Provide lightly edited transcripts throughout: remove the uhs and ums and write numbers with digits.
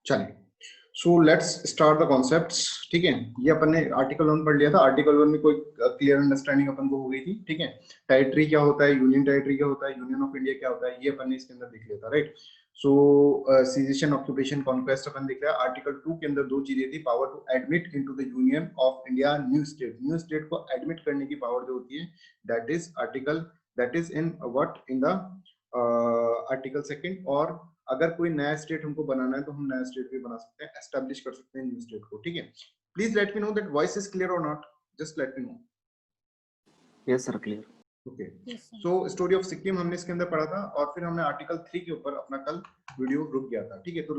चलिए, so let's start the concepts. ठीक है, ये अपन ने आर्टिकल 1 पढ़ लिया था। आर्टिकल 1 में कोई क्लियर अंडरस्टैंडिंग अपन को हो गई थी। ठीक है, टेरिटरी क्या होता है, यूनियन टेरिटरी क्या होता है, यूनियन ऑफ इंडिया क्या होता है, ये अपन ने इसके अंदर देख लिया था, right. So cessation, occupation, conquest अपन देख लिया। आर्टिकल 2 के अंदर दो चीजें थी, power to admit into the union of India new state. New state को एडमिट करने की पावर जो होती है, that is article, that is in what, in the article 2। और अगर कोई नया स्टेट हमको बनाना है तो हम नया स्टेट भी बना सकते हैं, एस्टैब्लिश कर सकते हैं न्यू स्टेट को। ठीक है, please let me know that voice is clear और not, just let me know. Yes sir, clear. Okay, so story of Sikkim हमने इसके अंदर पढ़ा था, और फिर हमने आर्टिकल 3 के ऊपर अपना कल वीडियो रुक गया था। ठीक है, तो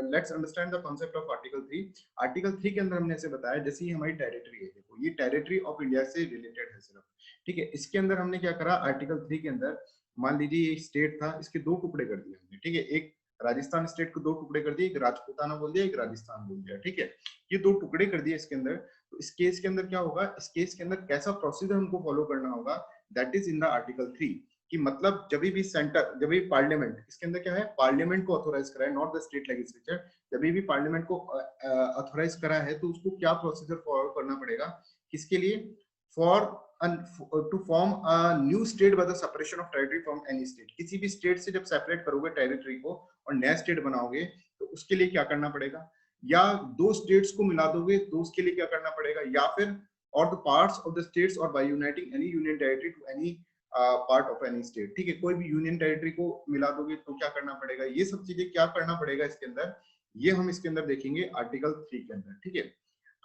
let's understand the concept of article 3। Article 3 के अंदर हमने ऐसे बताया, जैसे ये हमारी टेरिटरी है, देखो ये टेरिटरी ऑफ इंडिया से रिलेटेड है सिर्फ। ठीक है, इसके अंदर हमने क्या करा, आर्टिकल 3 के अंदर मान लीजिए ये स्टेट था, इसके दो टुकड़े कर दिए हमने। ठीक है, एक राजस्थान स्टेट को दो टुकड़े कर दिए, एक राजपूताना बोल दिया, एक राजस्थान बोल दिया। ठीक है, ये दो टुकड़े कर दिए इसके अंदर। तो इस केस के अंदर क्या होगा, इस केस के अंदर कैसा प्रोसीजर हमको फॉलो करना होगा, that is in the article 3। कि मतलब जब भी सेंटर, जब भी पार्लियामेंट, इसके अंदर क्या है, पार्लियामेंट को ऑथोराइज करा है, नॉट द स्टेट लेजिस्लेचर। जब भी पार्लियामेंट को ऑथोराइज करा है तो उसको क्या प्रोसीजर फॉलो करना पड़ेगा, किसके लिए, for to form a new state by the separation of territory from any state. किसी भी स्टेट से जब सेपरेट करोगे टेरिटरी को और नया स्टेट बनाओगे तो उसके लिए क्या करना पड़ेगा, या दो स्टेट्स को मिला दोगे तो उसके लिए क्या करना पड़ेगा, या फिर और the parts of the states और by uniting any union territory to any part of any state. ठीक है, कोई भी यूनियन टेरिटरी को मिला दोगे तो क्या करना पड़ेगा, ये सब चीजें क्या करना पड़ेगा इसके अंदर, ये हम इसके अंदर देखेंगे आर्टिकल 3 के अंदर। ठीक है,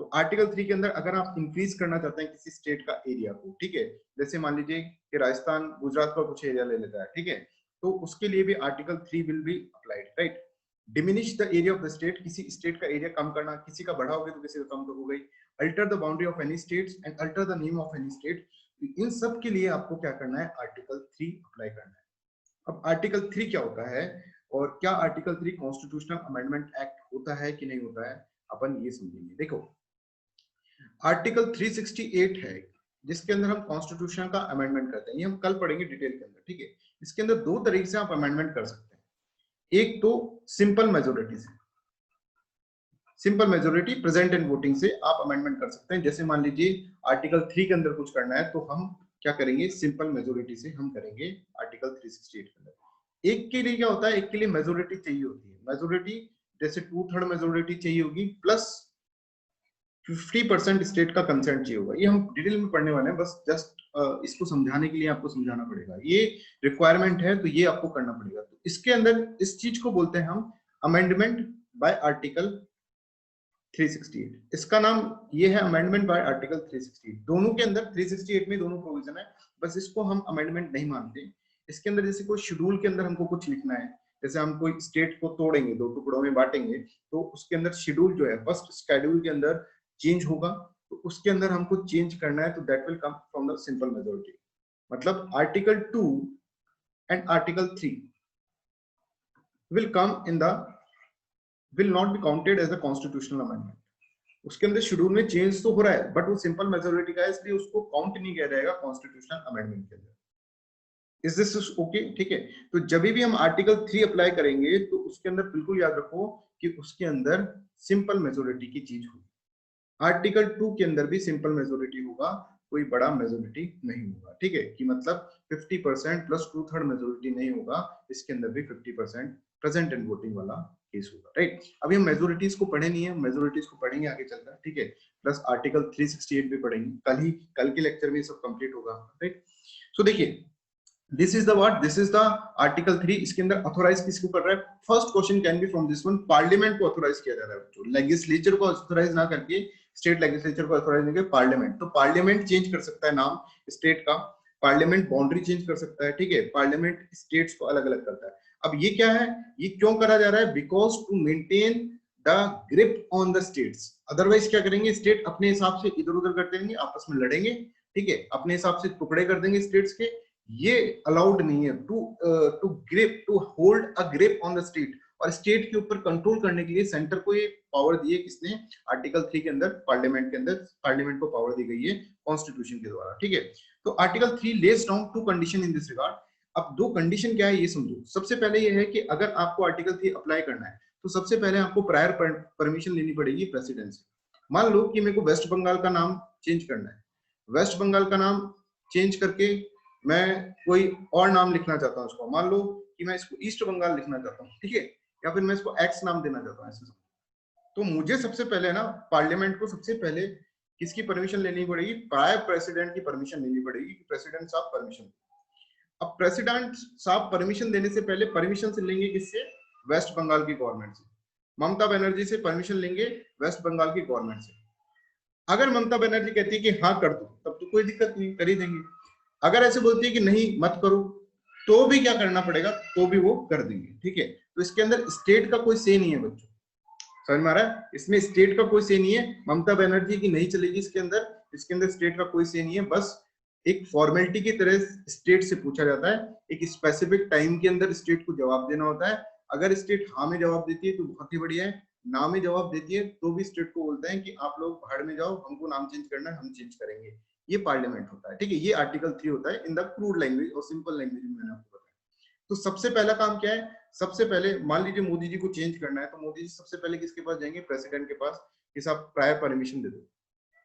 तो आर्टिकल 3 के अंदर अगर आप इंक्रीज करना चाहते हैं किसी स्टेट का एरिया को, ठीक है, जैसे मान लीजिए कि राजस्थान गुजरात का कुछ एरिया ले लेता है, ठीक है, तो उसके लिए भी article 3 will be applied, right. Diminish the area of the state, किसी स्टेट का एरिया कम करना, किसी का बढ़ाओगे तो किसी का कम तो हो गई। Alter the boundary of any states and alter the name of any state. इन सब के लिए आपको क्या करना है, आर्टिकल 3 अप्लाई करना है। अब आर्टिकल 3 क्या होता है, और क्या आर्टिकल 3 कॉन्स्टिट्यूशनल अमेंडमेंट एक्ट होता है कि नहीं होता है, अपन ये समझेंगे। देखो, आर्टिकल 368 है जिसके अंदर हम कॉन्स्टिट्यूशन का अमेंडमेंट करते हैं, ये हम कल पढ़ेंगे डिटेल के अंदर। ठीक है, इसके अंदर दो तरीके से आप अमेंडमेंट कर सकते हैं। एक तो सिंपल मेजोरिटी से, simple majority present and voting से आप अमेंडमेंट कर सकते हैं। जैसे मान लीजिए आर्टिकल 3 के अंदर कुछ करना है तो हम क्या करेंगे, सिंपल मेजोरिटी से हम करेंगे आर्टिकल 368 के अंदर। एक के लिए क्या होता है, एक के लिए मेजोरिटी चाहिए होती है। मेजोरिटी जैसे 2/3 मेजोरिटी चाहिए होगी, प्लस 50% स्टेट का कंसेंट चाहिए होगा। ये हम डिटेल में पढ़ने वाले हैं, बस जस्ट इसको समझाने के लिए आपको समझाना पड़ेगा, ये रिक्वायरमेंट है तो ये आपको करना पड़ेगा। तो इसके अंदर इस चीज को बोलते हैं हम अमेंडमेंट बाय आर्टिकल 368। इसका नाम ये है, अमेंडमेंट बाय आर्टिकल 368। दोनों के अंदर 368 में दोनों प्रोविजन है, बस इसको हम अमेंडमेंट नहीं मानते। इसके अंदर जैसे कोई शेड्यूल के अंदर हमको कुछ लिखना है, जैसे हम कोई स्टेट को तोड़ेंगे, दो टुकड़ों में बांटेंगे, तो उसके अंदर शेड्यूल जो है, फर्स्ट शेड्यूल के अंदर चेंज होगा, तो उसके अंदर हमको चेंज करना है, तो that will come from the simple majority. मतलब article 2 and article 3 will come in the, will not be counted as a constitutional amendment। उसके अंदर शेड्यूल में चेंज तो हो रहा है बट वो सिंपल मेजोरिटी का है, इसलिए उसको काउंट नहीं किया जाएगा कॉन्स्टिट्यूशनल अमेंडमेंट के अंदर। Is this okay? ठीक है, तो जब भी हम आर्टिकल 3 अप्लाई करेंगे तो उसके अंदर बिल्कुल याद रखो कि उसके अंदर सिंपल मेजोरिटी की चीज होगी। आर्टिकल 2 के अंदर भी सिंपल मेजोरिटी होगा, कोई बड़ा मेजोरिटी नहीं होगा। ठीक है, कि मतलब 50% प्लस 2/3 मेजोरिटी नहीं होगा, इसके अंदर भी 50% प्रेजेंट एंड वोटिंग वाला केस होगा, राइट। अभी हम मेजोरिटीज को पढ़े नहीं है, मेजोरिटीज को पढ़ेंगे आगे चलकर। ठीक है, प्लस आर्टिकल 368 भी पढ़ेंगे, कल के लेक्चर में सब कंप्लीट होगा, राइट। सो देखिए, this is the what, this is the article 3। इसके अंदर ऑथोराइज किसको कर रहा है, first question can be from this one, parliament को ऑथोराइज किया जा रहा है, लेजिस्लेचर को ऑथोराइज ना करके, स्टेट लेजिस्लेचर को ऑथोराइज नहीं करके पार्लियामेंट। तो पार्लियामेंट चेंज कर सकता है नाम स्टेट का, पार्लियामेंट बाउंड्री चेंज कर सकता है। ठीक है, पार्लियामेंट स्टेट्स को अलग अलग करता है। अब ये क्या है, ये क्यों करा जा रहा है, because to maintain the grip on the states. Otherwise क्या करेंगे, स्टेट अपने हिसाब से इधर उधर करते रहेंगे, आपस में लड़ेंगे, ठीक है, अपने हिसाब से टुकड़े कर देंगे स्टेट्स के। ये अलाउड नहीं है, to grip, to hold a grip on the state. और स्टेट के ऊपर कंट्रोल करने के लिए सेंटर को ये पावर दी है, किसने, आर्टिकल 3 के अंदर, पार्लियामेंट के अंदर, पार्लियामेंट को पावर दी गई है कॉन्स्टिट्यूशन के द्वारा। ठीक है, तो article 3 lays down two condition in this regard. अब दो कंडीशन क्या है ये समझो। सबसे पहले ये है कि अगर आपको आर्टिकल 3 अप्लाई करना है तो सबसे पहले आपको प्रायर परमिशन लेनी पड़ेगी प्रेसिडेंट से। मान लो कि मेरे को वेस्ट बंगाल का नाम चेंज करना है, वेस्ट बंगाल का नाम चेंज करके मैं कोई और नाम लिखना चाहता हूँ उसको, मान लो कि मैं इसको ईस्ट बंगाल लिखना चाहता हूँ, ठीक है, या फिर मैं इसको एक्स नाम देना चाहता हूँ ऐसे। तो मुझे सबसे पहले ना पार्लियामेंट को सबसे पहले किसकी परमिशन लेनी पड़ेगी, प्रायर प्रेसिडेंट की परमिशन लेनी पड़ेगी कि प्रेसिडेंट साहब परमिशन। अब प्रेसिडेंट साहब परमिशन देने से पहले परमिशन से लेंगे किससे, वेस्ट बंगाल की गवर्नमेंट से। ममता बनर्जी से परमिशन लेंगे वेस्ट बंगाल की गवर्नमेंट से। अगर ममता बनर्जी कहती है कि हाँ कर दो, तब तो कोई दिक्कत नहीं, कर ही देंगे। अगर ऐसे बोलती है कि नहीं मत करो, तो भी क्या करना पड़ेगा, तो भी वो कर देंगे, ठीक है। तो इसके अंदर स्टेट का कोई से नहीं है बच्चों, समझ में आ रहा है, इसमें स्टेट का कोई से नहीं है। ममता बनर्जी की नहीं चलेगी इसके अंदर, इसके अंदर स्टेट का कोई से नहीं है। बस एक फॉर्मेलिटी की तरह स्टेट से पूछा जाता है, एक स्पेसिफिक टाइम के अंदर स्टेट को जवाब देना होता है। अगर स्टेट हाँ में जवाब देती है तो बहुत ही बढ़िया है, ना में जवाब देती है तो भी स्टेट को बोलते हैं कि आप लोग भाड़ में जाओ, हमको नाम चेंज करना है, हम चेंज करेंगे। ये पार्लियामेंट होता है, ठीक है। ये आर्टिकल 3 होता है इन द क्रूड लैंग्वेज और सिंपल लैंग्वेज में मैंने आपको बताया। तो सबसे पहला काम क्या है, सबसे पहले मान लीजिए मोदी जी को चेंज करना है, तो मोदी जी सबसे पहले किसके पास जाएंगे, प्रेसिडेंट के पास, कि साहब प्रायर परमिशन दे दो,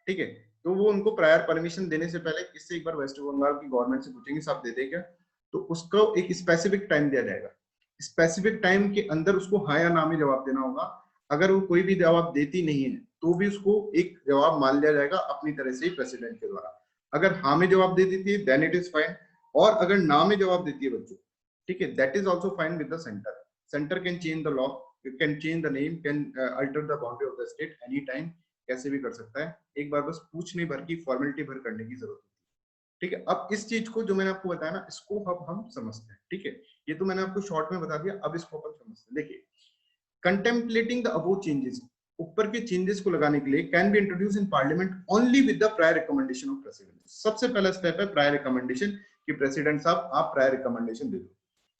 ठीक है। तो वो उनको प्रायर परमिशन देने से पहले इससे एक बार वेस्ट बंगाल की गवर्नमेंट से पूछेंगे साहब दे दे क्या, तो उसको एक स्पेसिफिक टाइम दिया जाएगा, स्पेसिफिक टाइम के अंदर उसको हाँ या ना में जवाब देना होगा। अगर वो कोई भी जवाब देती नहीं है तो भी उसको एक जवाब मान लिया जाएगा अपनी तरह से ही प्रेसिडेंट के द्वारा। अगर हाँ में जवाब दे देती है देन इट इज फाइन, और अगर ना में जवाब देती है बच्चों, ठीक है, that is also fine with the centre. Centre can change the law, can change the name, can alter the boundary of the state any time, कैसे भी कर सकता है। एक बार बस पूछने भर की फॉर्मेलिटी भर करने की जरूरत है, ठीक है। अब इस चीज को जो मैंने आपको बताया ना, इसको अब हम समझते हैं, ठीक है। ये तो मैंने आपको शॉर्ट में बता दिया, अब इसको अपन समझते हैं। देखिए, कंटेम्पलेटिंग द अबव चेंजेस, ऊपर के चेंजेस को लगाने के लिए, can be introduce in parliament only with the prior recommendation of president. सबसे पहला स्टेप है प्रायर रिकमेंडेशन, कि प्रेसिडेंट साहब आप प्रायर रिकमेंडेशन दे दो।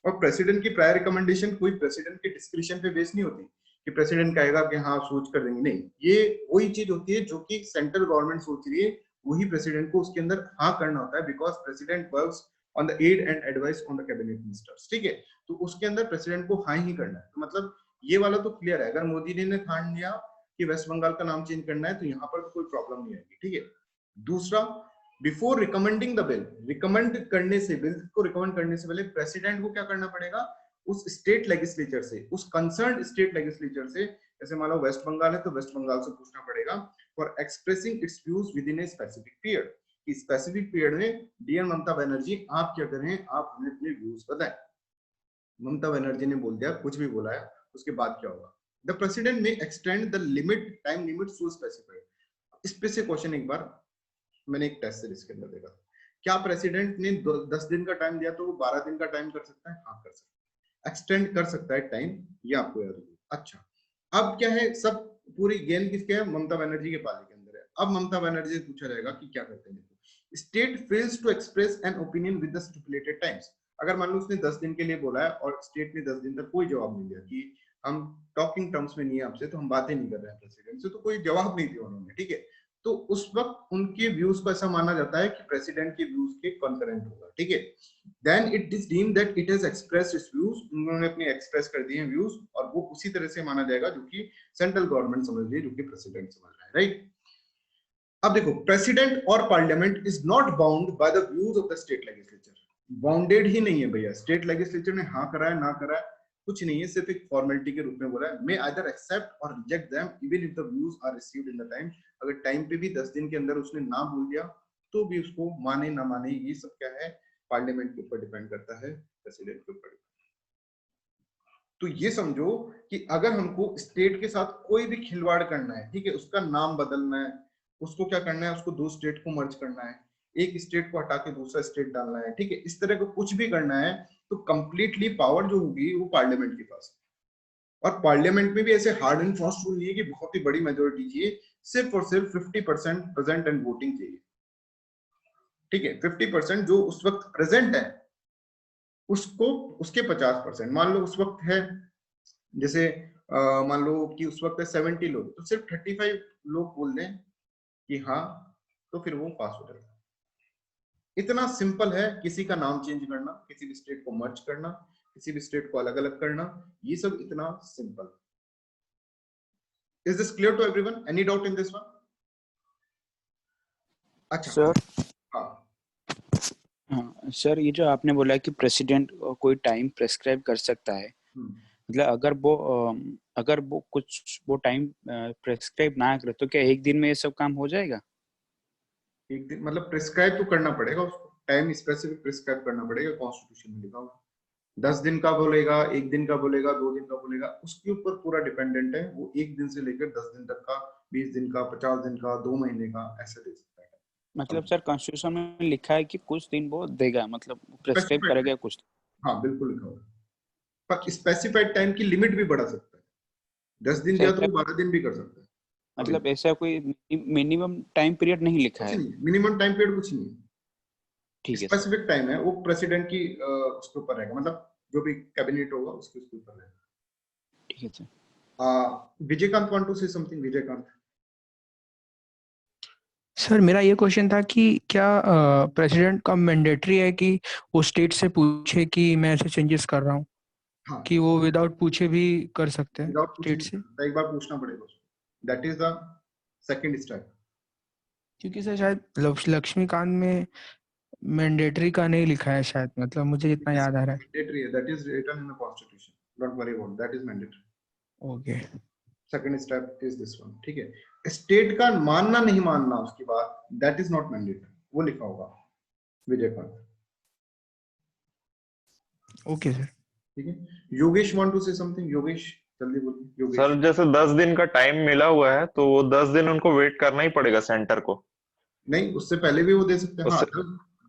और प्रेसिडेंट की प्रायर रिकमेंडेशन कोई प्रेसिडेंट के डिस्क्रिप्शन पे बेस नहीं होती कि प्रेसिडेंट कहेगा कि हाँ सोच कर देंगे, नहीं, ये वही चीज होती है जो कि सेंट्रल गवर्नमेंट सोच रही है, वही प्रेसिडेंट को उसके अंदर हाँ करना होता है, because president works on the aid and advice on the cabinet ministers, ठीक है। तो उसके अंदर प्रेसिडेंट को हाँ ही करना है। तो मतलब ये वाला तो क्लियर है, अगर मोदी जी ने ठान लिया कि वेस्ट बंगाल का नाम चेंज करना है तो यहाँ पर तो कोई प्रॉब्लम नहीं आएगी, ठीक है। दूसरा, before recommending the bill, recommend करने से, बिल को रिकमेंड करने से पहले प्रेसिडेंट को क्या करना पड़ेगा, उस स्टेट लेजिस्लेचर से, उस कंसर्न स्टेट लेजिस्लेचर से, जैसे मान लो वेस्ट बंगाल है तो वेस्ट बंगाल से पूछना पड़ेगा, for expressing it's views with in a specific period, कि स्पेसिफिक पीरियड में डियर ममता बनर्जी आप क्या करें, आप हमें अपने व्यूज बताएं। ममता बनर्जी ने बोल दिया, कुछ भी बोला है, उसके बाद क्या होगा, द प्रेसिडेंट में extend the limit, time limit so specified. इस पे से क्वेश्चन एक बार मैंने एक टेस्ट सीरीज के अंदर देखा, क्या प्रेसिडेंट ने 10 दिन का टाइम दिया तो वो 12 दिन का टाइम कर सकता है, हाँ कर सकता है, एक्सटेंड कर सकता है टाइम, ये आपको याद होगा। अच्छा, अब क्या है, सब पूरी गेम किसके है, ममता बनर्जी के पाले के अंदर है। अब ममता बनर्जी से पूछा जाएगा कि क्या करते हैं, state fails to express an opinion with the stipulated times. अगर मान लो उसने 10 दिन के लिए बोला है और स्टेट ने 10 दिन तक कोई जवाब नहीं दिया कि हम टॉकिंग टर्म्स में नहीं है आपसे, तो हम बातें नहीं कर रहे हैं प्रेसिडेंट से, तो कोई जवाब नहीं दिया उन्होंने, ठीक है, तो उस वक्त उनके व्यूज को ऐसा माना जाता है कि प्रेसिडेंट के व्यूज के कॉन्करेंट होगा, ठीक है। Then it is deemed that it has expressed its views, उन्होंने अपने एक्सप्रेस कर दिए हैं व्यूज, और वो उसी तरह से माना जाएगा जो कि सेंट्रल गवर्नमेंट समझ रही है, जो कि प्रेसिडेंट समझ रहा है, राइट। अब देखो, प्रेसिडेंट और parliament is not bound by the views of the state legislature, bounded ही नहीं है भैया, स्टेट लेजिस्लेचर ने हाँ करा है ना करा है कुछ नहीं है, सिर्फ एक फॉर्मेलिटी के रूप में बोला है, मे आइदर एक्सेप्ट और reject them even if the views are received in the time. अगर टाइम पे भी 10 दिन के अंदर उसने ना बोल दिया तो भी उसको माने ना माने, ये सब क्या है, पार्लियामेंट के ऊपर डिपेंड करता है, प्रेसिडेंट के ऊपर। तो ये समझो कि अगर हमको स्टेट के साथ कोई भी खिलवाड़ करना है, ठीक है, उसका नाम बदलना है, उसको क्या करना है, उसको दो स्टेट को मर्ज करना है, एक स्टेट को हटा के दूसरा स्टेट डालना है, ठीक है, इस तरह का कुछ भी करना है, तो कंप्लीटली पावर जो होगी वो पार्लियामेंट के पास है। और पार्लियामेंट में भी ऐसे हार्ड एंड फास्ट रूल नहीं है कि बहुत ही बड़ी मेजोरिटी चाहिए, सिर्फ और सिर्फ 50% प्रेजेंट एंड वोटिंग चाहिए, ठीक है। 50% जो उस वक्त प्रेजेंट है उसको, उसके 50%, मान लो उस वक्त है जैसे मान लो कि उस वक्त 70 लोग, तो सिर्फ 35 लोग बोल दें कि हाँ, तो फिर वो पास हो जाएगा। इतना सिंपल है, किसी का नाम चेंज करना, किसी भी स्टेट को मर्ज करना, किसी भी स्टेट को अलग अलग करना, ये सब इतना simple. Is this clear to everyone? Any doubt in this one? अच्छा सर हाँ हाँ सर, ये जो आपने बोला कि प्रेसिडेंट कोई टाइम प्रेस्क्राइब कर सकता है, मतलब अगर वो कुछ वो टाइम प्रेस्क्राइब ना करे तो क्या एक दिन में ये सब काम हो जाएगा? एक दिन मतलब प्रिस्क्राइब तो करना पड़ेगा उसको, टाइम स्पेसिफिक प्रिस्क्राइब करना पड़ेगा, कॉन्स्टिट्यूशन में लिखा हुआ 10 दिन का बोलेगा, एक दिन का बोलेगा, 2 दिन का बोलेगा, उसके ऊपर पूरा डिपेंडेंट है। वो एक दिन से लेकर 10 दिन तक का, 20 दिन का, 50 दिन का, 2 महीने का, ऐसे दे सकता है। मतलब सर कॉन्स्टिट्यूशन में लिखा है कि कुछ दिन वो देगा, मतलब प्रेस्क्राइब स्पेसिफाइड, करेगा कुछ। हाँ बिल्कुल लिखा हुआ है, पर स्पेसिफाइड टाइम की लिमिट भी बढ़ा सकता है। 10 दिन सर दिया तो ऐसा 12 दिन भी कर सकता है। अभी मतलब ऐसा कोई मिनिमम टाइम पीरियड नहीं लिखा कुछ है? नहीं, मिनिमम टाइम पीरियड कुछ नहीं है, ठीक है सर। स्पेसिफिक टाइम है, वो प्रेसिडेंट की उसके ऊपर रहेगा, मतलब जो भी कैबिनेट होगा उसके ऊपर रहेगा। ठीक है sir. Vijayakanth want to say something, Vijayakanth. Sir मेरा ये क्वेश्चन था कि क्या प्रेसिडेंट का मैंडेटरी है कि वो स्टेट से पूछे कि मैं ऐसे चेंजेस कर रहा हूँ, हाँ कि वो विदाउट पूछे भी कर सकते हैं विदाउट पूछे स्टेट नहीं से? कर सकता, एक बार पूछना पड़ेगा उसको, that is the second step. क्योंकि सर शायद लक्ष्मीकांत में मैंडेटरी का नहीं लिखा है शायद, मतलब मुझे जितना याद आ रहा है। मैंडेटरी है, that is written in the constitution, don't worry about that, is mandatory. Okay second step is this one, ठीक है। स्टेट का मानना नहीं मानना उसकी बात, दैट इज नॉट मैंडेटरी, वो लिखा होगा विजयकांत, ओके सर। ठीक है। Yogesh want to say something, Yogesh जल्दी बोलिए योगेश। सर जैसे 10 दिन का टाइम मिला हुआ है तो वो 10 दिन उनको वेट करना ही पड़ेगा सेंटर को। नहीं उससे पहले भी वो दे सकते हैं, हाँ उससे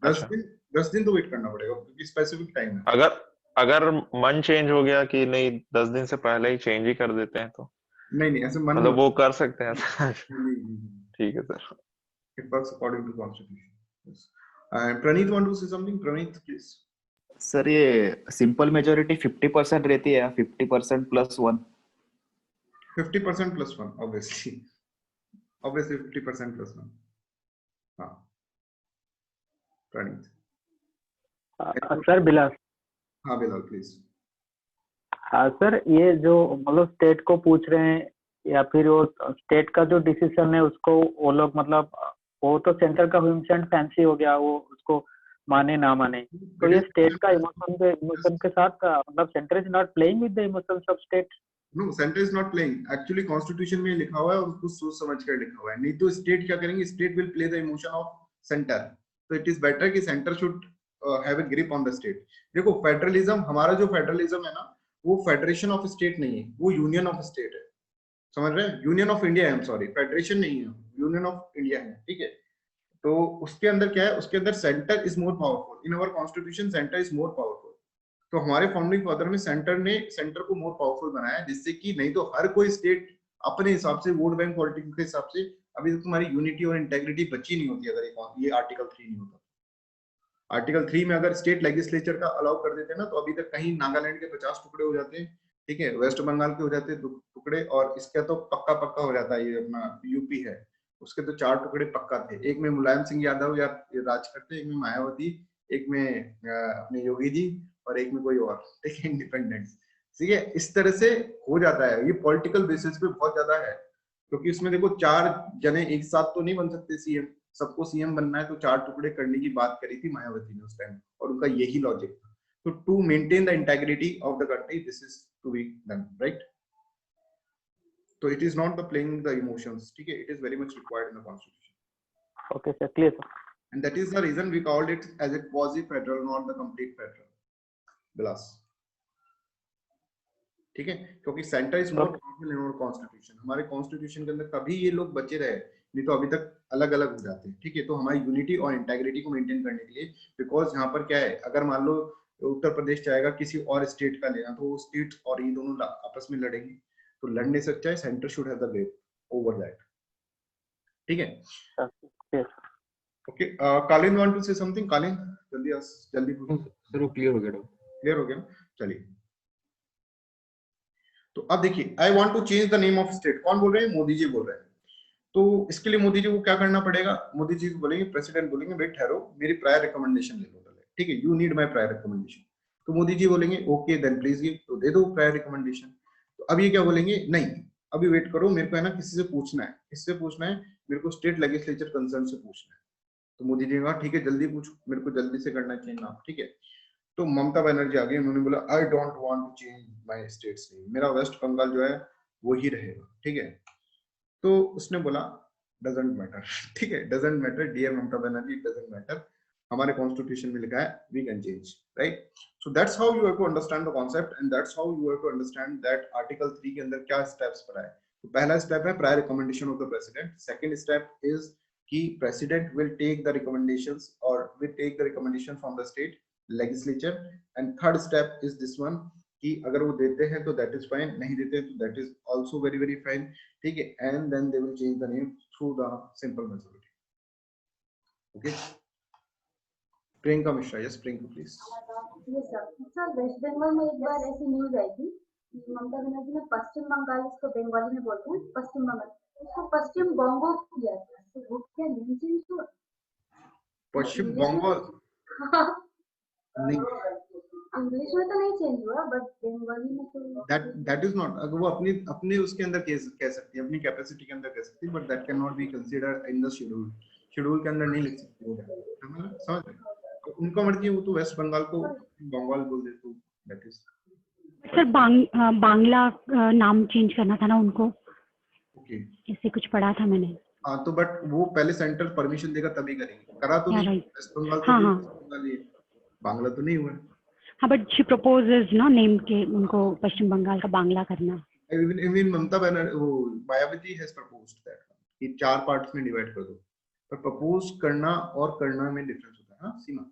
10 अच्छा, दिन, 10 दिन तो वेट करना पड़ेगा क्योंकि स्पेसिफिक टाइम है। अगर अगर मन चेंज हो गया कि नहीं 10 दिन से पहले ही चेंज ही कर देते हैं तो नहीं नहीं ऐसे मन नहीं मतलब वो होता। कर सकते हैं। नहीं, नहीं, नहीं, ठीक है sir. it works according to constitution. Yes. And Praneeth want to say something? Praneeth, please. Sir ये सिंपल मेजोरिटी 50% रहती है या 50% plus 1? 50% plus 1, obviously. Obviously 50% plus 1. हाँ, Praneeth. सर बिलास। हाँ बिलाल प्लीज। हाँ सर, ये जो मतलब स्टेट को पूछ रहे हैं या फिर वो स्टेट का जो डिसीजन है उसको वो लोग मतलब वो तो सेंटर का व्हिम्स एंड फैंसी हो गया, वो उसको माने ना माने, तो ये स्टेट का इमोशन के साथ मतलब centre is not playing with the emotions of state. No centre is not playing, actually constitution में लिखा हुआ है और उसको सोच समझ कर लिखा हुआ है, नहीं तो स्टेट क्या करेंगे, state will play the emotion of centre, तो इट इज बेटर कि centre should have a grip on the state. देखो फेडरलिज्म, हमारा जो फेडरलिज्म है ना, वो फेडरेशन ऑफ स्टेट नहीं है, वो यूनियन ऑफ स्टेट है, समझ रहे हैं, यूनियन ऑफ इंडिया है, आई एम सॉरी, फेडरेशन नहीं है, यूनियन ऑफ इंडिया है, ठीक है। तो उसके अंदर क्या है, उसके अंदर centre is more powerful, in our constitution centre is more powerful. तो हमारे फाउंडिंग फादर में सेंटर ने सेंटर को मोर पावरफुल बनाया, जिससे कि नहीं तो हर कोई स्टेट अपने हिसाब से वोट बैंक पॉलिटिक्स के हिसाब से, अभी तक तुम्हारी यूनिटी और इंटेग्रिटी बची नहीं होती अगर ये आर्टिकल 3 नहीं होता। आर्टिकल 3 में अगर स्टेट लेजिस्लेचर का अलाउ कर देते ना, तो अभी तक कहीं नागालैंड के 50 टुकड़े हो जाते हैं, ठीक है, वेस्ट बंगाल के हो जाते टुकड़े, और इसका तो पक्का पक्का हो जाता है, ये अपना यूपी है उसके तो 4 टुकड़े पक्का थे, एक में मुलायम सिंह यादव या राज करते, एक में मायावती, एक में अपने योगी जी, और एक में कोई और, ठीक है, इंडिपेंडेंस, ठीक है, इस तरह से हो जाता है। ये पॉलिटिकल बेसिस पे बहुत ज्यादा है, क्योंकि उसमें देखो 4 जने एक साथ तो नहीं बन सकते सीएम, सबको सीएम बनना है तो 4 टुकड़े करने की बात करी थी मायावती ने उस टाइम, और उनका यही लॉजिक था। तो to maintain the integrity of the country, this is to be done, right. तो it is not the playing the emotions, ठीक है, it is very much required in the constitution. Okay sir, clear sir. And that is the reason we called it as a quasi-federal, not the complete federal. Bilas. ठीक है, क्योंकि centre is more powerful in our constitution, हमारे constitution के अंदर कभी ये लोग बचे रहे, नहीं तो अभी तक अलग अलग हो जाते हैं, ठीक है। तो हमारी यूनिटी और इंटेग्रिटी को मेंटेन करने के लिए, बिकॉज यहाँ पर क्या है, अगर मान लो उत्तर प्रदेश चाहेगा किसी और स्टेट का लेना, तो वो स्टेट और ये दोनों आपस में लड़ेंगे, तो लड़ने से अच्छा है centre should have the grip over that, ठीक है। ओके, कालिन वांट टू से समथिंग, कालिन जल्दी जल्दी सर वो क्लियर हो गया डाउट। क्लियर हो गया, चलिए। तो अब देखिए, I want to change the name of state, कौन बोल रहे हैं, मोदी जी बोल रहे हैं। तो इसके लिए मोदी जी को क्या करना पड़ेगा, मोदी जी को बोलेंगे, प्रेसिडेंट बोलेंगे वेट ठहरो, मेरी प्रायर रिकमेंडेशन ले लो पहले, ठीक है, you need my prior recommendation. तो मोदी जी बोलेंगे ओके देन प्लीज गिव, तो दे दो प्रायर रिकमेंडेशन। तो अब ये क्या बोलेंगे, नहीं अभी वेट करो, मेरे को है ना किसी से पूछना है, किससे पूछना है, मेरे को स्टेट लेजिस्लेचर कंसर्न से पूछना है। तो मोदी जी ने कहा ठीक है जल्दी पूछो, मेरे को जल्दी से करना चाहिए ना, ठीक है। तो ममता बनर्जी आ गई, उन्होंने बोला I don't want to change my state's name, मेरा वेस्ट बंगाल जो है वो ही रहेगा, ठीक है। तो उसने बोला डजंट मैटर, ठीक है, doesn't matter dear Mamata Banerjee, doesn't matter, हमारे कॉन्स्टिट्यूशन में लिखा है we can change, right. So that's how you have to understand the concept and that's how you have to understand that article 3 के अंदर क्या स्टेप्स पर है। तो पहला स्टेप है prior recommendation of the president, second step is कि president will take the recommendations और will take the recommendation from the state legislature, and third step is this one कि अगर वो देते हैं तो दैट इज फाइन, नहीं देते हैं तो that is also very very fine, ठीक है। And then they will change the name through the simple majority, okay. Priyanka Mishra, yes Priyanka please. Yes sir. Sir West Bengal में एक बार ऐसी न्यूज आई थी कि ममता बनर्जी ने पश्चिम बंगाल, इसको बंगाली में बोलते हैं पश्चिम बंगाल, उसको पश्चिम बंगो किया था, तो वो क्या नेम चेंज हुआ? पश्चिम बंगाल नहीं, इंग्लिश में तो नहीं चेंज हुआ बट बंगाली में तो that is not, अगर वो अपनी अपने उसके अंदर कह सकती है, अपनी कैपेसिटी के अंदर कह सकती है, but that can not be considered in the schedule, schedule के अंदर नहीं लिख सकती वो, समझ रहे? तो उनका मर्जी है, वो तो वेस्ट बंगाल को बंगाल बोल दे तो दैट इज। सर बांग्ला नाम चेंज करना था ना उनको, ओके ऐसे कुछ पढ़ा था मैंने। हाँ, तो बट वो पहले सेंटर परमिशन देगा तभी करेंगे, करा तो नहीं, वेस्ट बंगाल तो हाँ, बांग्ला तो नहीं हुआ। हाँ बट शी प्रपोजेस ना नेम के उनको पश्चिम बंगाल का बांग्ला करना। Even ममता बनर्जी, वो मायावती हैज प्रपोज्ड दैट कि 4 पार्ट्स में डिवाइड कर दो, पर प्रपोज करना और करना में डिफरेंस होता है ना सीमा।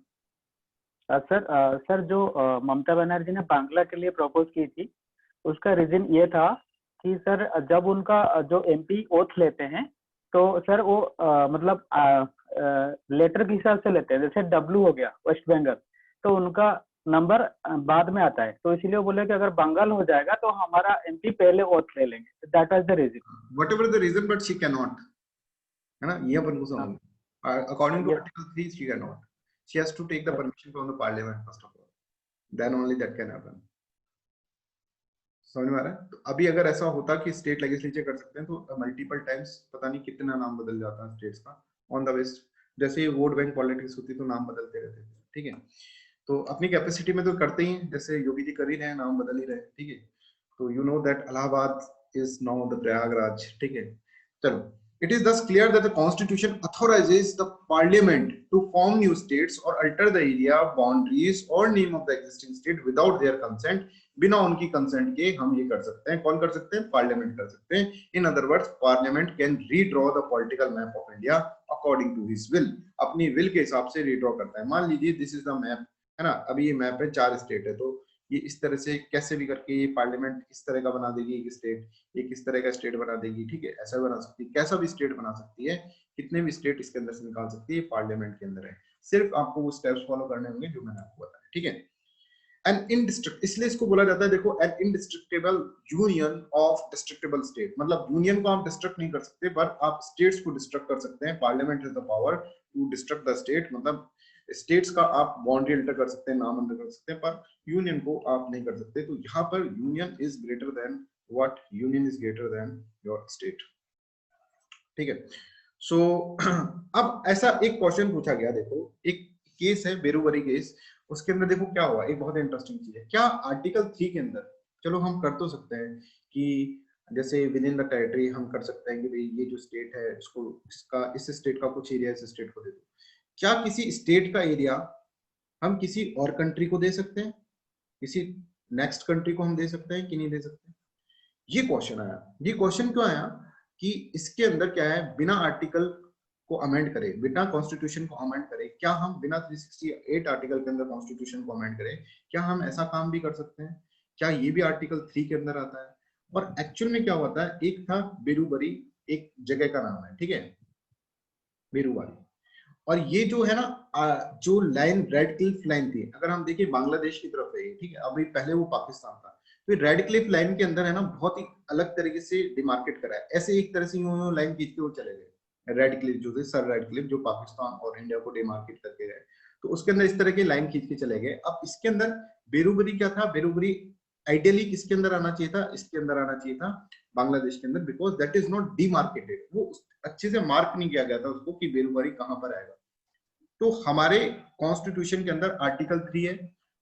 सर जो ममता बनर्जी ने बांग्ला के लिए प्रपोज की थी, उसका रीजन ये था कि सर जब उनका जो एमपी ओथ लेते हैं तो सर वो मतलब लेटर के हिसाब से लेते हैं, जैसे डब्ल्यू हो गया वेस्ट बंगाल, तो उनका नंबर बाद में आता है, तो इसीलिए बोले कि अगर बंगाल हो जाएगा तो हमारा एमपी पहले ओथ ले लेंगे, that was the reason. Whatever the reason, but she can not, है ना, ये अपन को समझ, according to article 3 she can not, she has to take the permission from the parliament first of all, then only that can happen. समझ में आ रहा है? तो अभी अगर ऐसा होता कि स्टेट लेजिस्लेचर कर सकते हैं तो मल्टीपल टाइम्स पता नहीं कितना नाम बदल जाता है स्टेट्स का ऑन द बेस्ट, जैसे वोट बैंक पॉलिटिक्स होती तो नाम बदलते रहते थे, ठीक है। तो अपनी कैपेसिटी में तो करते ही हैं, जैसे योगी जी कर ही रहे हैं, नाम बदल ही रहे हैं, ठीक है। तो you know that Allahabad is now the Prayagraj, ठीक है। चलो, it is thus clear that the constitution authorizes the parliament to form new states or alter the area boundaries or name of the existing state without their consent, बिना उनकी consent के हम ये कर सकते हैं। कौन कर सकते हैं? पार्लियामेंट कर सकते हैं। In other words, parliament can redraw the political map of India according to his will, अपनी विल के हिसाब से रीड्रॉ करता है। मान लीजिए दिस इज द मैप, है ना, अभी ये मैप है 4 स्टेट है, तो ये इस तरह से कैसे भी करके ये पार्लियामेंट इस तरह का बना देगी एक स्टेट, एक इस तरह का स्टेट बना देगी, ठीक है, ऐसा बना सकती है, कैसा भी स्टेट बना सकती है, कितने भी स्टेट इसके अंदर से निकाल सकती है, पार्लियामेंट के अंदर है। सिर्फ आपको वो स्टेप्स फॉलो करने होंगे जो मैंने आपको बताया, ठीक है। एंड इनडिस्ट्रिक्ट, इसलिए इसको बोला जाता है, देखो, an indestructible union of destructible state, मतलब यूनियन को आप डिस्ट्रक्ट नहीं कर सकते पर आप स्टेट्स को डिस्ट्रक्ट कर सकते हैं। Parliament has the power to destruct the state, मतलब स्टेट्स का आप बाउंड्री अल्टर कर सकते हैं, नाम अल्टर कर सकते हैं, पर यूनियन को आप नहीं कर सकते। तो यहाँ पर union is greater than what, union is greater than your state, ठीक है। सो अब ऐसा एक क्वेश्चन पूछा गया, देखो एक केस है बेरूवरी केस, उसके अंदर देखो क्या हुआ, एक बहुत इंटरेस्टिंग चीज है। क्या आर्टिकल 3 के अंदर, चलो हम कर तो सकते हैं कि जैसे विद इन द टेरिटरी हम कर सकते हैं कि भाई ये जो स्टेट है इसको, इसका, इस स्टेट का कुछ एरिया इस स्टेट को दे दो। क्या किसी स्टेट का एरिया हम किसी और कंट्री को दे सकते हैं, किसी नेक्स्ट कंट्री को हम दे सकते हैं कि नहीं दे सकते? ये क्वेश्चन आया। ये क्वेश्चन क्यों आया कि इसके अंदर क्या है, बिना आर्टिकल को अमेंड करे, बिना कॉन्स्टिट्यूशन को अमेंड करे, क्या हम बिना 368 आर्टिकल के अंदर कॉन्स्टिट्यूशन को अमेंड करें, क्या हम ऐसा काम भी कर सकते हैं? क्या ये भी आर्टिकल 3 के अंदर आता है? और एक्चुअल में क्या होता है, एक था बेरूबरी, एक जगह का नाम है, ठीक है, बेरूबरी। और ये जो है ना, जो लाइन रेड क्लिफ लाइन थी, अगर हम देखिए बांग्लादेश की तरफ है, ठीक है, अभी पहले वो पाकिस्तान था, तो रेड क्लिफ लाइन के अंदर है ना बहुत ही अलग तरीके से डिमार्केट करा है, ऐसे एक तरह से यूं लाइन खींच के वो चले गए। रेड क्लिफ जो थे, सर रेड क्लिफ, जो पाकिस्तान और इंडिया को डिमार्केट करके गए, तो उसके अंदर इस तरह की लाइन खींच के चले गए। अब इसके अंदर बेरूबरी क्या था, बेरूबरी आइडियली किसके अंदर आना चाहिए था, इसके अंदर आना चाहिए था, बांग्लादेश के अंदर, because that is not demarcated, वो अच्छे से मार्क नहीं किया गया था उसको कि बेलुवारी कहां पर आएगा। तो हमारे कॉन्स्टिट्यूशन के अंदर आर्टिकल 3 है,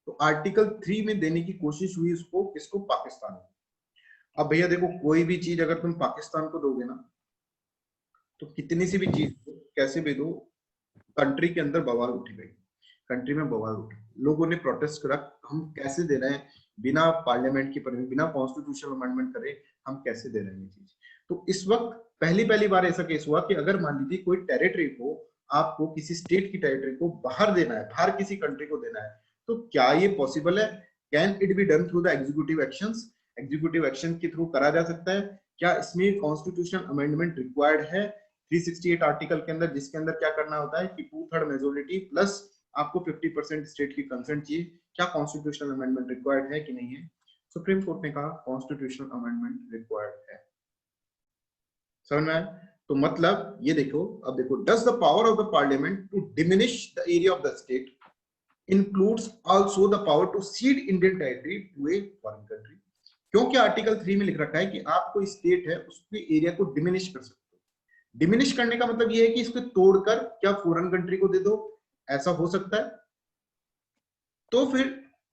तो आर्टिकल 3 में देने की कोशिश हुई उसको, किसको, पाकिस्तान को। अब भैया देखो, कोई भी चीज अगर तुम पाकिस्तान को दोगे ना, तो कितनी सी भी चीज कैसे भी दो, कंट्री के अंदर बवाल उठी गई, कंट्री में बवाल उठा, लोगों ने प्रोटेस्ट करा, हम कैसे दे रहे हैं बिना पार्लियामेंट की परमिशन, बिना कॉन्स्टिट्यूशनल अमेंडमेंट करे हम कैसे दे रहे हैं ये चीज। तो इस वक्त पहली बार ऐसा केस हुआ कि अगर मान लीजिए कोई टेरिटरी को, आपको किसी स्टेट की टेरिटरी को बाहर देना है, बाहर किसी कंट्री को देना है, तो क्या ये पॉसिबल है? Can it be done through the executive actions? Executive action के थ्रू करा जा सकता है क्या? इसमें कॉन्स्टिट्यूशनल अमेंडमेंट रिक्वायर्ड है 368 आर्टिकल के अंदर, जिसके अंदर क्या करना होता है कि 2/3 मेजोरिटी प्लस आपको 50% स्टेट की कंसेंट चाहिए। क्या कॉन्स्टिट्यूशनल अमेंडमेंट रिक्वायर्ड है कि नहीं है? सुप्रीम कोर्ट ने कहा कॉन्स्टिट्यूशनल अमेंडमेंट रिक्वायर्ड है। समझ में आया? तो मतलब ये देखो, अब देखो, does the power of the parliament to diminish the area of the state includes also the power to cede Indian territory to a foreign country? क्योंकि आर्टिकल 3 में लिख रखा है कि आप कोई स्टेट है उसके एरिया को डिमिनिश कर सकते हो। डिमिनिश करने का मतलब ये है कि इसको तोड़कर क्या फॉरेन कंट्री को दे दो, ऐसा हो सकता है? तो फिर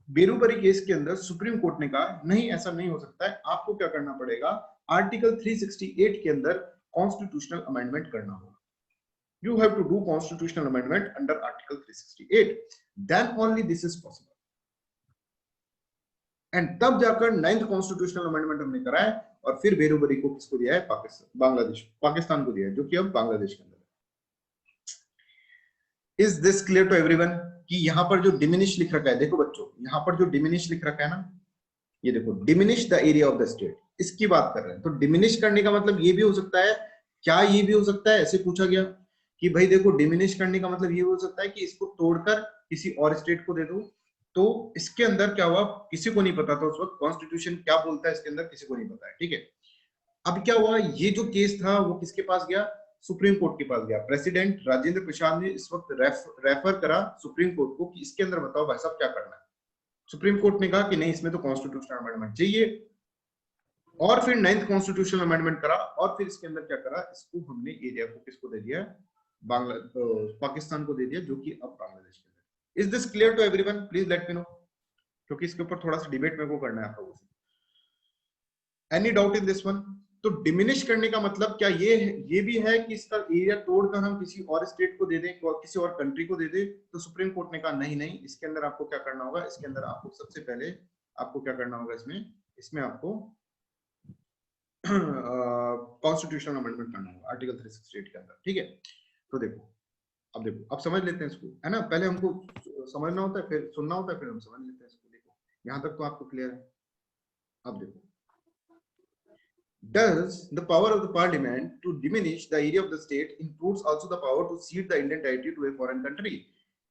बेरूबरी केस के अंदर सुप्रीम कोर्ट ने कहा नहीं, ऐसा नहीं हो सकता है, आपको क्या करना पड़ेगा, आर्टिकल 368 के अंदर कॉन्स्टिट्यूशनल अमेंडमेंट करना होगा। You have to do constitutional amendment under Article 368. Then only this is possible. And तब जाकर 9th कॉन्स्टिट्यूशनल अमेंडमेंट हमने कराया और फिर बेरूबरी को किसको दिया है? पाकिस्तान को दिया है, जो कि अब बांग्लादेश के अंदर है। Is this clear to everyone? कि यहाँ पर जो डिमिनिश लिख रखा है, देखो बच्चों, यहाँ पर जो डिमिनिश लिख रखा है ना, ये देखो, diminish the area of the state, इसकी बात कर रहे हैं। तो डिमिनिश करने का मतलब ये भी हो सकता है, क्या ये भी हो सकता है, ऐसे पूछा गया कि भाई देखो, डिमिनिश करने का मतलब ये हो सकता है कि इसको तोड़कर किसी और स्टेट को दे दो। तो इसके अंदर क्या हुआ, किसी को नहीं पता था उस वक्त कॉन्स्टिट्यूशन क्या बोलता है इसके अंदर, किसी को नहीं पता है, ठीक है। अब क्या हुआ, ये जो केस था वो किसके पास गया? सुप्रीम कोर्ट के पास गया। प्रेसिडेंट राजेंद्र प्रसाद ने इस वक्त रेफर करा सुप्रीम कोर्ट को कि इसके अंदर बताओ भाई साहब क्या करना है। सुप्रीम कोर्ट ने कहा कि नहीं, इसमें तो कॉन्स्टिट्यूशनल अमेंडमेंट चाहिए, और फिर 9th कॉन्स्टिट्यूशनल अमेंडमेंट करा, और फिर इसके अंदर क्या करा, इसको हमने एरिया को किसको दे दिया, पाकिस्तान को दे दिया, जो कि अब बांग्लादेश के अंदर। Is this clear to everyone? Please let me know, क्योंकि इसके ऊपर थोड़ा सा डिबेट मेरे को करना है आप लोगों से। Any doubt in this one? तो डिमिनिश करने का मतलब क्या ये भी है कि इसका एरिया तोड़कर हम किसी और स्टेट को दे दें, किसी और कंट्री को दे दें? तो सुप्रीम कोर्ट ने कहा नहीं नहीं, इसके अंदर आपको क्या करना होगा, इसके अंदर आपको सबसे पहले आपको क्या करना होगा, इसमें आपको कॉन्स्टिट्यूशनल अमेंडमेंट करना होगा आर्टिकल 368 के अंदर, ठीक है। तो देखो, अब समझ लेते हैं इसको, है ना। पहले हमको समझना होता है, फिर सुनना होता है, फिर हम समझ लेते हैं इसको। देखो यहां तक तो आपको क्लियर है। अब देखो, does the power of the parliament to diminish the area of the state includes also the power to cede the Indian territory to a foreign country?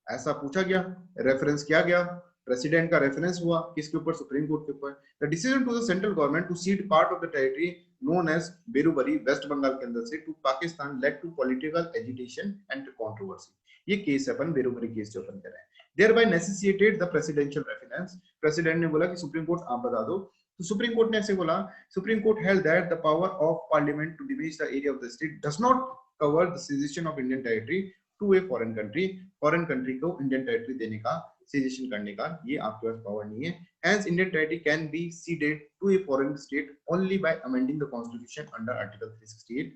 ऐसा पूछा गया, रेफरेंस किया गया, प्रेसिडेंट का रेफरेंस हुआ किसके ऊपर? सुप्रीम कोर्ट के ऊपर। The decision to the central government to cede part of the territory known as Berubari West Bengal के अंदर से to Pakistan led to political agitation and controversy. ये केस अपन बेरूबरी केस जो अपन कर रहे हैं, thereby necessitated the presidential reference। President ने बोला कि सुप्रीम कोर्ट आप बता दो, तो सुप्रीम कोर्ट ने ऐसे बोला, supreme court held that the power of parliament to diminish the area of the state does not cover the cession of Indian territory to a foreign country। Foreign country को Indian territory देने का, सेजेशन करने का ये आपके पास power नहीं है। Hence Indian territory can be ceded to a foreign state only by amending the constitution under article 368।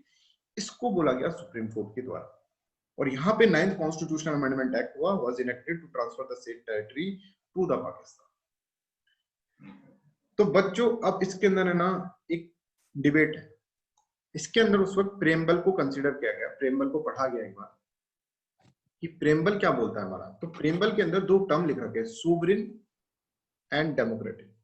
इसको बोला गया सुप्रीम कोर्ट के द्वारा। और यहाँ पे 9th कॉन्स्टिट्यूशनल अमेंडमेंट एक्ट हुआ, was enacted to transfer the state territory to the Pakistan। तो बच्चों अब इसके अंदर है ना एक डिबेट है, इसके अंदर उस वक्त प्रेम्बल को कंसीडर किया गया, प्रेम्बल को पढ़ा गया एक बार कि प्रेम्बल क्या बोलता है हमारा। तो प्रेम्बल के अंदर 2 टर्म लिख रखे हैं, सोवरेन एंड डेमोक्रेटिक।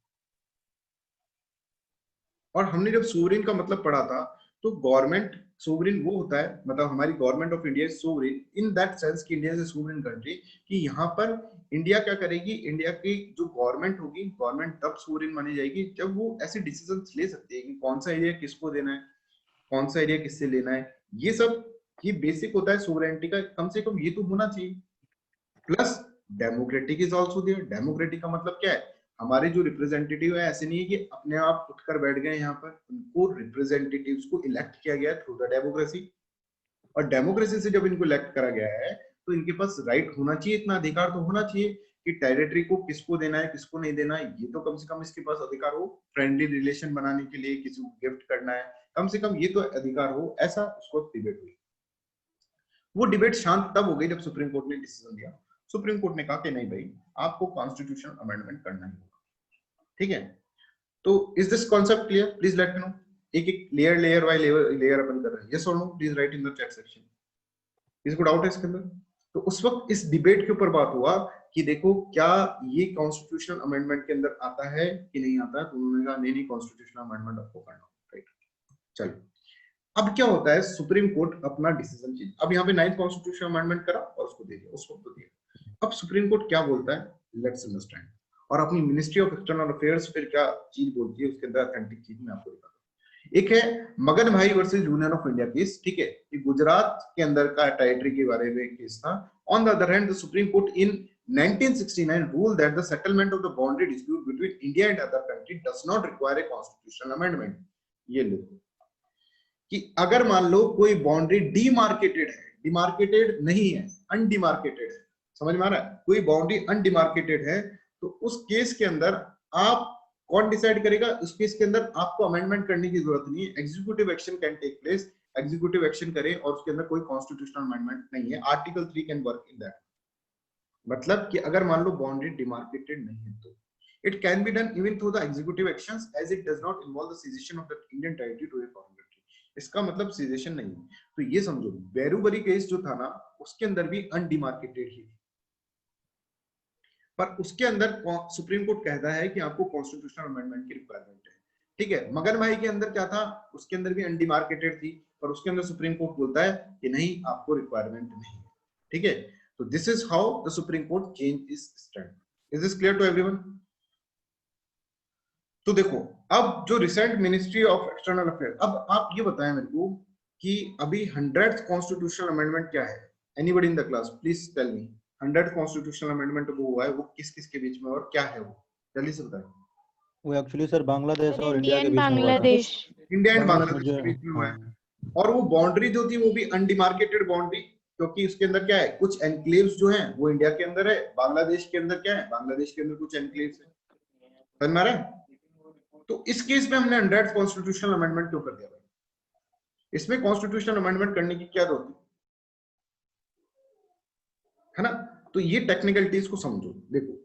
और हमने जब सोवरेन का मतलब पढ़ा था, तो गवर्नमेंट सोवरेन वो होता है, मतलब हमारी government of India is sovereign in that sense कि India is a sovereign country, कि यहाँ पर इंडिया क्या करेगी, इंडिया की जो गवर्नमेंट होगी, गवर्नमेंट तब सोवरेन मानी जाएगी जब वो ऐसे डिसीजंस ले सकती है कि कौन सा एरिया किसको देना है, कौन सा एरिया किससे लेना है। ये सब ये बेसिक होता है सोवरेनिटी का, कम से कम ये तो होना चाहिए। Plus democratic is also there. Democratic का मतलब क्या है, हमारे जो रिप्रेजेंटेटिव है ऐसे नहीं है कि अपने आप उठकर बैठ गए यहाँ पर, उनको रिप्रेजेंटेटिव्स को इलेक्ट किया गया थ्रू द डेमोक्रेसी, और डेमोक्रेसी से जब इनको इलेक्ट करा गया है तो इनके पास राइट होना चाहिए, इतना अधिकार तो होना चाहिए कि टेरिटरी को किसको देना है किसको नहीं देना है, ये तो कम से कम इसके पास अधिकार हो, फ्रेंडली रिलेशन बनाने के लिए किसी को गिफ्ट करना है, कम से कम ये तो अधिकार हो। ऐसा उसको डिबेट हुई। वो डिबेट शांत तब हो गई जब सुप्रीम कोर्ट ने डिसीजन दिया। सुप्रीम कोर्ट ने कहा कि नहीं भाई, आपको कॉन्स्टिट्यूशनल अमेंडमेंट करना ही होगा, ठीक है। तो is this concept clear? Please let me no. एक एक लेयर बाय लेयर अपन कर रहे हैं। यस और no, please write in the chat section. किसी को डाउट है इसके अंदर? तो उस वक्त इस डिबेट के ऊपर बात हुआ कि देखो क्या ये कॉन्स्टिट्यूशनल अमेंडमेंट के अंदर आता है कि नहीं आता है। तो उन्होंने कहा नहीं, कॉन्स्टिट्यूशनल अमेंडमेंट आपको करना होगा, राइट। चलिए, अब क्या होता है, सुप्रीम कोर्ट अपना डिसीजन चेंज, अब यहाँ पे 9th कॉन्स्टिट्यूशनल अमेंडमेंट करा और उसको दे दिया, उस वक्त दिया। अब सुप्रीम कोर्ट क्या बोलता है, लेट्स अंडरस्टैंड। और अपनी मिनिस्ट्री ऑफ एक्सटर्नल अफेयर्स फिर क्या चीज बोलती है, उसके अंदर ऑथेंटिक चीज मैं आपको दिखाता हूं। एक है मगन भाई versus union of India case, ठीक है, ये गुजरात के अंदर का टेरिटरी के बारे में केस था। On the other hand, the supreme court in 1969 ruled that the settlement of the boundary dispute between India and other country does not require a constitutional amendment। ये लिखो कि अगर मान लो कोई बाउंड्री डिमार्केटेड है, डिमार्केटेड नहीं है, अनडिमार्केटेड है, समझ में आ रहा है, कोई बाउंड्री अनडिमार्केटेड है, तो उस केस के अंदर आप कौन डिसाइड करेगा, उस केस के अंदर आपको अमेंडमेंट करने की जरूरत नहीं है, executive action can take place, executive action करे और उसके अंदर कोई कॉन्स्टिट्यूशनल अमेंडमेंट नहीं है। Article 3 can work in that. मतलब कि अगर मान लो बाउंड्री डिमार्केटेड नहीं है तो it can be done even through the executive actions as it does not involve the cessation of the Indian territory to a foreign country. इसका मतलब cessation नहीं है। तो ये समझो, बेरूबरी केस जो था ना, उसके अंदर भी अनडिमार्केटेड ही, पर उसके अंदर सुप्रीम कोर्ट कहता है कि आपको कॉन्स्टिट्यूशनल अमेंडमेंट की रिक्वायरमेंट है, ठीक है। मगन भाई के अंदर क्या था, उसके अंदर भी अनडिमार्केटेड थी, पर उसके अंदर सुप्रीम कोर्ट बोलता है कि नहीं, आपको रिक्वायरमेंट नहीं है, ठीक है। तो this is how the supreme court change is stand. Is this clear to everyone? तो देखो, अब जो recent ministry of external affair, अब आप ये बताएं मेरे को कि अभी 100th कॉन्स्टिट्यूशनल अमेंडमेंट क्या है? Anybody in the class please tell me. 100th constitutional amendment वो हुआ है, वो किस किस के बीच में और क्या है वो, जल्दी से बताएं। वो एक्चुअली सर बांग्लादेश और इंडिया के बीच में हुआ था। इंडिया एंड बांग्लादेश के बीच में हुआ है। और वो बाउंड्री जो थी वो भी अनडिमार्केटेड बाउंड्री, क्योंकि उसके अंदर क्या है, कुछ एनक्लेव्स जो हैं वो इंडिया के अंदर है, बांग्लादेश के अंदर क्या है, बांग्लादेश के अंदर कुछ एनक्लेव्स है, समझ में आ रहा है? तो इस केस में हमने 100th कॉन्स्टिट्यूशनल अमेंडमेंट क्यों कर दिया भाई? इसमें कॉन्स्टिट्यूशनल अमेंडमेंट करने की क्या जरूरत है ना? तो ये टेक्निकलिटीज को समझो। देखो,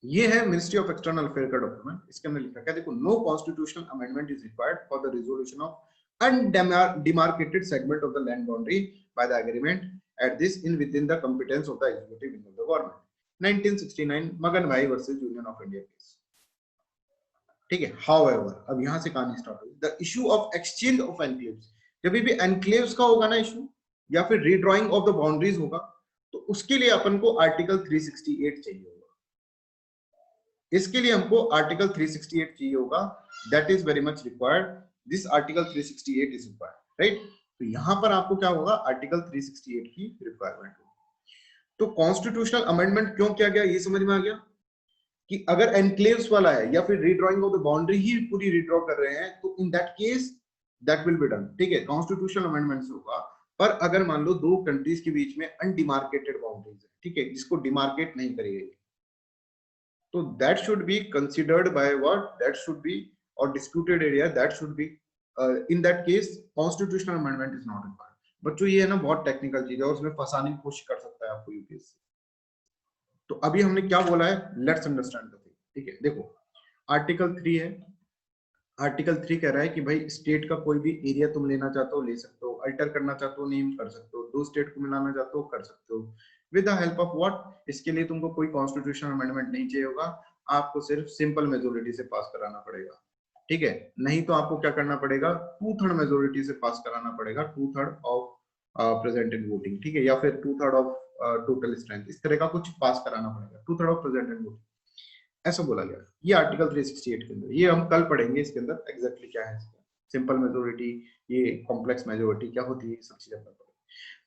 ये है मिनिस्ट्री ऑफ एक्सटर्नल अफेयर का डॉक्यूमेंट, इसके अंदर लिखा है, देखो, no constitutional amendment is required for the resolution of undemarcated segment of the land boundary by the agreement at this in within the competence of the executive wing of the government। 1969 मगन भाई versus union of India case, ठीक है। However, अब यहां से कहानी start हुई। The issue of exchange of enclaves, जब भी enclaves का होगा ना इशू, या फिर रीड्राइंग ऑफ द बाउंड्रीज होगा, तो उसके लिए अपन को आर्टिकल 368 चाहिए होगा। इसके लिए हमको आर्टिकल 368 चाहिए होगा। That is very much required. This article 368 is required, right. तो यहां पर आपको क्या होगा, आर्टिकल 368 की रिक्वायरमेंट होगी। तो कॉन्स्टिट्यूशनल अमेंडमेंट क्यों किया गया, ये समझ में आ गया कि अगर एनक्लेव्स वाला है या फिर रीड्राइंग ऑफ द बाउंड्री ही पूरी रीड्रॉ कर रहे हैं, तो इन that case that will be done, ठीक है, कॉन्स्टिट्यूशनल अमेंडमेंट से होगा। पर अगर मान लो दो कंट्रीज के बीच में अनडिमार्केटेड बाउंड्रीज है, ठीक है, जिसको डिमार्केट नहीं करी गई, तो that should be considered by what, that should be, और disputed area, that should be, in that case constitutional amendment is not required. बच्चों ये है ना, बहुत टेक्निकल चीज है और उसमें फंसाने की कोशिश कर सकता है आपको यूपीएससी। तो अभी हमने क्या बोला है, लेट्स अंडरस्टैंड द थिंग, ठीक है। देखो, आर्टिकल 3 है, आर्टिकल 3 कह रहा है कि भाई स्टेट का कोई भी एरिया तुम लेना चाहते हो ले सकते हो, अल्टर करना चाहते हो नेम कर सकते हो, दो स्टेट को मिलाना चाहते हो कर सकते हो, with the help of what, इसके लिए तुमको कोई कॉन्स्टिट्यूशनल अमेंडमेंट नहीं चाहिए होगा, आपको सिर्फ सिंपल मेजोरिटी से पास कराना पड़ेगा, ठीक है। नहीं तो आपको क्या करना पड़ेगा, 2/3 मेजोरिटी से पास कराना पड़ेगा, 2/3 ऑफ प्रेजेंट इन वोटिंग, ठीक है, या फिर 2/3 ऑफ टोटल स्ट्रेंथ, इस तरह का कुछ पास कराना पड़ेगा, 2/3 ऑफ प्रेजेंट इन वोटिंग, ऐसा बोला गया। ये आर्टिकल 368 के अंदर, ये हम कल पढ़ेंगे इसके अंदर एग्जैक्टली क्या है, सिंपल मेजोरिटी, ये कॉम्प्लेक्स मेजोरिटी क्या होती है, सब चीजें पढ़ेंगे।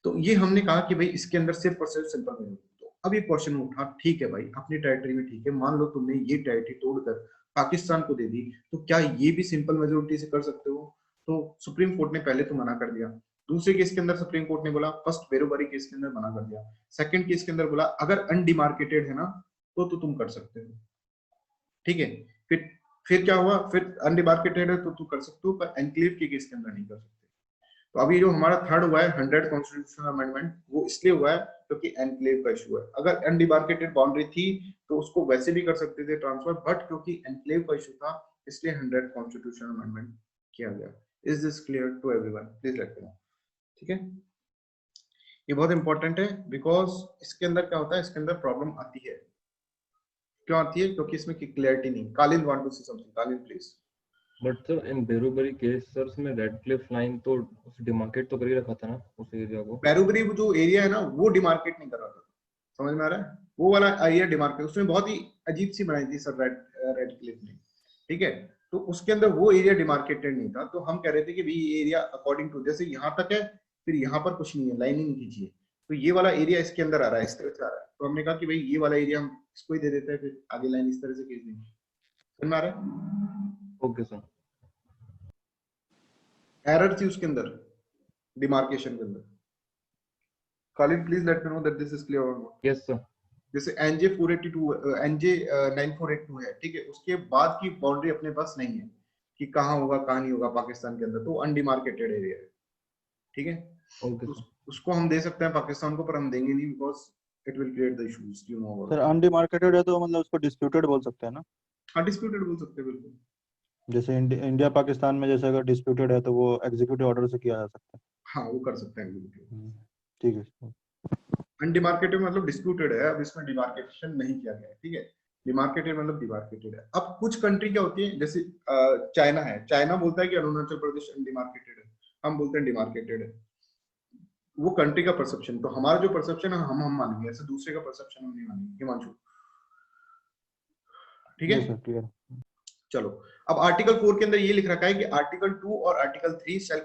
तो ये हमने कहा कि भाई इसके अंदर सिर्फ और सिर्फ सिंपल मेजोरिटी, तो अब ये क्वेश्चन उठा, ठीक है भाई अपनी टेरिटरी में ठीक है, मान लो तुमने ये टेरिटरी तोड़कर पाकिस्तान को दे दी, तो क्या ये भी सिंपल मेजोरिटी से कर सकते हो? तो सुप्रीम कोर्ट ने पहले तो मना कर दिया। दूसरे केस के अंदर सुप्रीम कोर्ट ने बोला, फर्स्ट बेरोबरी केस के अंदर मना कर दिया, सेकंड केस के अंदर बोला अगर अनडिमार्केटेड है ना तो तुम कर सकते हो, ठीक है। फिर क्या हुआ, फिर अनडिमार्केटेड है तो तुम कर सकते हो, पर एनक्लेव के केस के अंदर नहीं कर सकते। तो अभी जो हमारा थर्ड हुआ है 100 कॉन्स्टिट्यूशनल अमेंडमेंट, वो इसलिए हुआ है क्योंकि एनक्लेव का इशू है। अगर अनडिमार्केटेड बाउंड्री थी तो उसको वैसे भी कर सकते थे ट्रांसफर, बट क्योंकि एनक्लेव का इशू था इसलिए 100 कॉन्स्टिट्यूशनल अमेंडमेंट किया गया। Is this clear to everyone? Please let me know, ठीक है। ये बहुत इंपॉर्टेंट है बिकॉज इसके अंदर क्या होता है, इसके अंदर प्रॉब्लम आती है। क्यों आती है? क्योंकि इसमें क्लैरिटी नहीं। Kalin want to say something, Kalin please. But sir in Berubari case sir उसमें रेड क्लिफ लाइन तो डिमार्केट तो कर ही रखा था ना उस एरिया को। बेरोबरी जो एरिया है ना वो डिमार्केट नहीं कर रहा था, समझ में आ रहा है? वो वाला एरिया डिमार्केट, उसमें बहुत ही अजीब सी बनाई थी सर रेड क्लिफ ने, ठीक है। तो उसके अंदर वो एरिया डिमार्केटेड नहीं था, तो हम कह रहे थे कि भाई ये एरिया अकॉर्डिंग टू, जैसे यहाँ तक है फिर यहाँ पर कुछ नहीं है, लाइन ही नहीं खींची है, तो ये वाला एरिया इसके अंदर आ रहा है, इस तरह से आ रहा है, तो हमने कहा कि भाई ये वाला एरिया हम इसको ही दे देते हैं, फिर आगे लाइन इस तरह से खींच देंगे। समझ में आ रहा है? Okay sir. एरर थी उसके अंदर डिमार्केशन के अंदर। Khalid, please let me know that this is clear or not. Yes sir. जैसे NJ 482 NJ 9482 है, ठीक है, उसके बाद की बाउंड्री अपने पास नहीं है कि कहाँ होगा कहाँ नहीं होगा पाकिस्तान के अंदर, तो अनडिमार्केटेड एरिया है, ठीक है। Okay, उसको हम दे सकते हैं पाकिस्तान को, पर हम देंगे नहीं because it will create the issues, you know. Sir undemarcated है तो मतलब उसको डिस्प्यूटेड बोल सकते हैं ना? हाँ डिस्प्यूटेड बोल सकते हैं बिल्कुल। जैसे इंडिया पाकिस्तान में जैसे अगर डिस्प्यूटेड है तो वो एग्जीक्यूटिव ऑर्डर से किया जा सकता है। हाँ वो कर सकते हैं, ठीक है। अनडिमार्केटेड मतलब डिस्प्यूटेड है, अब इसमें डिमार्केशन नहीं किया गया है, ठीक है। डिमार्केटेड मतलब डिमार्केटेड है। अब कुछ कंट्री क्या होती है, जैसे चाइना है, चाइना बोलता है कि अरुणाचल प्रदेश अनडिमार्केटेड है, हम बोलते हैं डिमार्केटेड है। वो कंट्री का परसेप्शन, तो हमारा जो परसेप्शन है हम मानेंगे, ऐसे दूसरे का परसेप्शन हम नहीं मानेंगे। हिमांशु ठीक है? चलो अब आर्टिकल 4 के अंदर ये लिख रखा है कि आर्टिकल 2 और article 3 shall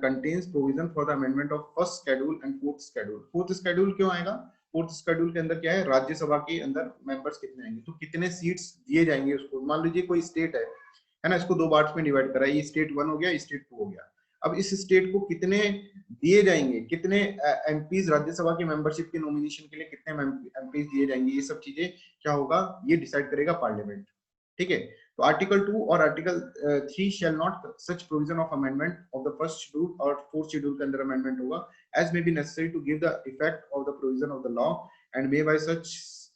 contains provision for the amendment of first schedule and fourth schedule. Fourth schedule क्यों आएगा? फोर्थ शेड्यूल के अंदर क्या है, राज्यसभा के अंदर मेंबर्स कितने आएंगे, तो कितने सीट्स दिए जाएंगे उसको। मान लीजिए कोई स्टेट है ना, इसको दो पार्ट्स में डिवाइड करा है, ये स्टेट 1 हो गया, स्टेट 2 हो गया। अब इस स्टेट को कितने दिए जाएंगे, कितने एमपीज राज्यसभा की मेंबरशिप के नॉमिनेशन के लिए कितने एमपीज दिए जाएंगे, ये सब चीजें क्या होगा, ये डिसाइड करेगा पार्लियामेंट, ठीक है। तो आर्टिकल 2 और article 3 shall not such provision of amendment of the first schedule और फोर्थ शेड्यूल के अंदर अमेंडमेंट होगा as may be necessary to give the effect of the provision of the law and may by such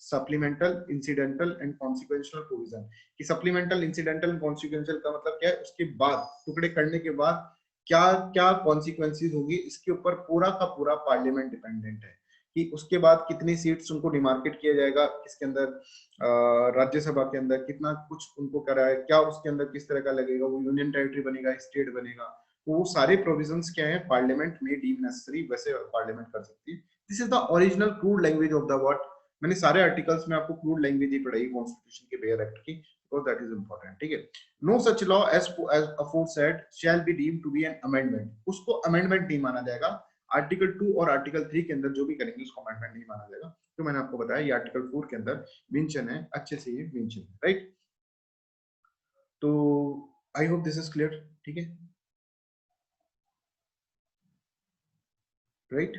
supplemental incidental and consequential provision. कि supplemental incidental and consequential का मतलब क्या है, उसके बाद टुकड़े करने के बाद क्या क्या कॉन्सिक्वेंसेस होगी, इसके ऊपर पूरा का पूरा पार्लियामेंट डिपेंडेंट है कि उसके बाद कितनी सीट्स उनको डिमार्केट किया जाएगा, किसके अंदर राज्यसभा के अंदर कितना कुछ उनको करा है, क्या उसके अंदर किस तरह का लगेगा, वो यूनियन टेरिटरी बनेगा, स्टेट बनेगा, तो वो सारे प्रोविजंस क्या है पार्लियामेंट में डीम नेसेसरी, वैसे पार्लियामेंट कर सकती है। This is the original crude language of the word. मैंने सारे आर्टिकल्स में आपको क्रूड लैंग्वेज ही पढ़ाई कॉन्स्टिट्यूशन के बेयर एक्ट की, because that is important, ठीक है। No such law as aforesaid shall be deemed to be an amendment, उसको अमेंडमेंट नहीं माना जाएगा। आर्टिकल 2 और आर्टिकल 3 के अंदर जो भी करेंगे उसको अमेंडमेंट नहीं माना जाएगा। तो मैंने आपको बताया ये आर्टिकल 4 के अंदर मेंशन है, अच्छे से ये मेंशन है, राइट। तो I hope this is clear, ठीक है, राइट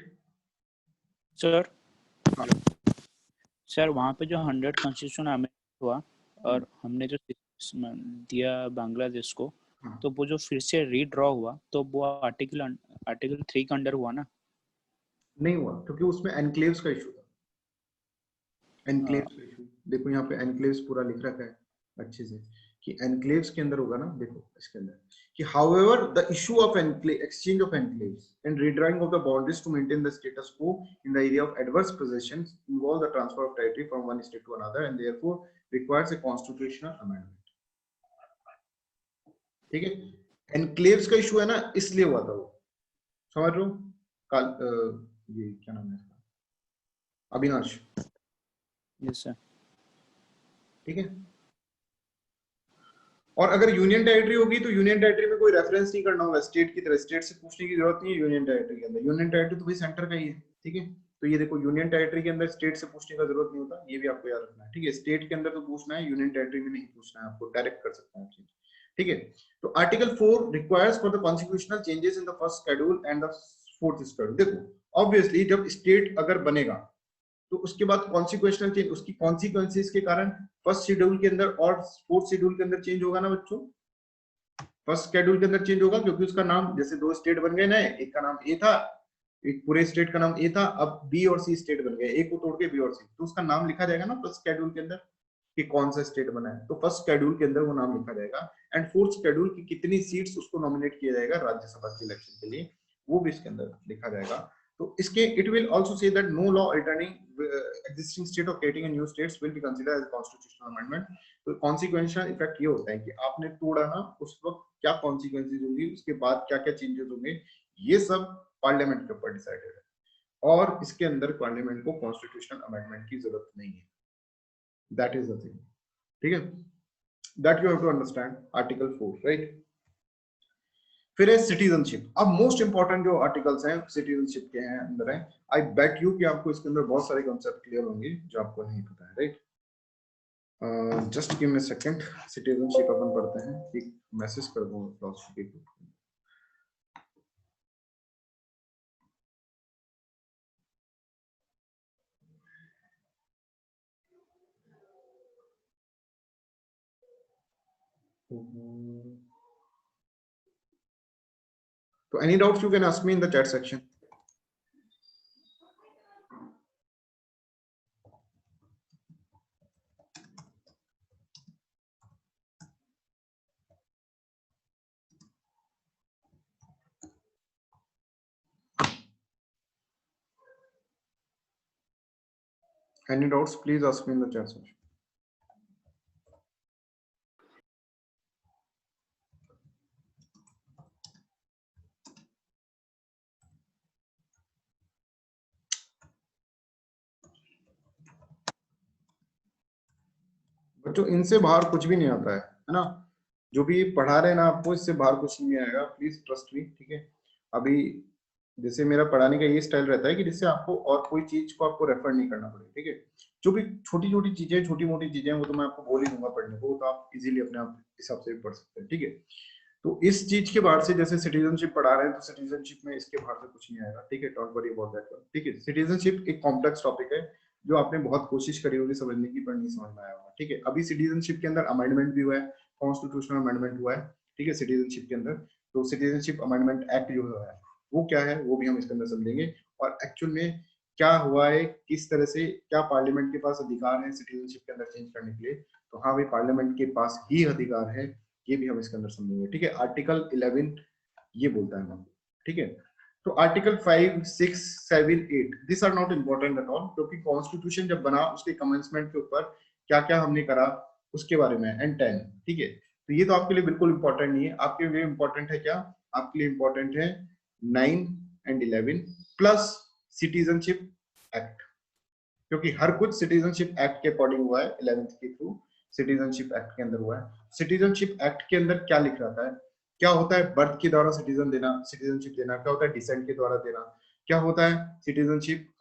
सर वहाँ पे जो 100 कॉन्स्टिट्यूशन अमेंडमेंट हुआ और हमने जो दिया बांग्लादेश को, तो वो जो फिर से रीड्रॉ हुआ तो वो आर्टिकल 3 के अंडर हुआ ना? नहीं हुआ, क्योंकि उसमें एनक्लेव्स का इशू था। एनक्लेव्स का इशू देखो, यहाँ पे एनक्लेव्स पूरा लिख रखा है अच्छे से कि एनक्लेव्स के अंदर होगा ना, देखो इसके अंदर कि however the issue of exchange of enclaves and redrawing of the boundaries to maintain the status quo in the area of adverse possessions involve the transfer of territory from one state to another and therefore requires a constitutional amendment, ठीक है। Enclaves का issue है ना, इसलिए हुआ था वो, समझ रहे हो? ये क्या नाम है इसका, अविनाश, यस सर, ठीक है। और अगर यूनियन टेरिटरी होगी तो यूनियन टेरिटरी में कोई रेफरेंस नहीं करना होगा स्टेट की तरह, स्टेट से पूछने की जरूरत नहीं है यूनियन टेरिटरी के अंदर। यूनियन टेरिटरी तो भाई सेंटर का ही है, ठीक है। तो ये देखो यूनियन टेरिटरी के अंदर स्टेट से पूछने का जरूरत नहीं होता, ये भी आपको याद रखना है, ठीक है। स्टेट के अंदर तो पूछना है, यूनियन टेरिटरी में नहीं पूछना है, आपको डायरेक्ट कर सकते हैं चीज, ठीक है। तो article 4 requires for the constitutional changes in the first schedule and the fourth schedule. देखो ऑब्वियसली जब स्टेट अगर बनेगा तो उसके बाद कॉन्सिक्वेशनल चेंज, उसकी कॉन्सिक्वेंसेस के कारण फर्स्ट शेड्यूल के अंदर और फोर्थ शेड्यूल के अंदर चेंज होगा ना बच्चों। फर्स्ट शेड्यूल के अंदर चेंज होगा क्योंकि उसका नाम, जैसे 2 स्टेट बन गए नए, एक का नाम ए था, एक पूरे स्टेट का नाम ए था, अब बी और सी स्टेट बन गए, ए को तोड़ के बी और सी, तो उसका नाम लिखा जाएगा ना फर्स्ट शेड्यूल के अंदर कि कौन सा स्टेट बना है, तो फर्स्ट शेड्यूल के अंदर वो नाम लिखा जाएगा। एंड फोर्थ शेड्यूल की कितनी सीट्स उसको नॉमिनेट किया जाएगा राज्यसभा के इलेक्शन के लिए, वो भी इसके अंदर लिखा जाएगा। तो इसके it will also say that no law altering existing state और creating a new states will be considered as constitutional amendment. तो कॉन्सिक्वेंशियल इफेक्ट ये होता है कि आपने तोड़ा ना, उस वक्त क्या कॉन्सिक्वेंसेज होंगी, उसके बाद क्या क्या चेंजेस होंगे, ये सब पार्लियामेंट के ऊपर डिसाइडेड है, और इसके अंदर पार्लियामेंट को कॉन्स्टिट्यूशनल अमेंडमेंट की जरूरत नहीं है। दैट इज द थिंग, ठीक है, that you have to understand article 4, right. फिर है सिटीजनशिप। अब मोस्ट इंपॉर्टेंट जो आर्टिकल्स हैं सिटीजनशिप के हैं अंदर है, आई बेट यू कि आपको इसके अंदर बहुत सारे कॉन्सेप्ट क्लियर होंगे जो आपको नहीं पता है, right. Just give me a second, citizenship अपन पढ़ते हैं, एक मैसेज कर दूं फिलॉसफी के। So any doubts you can ask me in the chat section. Any doubts, please ask me in the chat section. बच्चों इनसे बाहर कुछ भी नहीं आता है ना, जो भी पढ़ा रहे हैं ना आपको, इससे बाहर कुछ नहीं आएगा, प्लीज ट्रस्ट मी, ठीक है। अभी जैसे मेरा पढ़ाने का ये स्टाइल रहता है कि जिससे आपको और कोई चीज को आपको रेफर नहीं करना पड़े, ठीक है। जो भी छोटी छोटी चीजें, छोटी मोटी चीजें, वो तो मैं आपको बोल ही दूंगा पढ़ने को, तो आप इजीली अपने आप हिसाब से भी पढ़ सकते हैं, ठीक है। तो इस चीज के बाहर से जैसे सिटीजनशिप पढ़ा रहे हैं, तो सिटीजनशिप में इसके बाहर से कुछ नहीं आएगा, ठीक है, don't worry about that one, ठीक है। सिटीजनशिप एक कॉम्प्लेक्स टॉपिक है जो आपने बहुत कोशिश करी होगी समझने की, पर नहीं समझ में आया होगा, ठीक है। अभी सिटीजनशिप के अंदर अमेंडमेंट भी हुआ है, कॉन्स्टिट्यूशनल अमेंडमेंट हुआ है, ठीक है, सिटीजनशिप के अंदर। तो सिटीजनशिप अमेंडमेंट एक्ट जो है वो क्या है, वो भी हम इसके अंदर समझेंगे, और एक्चुअल में क्या हुआ है, किस तरह से, क्या पार्लियामेंट के पास अधिकार है सिटीजनशिप के अंदर चेंज करने के लिए। तो हाँ भाई, पार्लियामेंट के पास ही अधिकार है, ये भी हम इसके अंदर समझेंगे, ठीक है। आर्टिकल 11 ये बोलता है हम, ठीक है। तो article 5, 6, 7, 8 this are not important at all, क्योंकि कॉन्स्टिट्यूशन जब बना उसके कमेंसमेंट के ऊपर क्या क्या हमने करा उसके बारे में, एंड 10, ठीक है। तो ये तो आपके लिए बिल्कुल इंपॉर्टेंट नहीं है, आपके लिए इंपॉर्टेंट है क्या, आपके लिए इंपॉर्टेंट है 9 एंड 11 प्लस सिटीजनशिप एक्ट, क्योंकि हर कुछ सिटीजनशिप एक्ट के अकॉर्डिंग हुआ है, 11th के थ्रू सिटीजनशिप एक्ट के अंदर हुआ है। सिटीजनशिप एक्ट के अंदर क्या लिख रहा है, क्या होता है बर्थ के द्वारा सिटीजन देना, सिटीजनशिप देना, क्या होता है डिसेंट के द्वारा देना, क्या होता है citizenship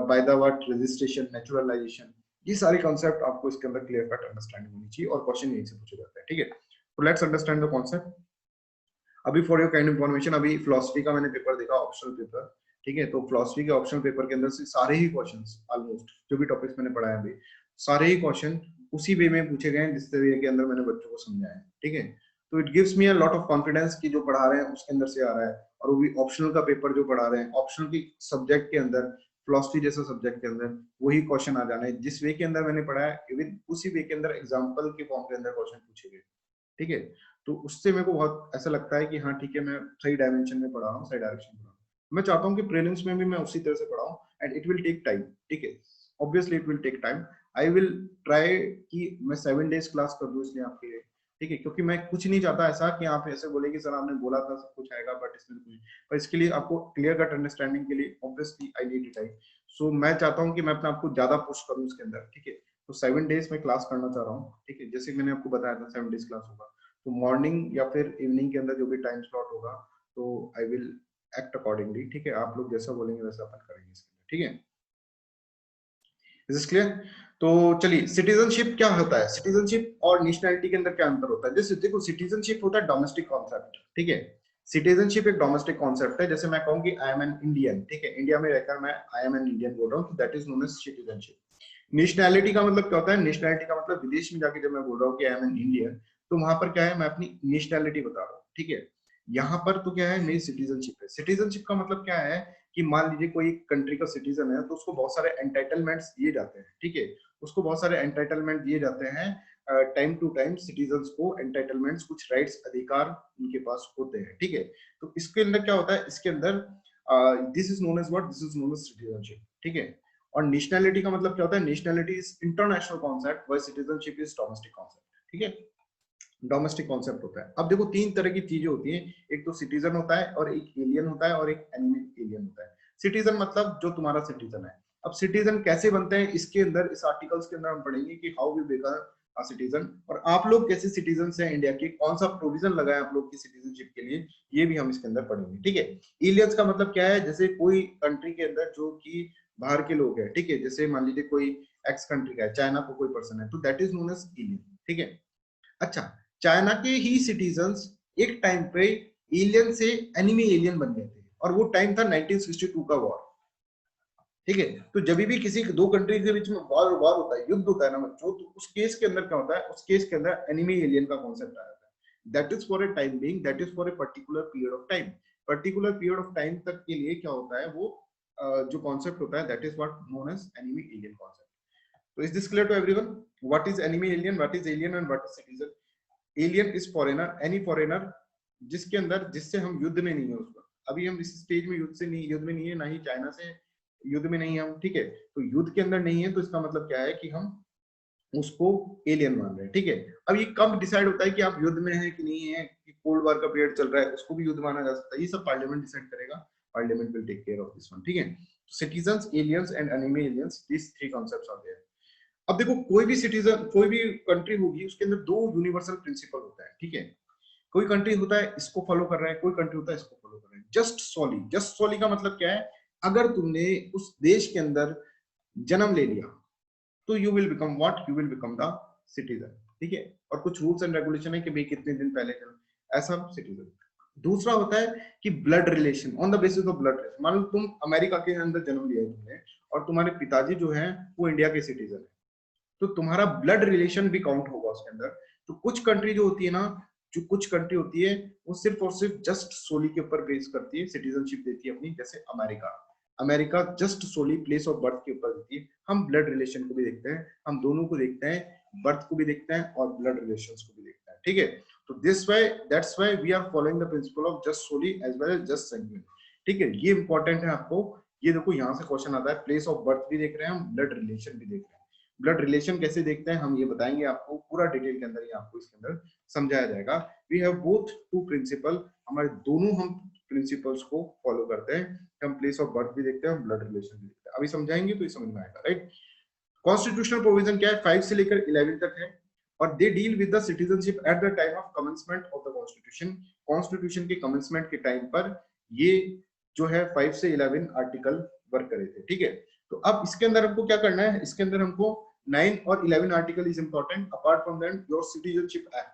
by the word registration, naturalisation, ये सारे कॉन्सेप्ट आपको इसके अंदर क्लियर कट अंडरस्टैंडिंग होनी चाहिए, और क्वेश्चन यहीं से पूछे जाते हैं, ठीक है। तो लेट्स अंडरस्टैंड द कॉन्सेप्ट। अभी फॉर योर काइंड इन्फॉर्मेशन, अभी फिलोसफी का मैंने पेपर देखा, ऑप्शनल पेपर, ठीक है। तो फिलोसफी के ऑप्शनल पेपर के अंदर से सारे ही क्वेश्चंस ऑलमोस्ट जो भी टॉपिक्स मैंने पढ़ाए अभी, सारे ही क्वेश्चन उसी वे में पूछे गए जिस वे के अंदर मैंने बच्चों को समझाया है, ठीक है। तो it gives me a lot of confidence कि जो पढ़ा रहे हैं उसके अंदर से आ रहा है, और वो भी ऑप्शनल का पेपर जो पढ़ा रहे हैं, ऑप्शनल की सब्जेक्ट के अंदर, फिलोसफी जैसा सब्जेक्ट के अंदर वही क्वेश्चन आ जाना है, जिस वे के अंदर मैंने पढ़ाया इवन उसी वे के अंदर एग्जाम्पल के फॉर्म के अंदर क्वेश्चन पूछे गए, ठीक है। तो उससे मेरे को बहुत ऐसा लगता है कि हाँ ठीक है, मैं सही डायमेंशन में पढ़ा रहा हूँ, सही डायरेक्शन में पढ़ा रहा हूँ। मैं चाहता हूँ कि प्रीलिम्स में भी मैं उसी तरह से पढ़ाऊँ, and it will take time, ठीक है, obviously it will take time. I will try कि मैं 7 days क्लास कर दूं इसलिए आपके लिए, ठीक है, क्योंकि मैं कुछ नहीं चाहता ऐसा कि आप ऐसे बोले कि सर आपने बोला था सब कुछ आएगा बट इसमें कुछ, पर इसके लिए आपको क्लियर कट अंडरस्टैंडिंग के लिए ऑब्वियसली आई नीड टाइम। सो मैं चाहता हूँ कि मैं अपने आपको ज्यादा पुश करूँ इसके अंदर, ठीक है। तो 7 days में क्लास करना चाह रहा हूँ, ठीक है, जैसे मैंने आपको बताया था 7 days क्लास होगा, तो मॉर्निंग या फिर इवनिंग के अंदर जो भी टाइम स्लॉट होगा, तो आई विल एक्ट अकॉर्डिंगली, ठीक है। आप लोग जैसा बोलेंगे वैसा अपन करेंगे इसके अंदर, ठीक है। Is this clear? तो चलिए, सिटीजनशिप क्या होता है, सिटीजनशिप और नेशनैलिटी के अंदर क्या अंतर होता है? जैसे देखो, सिटीजनशिप होता है डोमेस्टिक कॉन्सेप्ट, ठीक है। सिटीजनशिप एक डोमेस्टिक कॉन्सेप्ट है। जैसे मैं कहूँ कि आई एम एन इंडियन, ठीक है, इंडिया में रहकर मैं आई एम एन इंडियन बोल रहा हूँ, तो that is known as citizenship. Nationality का मतलब क्या होता है? नेशनैलिटी का मतलब विदेश में जाके जब मैं बोल रहा हूँ कि आई एम एन इंडियन, तो वहां पर क्या है, मैं अपनी नेशनैलिटी बता रहा हूँ, ठीक है। यहाँ पर तो क्या है, मेरी सिटीजनशिप है। सिटीजनशिप का मतलब क्या है कि मान लीजिए कोई कंट्री का सिटीजन है, तो उसको बहुत सारे एंटाइटलमेंट्स दिए जाते हैं, ठीक है। उसको बहुत सारे एंटाइटलमेंट दिए जाते हैं, टाइम टू टाइम सिटीजन्स को एंटाइटलमेंट्स, कुछ राइट्स, अधिकार उनके पास होते हैं, ठीक है। तो इसके अंदर क्या होता है, इसके अंदर this is known as what, this is known as citizenship, ठीक है। और नेशनैलिटी का मतलब क्या होता है? Nationality is international concept, while citizenship is domestic concept, ठीक है। डोमेस्टिक कॉन्सेप्ट होता है। अब देखो, तीन तरह की चीजें होती हैं, एक तो सिटीजन होता है, और एक एलियन होता है, और एक एनिमी एलियन होता है। सिटीजन मतलब जो तुम्हारा सिटीजन है। अब सिटीजन कैसे बनते हैं, इसके अंदर, इस आर्टिकल्स के अंदर हम पढ़ेंगे कि how we become a citizen, और आप लोग कैसे सिटीजन हैं इंडिया के, कौन सा प्रोविजन लगा है आप लोग की सिटीजनशिप के लिए, ये भी हम इसके अंदर पढ़ेंगे, ठीक है। एलियंस का मतलब क्या है? जैसे कोई कंट्री के अंदर जो कि बाहर के लोग हैं, ठीक है, जैसे मान लीजिए कोई एक्स कंट्री का है, चाइना को कोई पर्सन है, तो that is known as alien, ठीक है। अच्छा, चाइना के ही सिटीजन्स एक टाइम पे एलियन से एनिमी एलियन बन गए थे, और वो टाइम था 1962 का वॉर, ठीक है। तो जब भी किसी दो कंट्री के बीच में वॉर होता है, युद्ध होता है ना बच्चों, तो उस केस के अंदर क्या होता है, उस केस के अंदर एनिमी एलियन का कॉन्सेप्ट आ जाता है। That is for a time being, that is for a particular period of time. Particular period of time तक के लिए क्या होता है, वो जो कॉन्सेप्ट होता है, that is what known as enemy alien concept. तो is this clear to everyone? What is enemy alien, what is alien, and what is citizen? Alien is foreigner, any foreigner जिसके अंदर, जिससे हम युद्ध में नहीं है उसको। अभी हम इस स्टेज में युद्ध में नहीं है, ना ही चाइना से युद्ध में नहीं है हम, ठीक है। तो युद्ध के अंदर नहीं है, तो इसका मतलब क्या है कि हम उसको एलियन मान रहे हैं, ठीक है। अब ये कब डिसाइड होता है कि आप युद्ध में है कि नहीं है, कि कोल्ड वॉर का पीरियड चल रहा है, उसको भी युद्ध माना जा सकता है, ये सब पार्लियामेंट डिसाइड करेगा। Parliament will take care of this one, ठीक है। Citizens, aliens and enemy aliens, this three concepts are there. अब देखो, कोई भी सिटीजन, कोई भी कंट्री होगी, उसके अंदर दो यूनिवर्सल प्रिंसिपल होता है, ठीक है। कोई कंट्री होता है इसको फॉलो कर रहा है, कोई कंट्री होता है इसको फॉलो कर रहा है। जस्ट सॉली, जस्ट सॉली का मतलब क्या है? अगर तुमने उस देश के अंदर जन्म ले लिया, तो you will become what, you will become the citizen, ठीक है। और कुछ रूल्स एंड रेगुलेशन है कि भाई कितने दिन पहले जन्म, ऐसा सिटीजन। दूसरा होता है कि blood relation, on the basis of blood relation. मान लो तुम अमेरिका के अंदर जन्म लिया तुमने, और तुम्हारे पिताजी जो है वो इंडिया के सिटीजन है, तो तुम्हारा ब्लड रिलेशन भी काउंट होगा उसके अंदर। तो कुछ कंट्री जो होती है ना, जो कुछ कंट्री होती है, वो सिर्फ और सिर्फ जस्ट सोली के ऊपर बेस करती है, सिटीजनशिप देती है अपनी। जैसे America, America jus soli place of birth के ऊपर देती है। हम ब्लड रिलेशन को भी देखते हैं, हम दोनों को देखते हैं, बर्थ को भी देखते हैं और ब्लड रिलेशंस को भी देखते हैं, ठीक है। तो this why, that's why we are following the principle of jus soli as well as jus sanguinis, ठीक है। ये इंपॉर्टेंट है आपको। ये देखो, यहाँ से क्वेश्चन आता है, प्लेस ऑफ बर्थ भी देख रहे हैं हम, ब्लड रिलेशन भी देख रहे हैं। ब्लड रिलेशन कैसे देखते हैं हम ये बताएंगे आपको, पूरा डिटेल के अंदर ये आपको इसके अंदर समझाया जाएगा। We have both two principle, हमारे दोनों हम प्रिंसिपल्स को फॉलो करते हैं। हम प्लेस ऑफ बर्थ भी देखते हैं, हम ब्लड रिलेशन भी देखते हैं। अभी समझाएंगे तो ये समझ में आएगा, राइट। कॉन्स्टिट्यूशनल प्रोविजन क्या है? 5 से लेकर 11 तक है, और they deal with the citizenship eight the time of commencement of the constitution. Constitution के कमेंसमेंट के टाइम पर ये जो है 5 से 11 आर्टिकल वर्क करे थे, ठीक है। तो अब इसके अंदर हमको क्या करना है? इसके अंदर हमको 9 और 11 article is important, apart from that your citizenship act,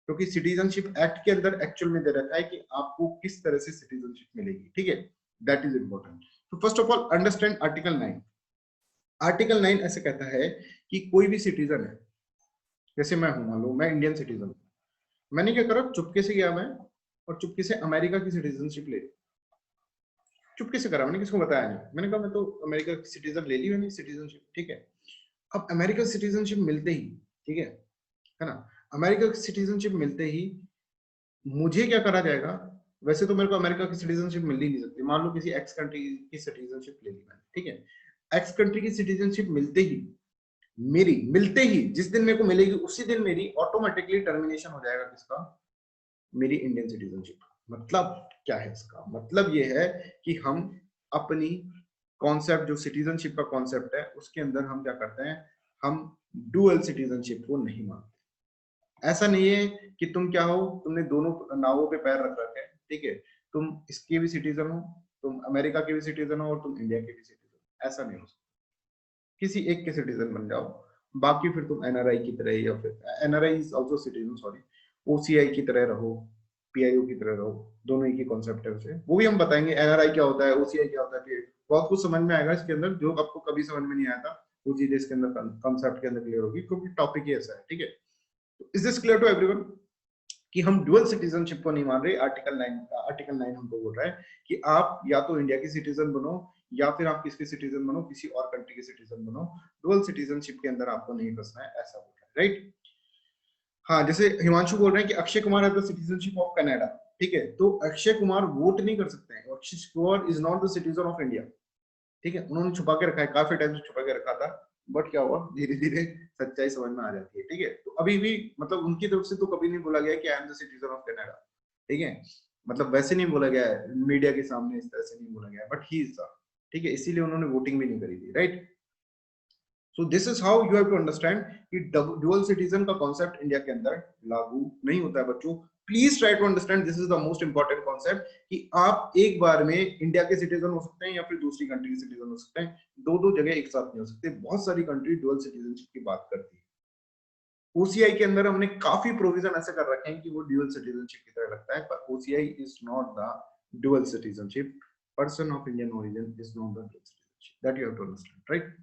क्योंकि सिटीजनशिप एक्ट के अंदर एक्चुअल में दे रखा है कि आपको किस तरह से सिटीजनशिप मिलेगी, ठीक है। That is important. तो first of all understand article 9। Article 9 ऐसे कहता है कि कोई भी सिटीजन है, जैसे मैं हूं, मान लो मैं इंडियन सिटीजन हूं, मैंने क्या करा, चुपके से गया मैं और चुपके से अमेरिका की सिटीजनशिप ले ली। चुपके से करा, मैंने किसको बताया नहीं। मैंने कहा मैं तो अमेरिका की सिटीजन ले ली मैंने सिटीजनशिप, ठीक है। अब अमेरिका सिटीजनशिप मिलते ही, ठीक है ना, अमेरिका की सिटीजनशिप मिलते ही मुझे क्या करा जाएगा? वैसे तो मेरे को अमेरिका की सिटीजनशिप मिल ही नहीं सकती। मान लो किसी एक्स कंट्री की सिटीजनशिप ले ली मैंने, ठीक है। एक्स कंट्री की सिटीजनशिप मिलते ही जिस दिन मेरे को मिलेगी, उसी दिन मेरी ऑटोमेटिकली टर्मिनेशन हो जाएगा किसका? मेरी इंडियन सिटीजनशिप। मतलब क्या है इसका? मतलब ये है कि हम अपनी कॉन्सेप्ट, जो सिटीजनशिप का कॉन्सेप्ट है, उसके अंदर हम क्या करते हैं, हम डुअल सिटीजनशिप को नहीं मानते। ऐसा नहीं है कि तुम क्या हो, तुमने दोनों नावों पे पैर रख रखे हैं, ठीक है। तुम इसके भी सिटीजन हो, तुम अमेरिका के भी सिटीजन हो, और तुम इंडिया के भी सिटीजन हो, ऐसा नहीं हो सकता, किसी एक के सिटीजन बन जाओ, बाकी फिर तुम एनआरआई की तरह या फिर NRI is also citizen, sorry, OCI की तरह रहो, पीआईओ की तरह रहो, दोनों एक ही कॉन्सेप्ट है उसे, वो भी हम बताएंगे एनआरआई क्या होता है, ओसीआई क्या होता है, बहुत कुछ समझ में आएगा इसके अंदर जो आपको कभी समझ में नहीं आया था, वो चीज इसके अंदर कॉन्सेप्ट के अंदर क्लियर होगी क्योंकि टॉपिक ही ऐसा है, ठीक है। Is this clear to everyone कि हम डुअल सिटीजनशिप को नहीं मान रहे। आर्टिकल 9 हमको बोल रहा है कि आप या तो इंडिया की सिटीजन बनो या फिर आप किसके सिटीजन बनो, किसी और कंट्री के सिटीजन बनो, डुअल सिटीजनशिप के अंदर आपको नहीं फंसना है, ऐसा बोल रहा है, राइट। हाँ, जैसे हिमांशु बोल रहे हैं कि Akshay Kumar has the citizenship of Canada, ठीक है, तो अक्षय कुमार वोट नहीं कर सकते हैं, Akshay Kumar is not the citizen of India, ठीक है, उन्होंने छुपा के रखा है, काफी टाइम से छुपा के रखा था, बट क्या हुआ, धीरे धीरे सच्चाई समझ में आ जाती है, ठीक है। तो अभी भी मतलब उनकी तरफ से तो कभी नहीं बोला गया कि I am the citizen of Canada, ठीक है, मतलब वैसे नहीं बोला गया है मीडिया के सामने, इस तरह से नहीं बोला गया है, बट ही इज द, ठीक है, इसीलिए उन्होंने वोटिंग भी नहीं करी थी, right. So this is how you have to understand कि डुअल सिटीजन का कॉन्सेप्ट इंडिया के अंदर लागू नहीं होता है बच्चों। Please try to understand, this is the most important concept कि आप एक बार में इंडिया के सिटीजन हो सकते हैं या फिर दूसरी कंट्री के सिटीजन हो सकते हैं, दो जगह एक साथ नहीं हो सकते। बहुत सारी कंट्री डुअल सिटीजनशिप की बात करती है, ओसीआई के अंदर हमने काफी प्रोविजन ऐसे कर रखे हैं कि वो ड्यूअल सिटीजनशिप की तरह लगता है, पर OCI is not the dual citizenship, person of Indian origin is not the dual citizenship, that you have to understand, right.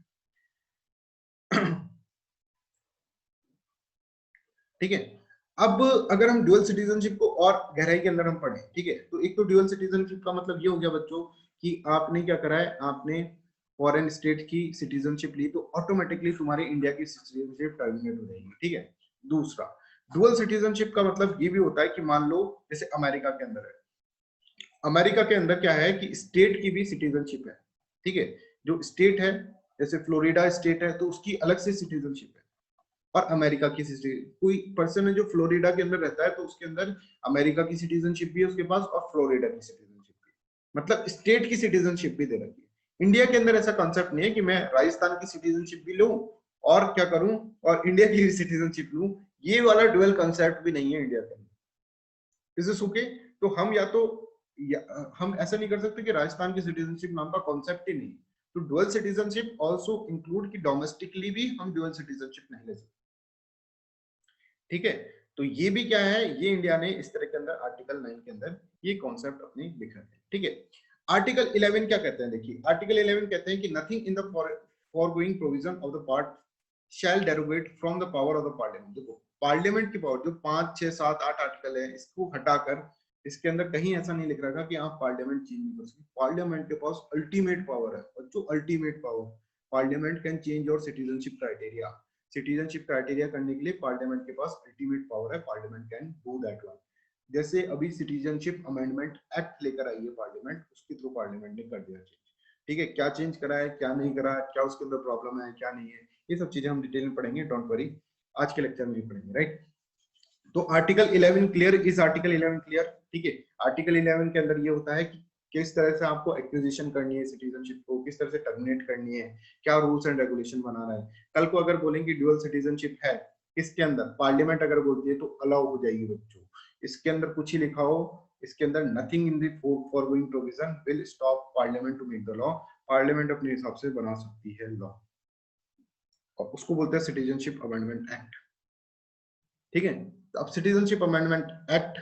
ठीक है, अब अगर हम ड्यूअल सिटीजनशिप को और गहराई के अंदर हम पढ़ें, ठीक है, तो एक तो ड्यूअल सिटीजनशिप का मतलब ये हो गया बच्चों कि आपने क्या करा है, आपने फॉरेन स्टेट की सिटीजनशिप ली तो ऑटोमेटिकली तुम्हारी इंडिया की सिटीजनशिप टर्मिनेट हो जाएगी, ठीक है। दूसरा, डुअल सिटीजनशिप का मतलब ये भी होता है कि मान लो जैसे अमेरिका के अंदर है, अमेरिका के अंदर क्या है कि स्टेट की भी सिटीजनशिप है, ठीक है, जो स्टेट है जैसे फ्लोरिडा स्टेट है तो उसकी अलग से सिटीजनशिप है, और अमेरिका की कोई पर्सन है जो फ्लोरिडा के अंदर रहता है तो उसके अंदर अमेरिका की सिटीजनशिप भी है उसके पास और फ्लोरिडा की सिटीजनशिप भी, मतलब स्टेट की सिटीजनशिप भी दे रखी है। इंडिया के अंदर ऐसा कॉन्सेप्ट नहीं है कि मैं राजस्थान की सिटीजनशिप भी लूं और क्या करूं और इंडिया की सिटीजनशिप लूं, ये वाला डुअल कॉन्सेप्ट भी नहीं है इंडिया के अंदर। Is this okay? तो हम हम ऐसा नहीं कर सकते कि राजस्थान की सिटीजनशिप नाम का कॉन्सेप्ट ही नहीं, तो डुअल सिटीजनशिप आल्सो इंक्लूड कि डोमेस्टिकली भी हम डुअल सिटीजनशिप नहीं ले सकते, ठीक है। तो ये भी क्या है, ये इंडिया ने इस तरह के अंदर आर्टिकल 9 के अंदर ये कॉन्सेप्ट अपने लिखा है, ठीक है। आर्टिकल 11 क्या कहते हैं, देखिए आर्टिकल 11 कहते हैं कि nothing in the foregoing provision of the part shall derogate from the power of the parliament. देखो पार्लियामेंट की पावर जो 5, 6, 7, 8 आर्टिकल है इसको हटाकर इसके अंदर कहीं ऐसा नहीं लिख रखा कि आप पार्लियामेंट चेंज नहीं कर सकते। पार्लियामेंट के पास अल्टीमेट पावर है, और जो ultimate power, parliament can change your citizenship criteria. Citizenship criteria करने के लिए पार्लियामेंट के पास अल्टीमेट पावर है, parliament can do that one. जैसे अभी सिटीजनशिप अमेंडमेंट एक्ट लेकर आई है पार्लियामेंट, उसके थ्रू पार्लियामेंट ने कर दिया चेंज, ठीक है। क्या चेंज करा है, क्या नहीं करा है, क्या उसके अंदर प्रॉब्लम है, क्या नहीं है, ये सब चीजें हम डिटेल में पढ़ेंगे, डोंट वरी, आज के लेक्चर में भी पढ़ेंगे, राइट। तो आर्टिकल 11 क्लियर, इस आर्टिकल 11 क्लियर, ठीक है। आर्टिकल 11 के अंदर ये होता है कि किस तरह से आपको एक्विजिशन करनी है सिटीजनशिप को, किस तरह से टर्मिनेट करनी है, क्या रूल्स एंड रेगुलेशन बनाना है। कल को अगर बोलेंगे ड्यूअल सिटीजनशिप है इसके अंदर, पार्लियामेंट अगर बोलती है तो अलाउ हो जाएगी बच्चों। इसके अंदर कुछ ही लिखा हो, इसके अंदर nothing in the foregoing provision will stop parliament to make the law. Parliament अपने हिसाब से बना सकती है लॉ, और उसको बोलते हैं सिटीजनशिप अमेंडमेंट एक्ट, ठीक है। अब सिटीजनशिप अमेंडमेंट एक्ट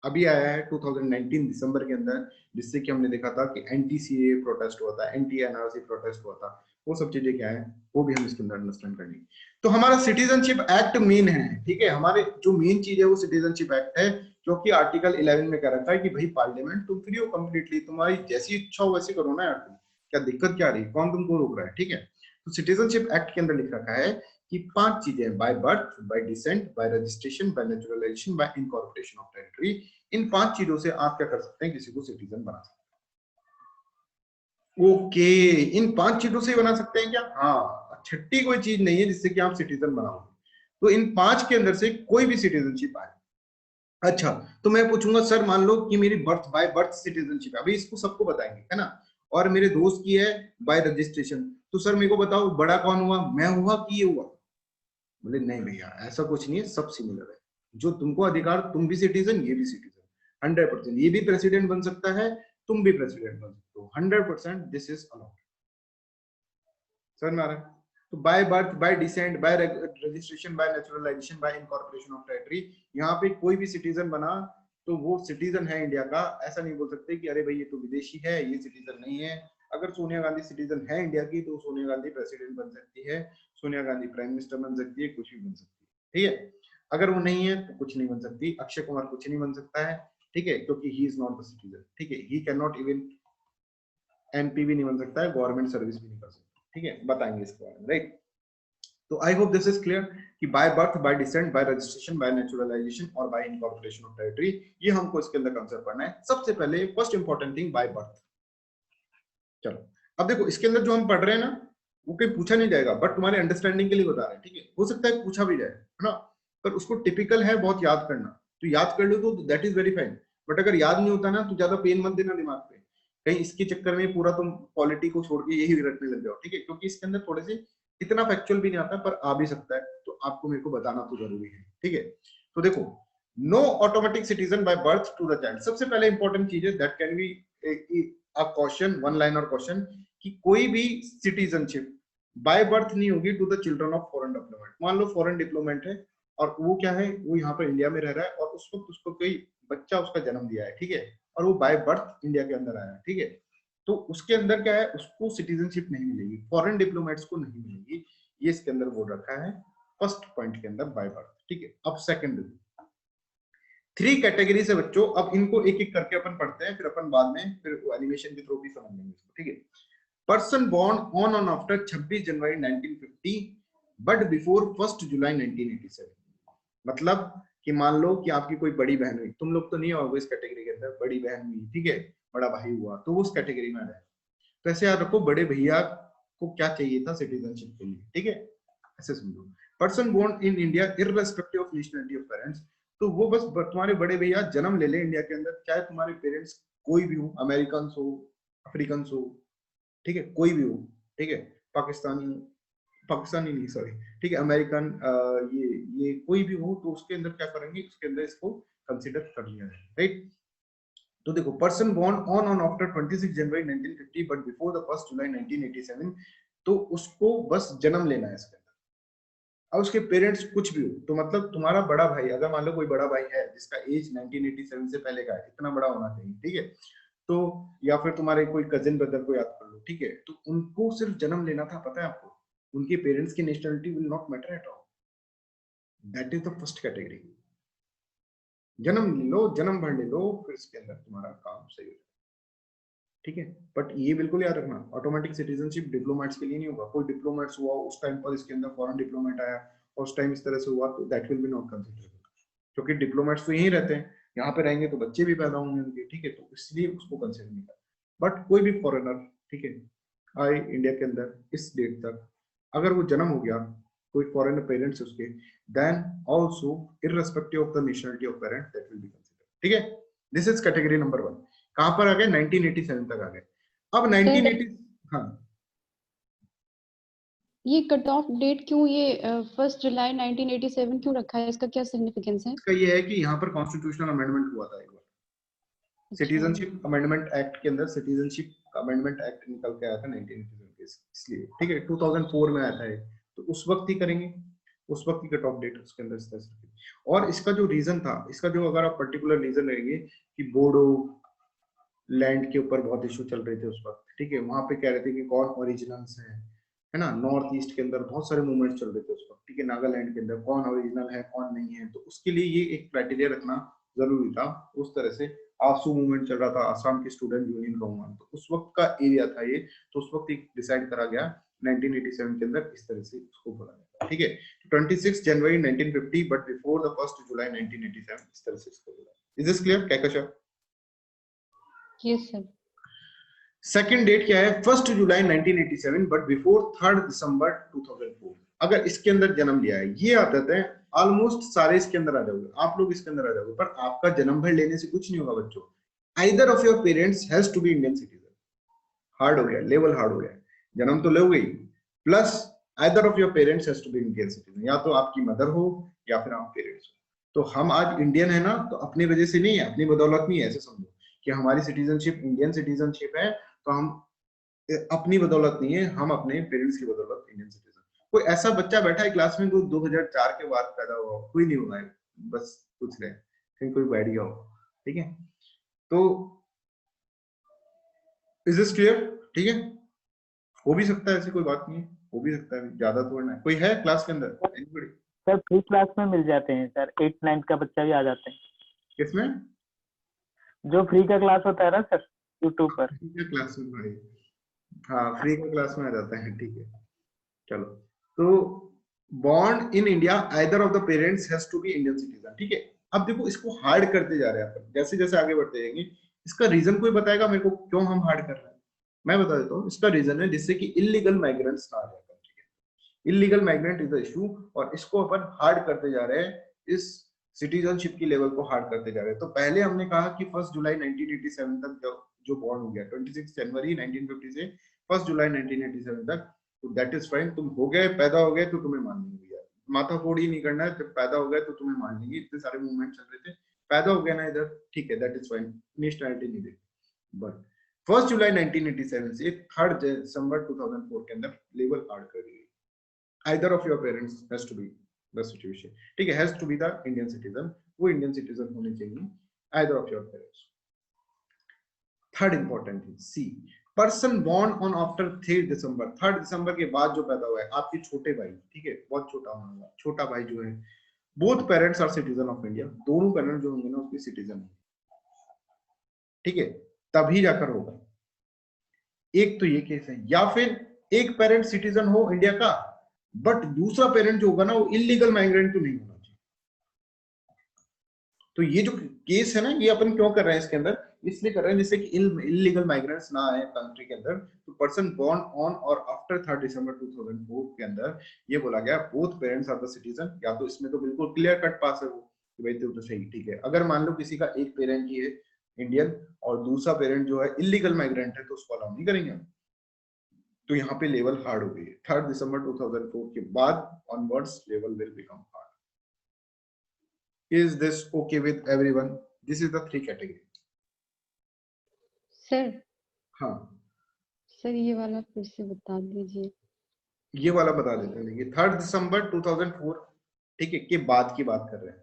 अभी आया है 2019 दिसंबर के अंदर, जिससे कि हमने देखा था कि एंटी सीए प्रोटेस्ट हुआ था, एंटी एनआरसी प्रोटेस्ट हुआ था, वो सब चीजें क्या है वो भी हम इसके अंदर अंडरस्टैंड करेंगे। तो हमारा सिटीजनशिप एक्ट मेन है, ठीक है, हमारे जो मेन चीज है वो सिटीजनशिप एक्ट है, क्योंकि आर्टिकल 11 में कह रखा है कि भाई पार्लियामेंट तुम फ्री हो कंप्लीटली, तुम्हारी जैसी इच्छा हो वैसे करो ना यार, तुम क्या दिक्कत क्या रही, कौन तुमको रोक रहा है, ठीक है। तो सिटीजनशिप एक्ट के अंदर लिख रखा है कि 5 चीजें, by birth, by descent, by registration, by naturalisation, by incorporation of territory, इन 5 चीजों से आप क्या कर सकते हैं, किसी को सिटीजन बना सकते हैं। ओके, इन 5 चीजों से बना सकते हैं क्या? हाँ, छठी कोई चीज नहीं है जिससे कि आप सिटीजन बनाओगे, तो इन 5 के अंदर से कोई भी सिटीजनशिप आए। अच्छा, तो मैं पूछूंगा सर मान लो कि मेरी बर्थ बाय बर्थ सिटीजनशिप है, अभी इसको सबको बताएंगे है ना, और मेरे दोस्त की है बाय रजिस्ट्रेशन, तो सर मेरे को बताओ बड़ा कौन हुआ, मैं हुआ कि ये हुआ? बोले नहीं भैया ऐसा कुछ नहीं है, सब सिमिलर है, जो तुमको अधिकार, तुम भी सिटीजन ये भी सिटीजन, 100%, ये भी प्रेसिडेंट बन सकता है, तुम भी प्रेसिडेंट बन सकते हो, 100% दिस इज अलाउड। समझ में आ रहा है? तो bye birth, by descent, by registration, by naturalisation, by incorporation of territory, यहाँ पे कोई भी सिटीजन बना तो वो सिटीजन है इंडिया का। ऐसा नहीं बोल सकते कि अरे भाई ये तो विदेशी है, ये सिटीजन नहीं है। अगर सोनिया गांधी सिटीजन है इंडिया की तो सोनिया गांधी प्रेसिडेंट बन सकती है, सोनिया गांधी प्राइम मिनिस्टर बन सकती है, कुछ भी बन सकती है, ठीक है। अगर वो नहीं है तो कुछ नहीं बन सकती। अक्षय कुमार कुछ नहीं बन सकता है, ठीक है, क्योंकि he is not the citizen, ठीक है। He can not even MP भी नहीं बन सकता है, गवर्नमेंट सर्विस भी नहीं कर सकता, ठीक है, बताएंगे इसके बारे में, राइट। तो I hope this is clear कि by birth, by descent, by registration, by naturalisation और बाय इनकॉर्पोरेशन ऑफ टेरिटरी, ये हमको इसके अंदर कंसेप्ट पढ़ना है। सबसे पहले first important thing by birth. चलो अब देखो इसके अंदर जो हम पढ़ रहे हैं ना वो कहीं पूछा नहीं जाएगा, बट तुम्हारे अंडरस्टैंडिंग के लिए बता रहे हैं, ठीक है। हो सकता है पूछा भी जाए, है ना, पर उसको टिपिकल है बहुत याद करना, तो याद कर लो तो that is very fine. But अगर याद नहीं होता ना तो ज्यादा पेन मत देना दिमाग पे, कहीं इसके चक्कर में पूरा तुम पॉलिटी को छोड़ के यही रटने लग जाओ, ठीक है, क्योंकि इसके अंदर थोड़े से इतना फैक्चुअल भी नहीं आता पर आ भी सकता है, तो आपको मेरे को बताना तो जरूरी है, ठीक है। तो देखो no automatic citizen by birth to the child, सबसे पहले इंपॉर्टेंट चीज है that can be a question, one line और क्वेश्चन, कि कोई भी सिटीजनशिप बाय बर्थ नहीं होगी to the children of foreign diplomat. मान लो फॉरेन डिप्लोमेट है और वो क्या है, वो यहाँ पर इंडिया में रह रहा है और उस वक्त उसको कोई बच्चा उसका जन्म दिया है, ठीक है, और वो बाय बर्थ इंडिया के अंदर आया है, ठीक है, तो उसके अंदर क्या है, उसको सिटीजनशिप नहीं मिलेगी, फॉरेन डिप्लोमेट्स को नहीं मिलेगी, ये इसके अंदर बोल रखा है फर्स्ट पॉइंट के अंदर बाय बर्थ, ठीक है। अब सेकंड 3 कैटेगरी से बच्चों, अब इनको एक एक करके अपन पढ़ते हैं, फिर अपन बाद में फिर एनिमेशन के थ्रू भी समझ लेंगे इसको, ठीक है। Person born on or after 26 January 1950 but before 1 July 1987, मतलब कि मान लो कि आपकी कोई बड़ी बहन हुई, तुम लोग तो नहीं होगे इस कैटेगरी के अंदर, बड़ी बहन हुई, ठीक है, बड़ा भाई हुआ, तो वो उस कैटेगरी में आ जाए। तो ऐसे याद रखो बड़े भैया को क्या चाहिए था सिटीजनशिप के लिए, ठीक है, ऐसे समझो। Person born in India irrespective of nationality of parents, तो वो बस तुम्हारे बड़े भैया जन्म ले ले इंडिया के अंदर, चाहे तुम्हारे पेरेंट्स कोई भी हो, अमेरिकन हो, अफ्रीकन हो, ठीक है, कोई भी हो, ठीक है, पाकिस्तानी नहीं सॉरी, ठीक है, अमेरिकन, ये कोई भी हो, तो उसके अंदर क्या करेंगे, उसके अंदर इसको कंसीडर कर लिया है, राइट। तो देखो person born on or after 26 January 1950 but before the 1 July 1987, तो उसको बस जन्म लेना है इसके अंदर। अब उसके पेरेंट्स कुछ भी हो, तो मतलब तुम्हारा बड़ा भाई, अगर मान लो कोई बड़ा भाई है जिसका एज 1987 से पहले का है, इतना बड़ा होना चाहिए, ठीक है, तो या फिर तुम्हारे कोई कजिन ब्रदर को याद कर लो, ठीक है, तो उनको सिर्फ जन्म लेना था, पता है आपको, उनके पेरेंट्स की nationality will not matter at all, that is the first category. जन्म ले लो, जन्म भर ले लो, फिर इसके अंदर तुम्हारा काम सही हो जाए, ठीक है। बट ये बिल्कुल याद रखना, ऑटोमेटिक सिटीजनशिप डिप्लोमेट्स के लिए नहीं होगा। कोई डिप्लोमेट्स हुआ उस टाइम पर इसके अंदर फॉरेन डिप्लोमेट आया और उस टाइम इस तरह से हुआ, तो that will B not considerable, क्योंकि डिप्लोमेट्स तो यहीं रहते हैं, यहाँ पे रहेंगे तो बच्चे भी पैदा होंगे उनके, ठीक है, तो इसलिए उसको कंसीडर नहीं करना। बट कोई भी फॉरेनर, ठीक है, आए इंडिया के अंदर इस डेट तक, अगर वो जन्म हो गया, कोई फॉरेनर पेरेंट्स उसके, then also irrespective of the nationality of parent that will be considered, ठीक है। this is category number 1। कहां पर आ गए, 1987 तक आ गए। अब 1980, हाँ, ये कट ऑफ डेट क्यों ये 1 जुलाई 1987 क्यों रखा है, इसका क्या सिग्निफिकेंस है? इसका ये है कि यहाँ पर कॉन्स्टिट्यूशनल अमेंडमेंट हुआ था एक बार, सिटीजनशिप अमेंडमेंट एक्ट के अंदर सिटीजनशिप अमेंडमेंट एक्ट निकल के आया था 1987 के, इसलिए, ठीक है, 2004 में आया था, तो उस वक्त ही करेंगे, उस वक्त की कट ऑफ डेट उसके अंदर स्पेसिफिक। और इसका जो रीजन था, इसका जो अगर आप पर्टिकुलर रीजन रहेंगे कि बोडो लैंड के ऊपर बहुत इशू चल रहे थे उस वक्त, ठीक है, वहां पे कह रहे थे कि कौन ओरिजिनल्स है ना, नॉर्थ ईस्ट के अंदर बहुत सारे मूवमेंट चल रहे थे उस वक्त, ठीक है, नागालैंड के अंदर कौन ओरिजिनल है कौन नहीं है, तो उसके लिए ये एक क्राइटेरिया रखना जरूरी था। उस तरह से आसू मूवमेंट चल रहा था, आसाम की स्टूडेंट यूनियन का मूवमेंट, तो उस वक्त का एरिया था ये, तो उस वक्त एक डिसाइड करा गया 1987 के अंदर, इस तरह से उसको बोला गया, ठीक है। 26 January 1950 but before the 1 July 1987, इस तरह से इसको बोला। Is this clear Kahkasha? Yes sir. Second date क्या है, 1 जुलाई 1987 बट बिफोर 3 दिसंबर 2004। अगर इसके अंदर जन्म लिया है, ये आदत है, ऑलमोस्ट सारे इसके अंदर आ जाओगे, आप लोग इसके अंदर आ जाओगे, पर आपका जन्म भर लेने से कुछ नहीं होगा बच्चों। Either of your parents has to be Indian citizen, hard हो गया, लेवल हार्ड हो गया, जन्म तो लोगे ही, plus either of your parents has to be Indian citizen, या तो आपकी मदर हो या फिर आप पेरेंट्स हो। तो हम आज इंडियन है ना, तो अपनी वजह से नहीं है, अपनी बदौलत नहीं है, ऐसे समझो कि हमारी सिटीजनशिप इंडियन सिटीजनशिप है, तो हम अपनी बदौलत नहीं है, हम अपने पेरेंट्स की बदौलत इंडियन सिटीजन। कोई ऐसा बच्चा बैठा है क्लास में जो 2004 के बाद पैदा हुआ हो? कोई नहीं हुआ है, बस पूछ रहे हैं कहीं कोई बैठ गया हो, ठीक है। तो इज दिस क्लियर? ठीक है, हो भी सकता है, ऐसी कोई बात नहीं है, हो भी सकता है, ज्यादा थोड़ा है। कोई है क्लास के अंदर? एनीबॉडी? सर फ्री क्लास में मिल जाते हैं सर, 8-9 का बच्चा भी आ जाते हैं। किसमें? जो फ्री का क्लास होता है ना सर यूट्यूब पर। फ्री का क्लास में भाई, हाँ फ्री का क्लास में आ जाता है, ठीक है। चलो, तो born in India either of the parents has to be Indian citizen, ठीक है। अब देखो इसको हार्ड करते जा रहे हैं अपन, जैसे जैसे आगे बढ़ते जाएंगे। इसका रीजन कोई बताएगा मेरे को क्यों हम हार्ड कर रहे हैं? मैं बता देता हूँ, इसका रीजन है जिससे कि इलीगल माइग्रेंट्स ना आ जाए कंट्री के। Illegal migrant is the issue, और इसको अपन हार्ड करते जा रहे हैं, इस सिटीजनशिप की लेवल को हार्ड करते जा रहे हैं। तो पहले हमने कहा कि 1 जुलाई 1987 तक जो बॉर्न हो गया, 26 जनवरी 1950 से 1 जुलाई 1987 तक, तो दैट इज फाइन। तुम हो गए, पैदा हो गए, तो तुम्हें मान लेंगे यार, माथा फोड़ी नहीं करना है। जब पैदा हो गए तो तुम्हें मान लेंगे, इतने सारे मूवमेंट चल रहे थे, पैदा हो गया ना इधर, ठीक है, दैट इज फाइन, नेशनलिटी नहीं देती। बट 1 जुलाई 1987 से 3 दिसंबर 2004 के अंदर लेवल हार्ड कर दी गई। Either of your parents has to be the situation, ठीक है, has to be the Indian citizen, वो इंडियन सिटीजन होने चाहिए, either of your parents. Third important thing, see person born on after 3 December, 3 दिसंबर के बाद जो पैदा हुआ है, आपके छोटे भाई, ठीक है, बहुत छोटा होगा, छोटा भाई जो है, both parents are citizen of India, दोनों पेरेंट्स जो होंगे ना उसके सिटीजन है, ठीक है, तभी जाकर होगा। एक तो ये केस है, या फिर एक पेरेंट सिटीजन हो इंडिया का, बट दूसरा पेरेंट जो होगा ना वो इलीगल माइग्रेंट तो नहीं होना चाहिए। तो ये जो केस है ना, ये अपन क्यों कर रहे हैं इसके अंदर, इसलिए कर रहे हैं जिससे कि इलीगल माइग्रेंट्स ना आए कंट्री के अंदर। तो person born on or after 3 December 2004 के अंदर ये बोला गया both parents are the citizen. या तो इसमें तो बिल्कुल क्लियर कट पास है वो कि भाई तो सही, ठीक है। अगर मान लो किसी का एक पेरेंट ही है इंडियन और दूसरा पेरेंट जो है इलीगल माइग्रेंट है, तो उसको अलाउ नहीं करेंगे हम। तो यहाँ पे लेवल हार्ड हो गई है। 3 दिसंबर 2004 के बाद onwards level will become hard. Is this okay with everyone? This is the 3 category. Sir, हाँ सर ये वाला फिर से बता दीजिए। ये वाला बता देते हैं, देखिए 3 दिसंबर 2004, ठीक है, के बाद की बात कर रहे हैं।